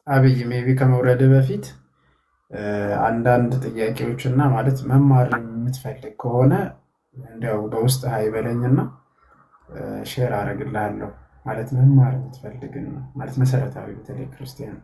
አብይ ሜይ ቢ ከመውረድ በፊት አንዳንድ ጥያቄዎችና ማለት መማር የምትፈልግ ከሆነ እንዲያው በውስጥ ሀይበለኝና ሼር አደርግልሃለሁ። ማለት መማር የምትፈልግ ማለት መሰረታዊ በተለይ ክርስቲያን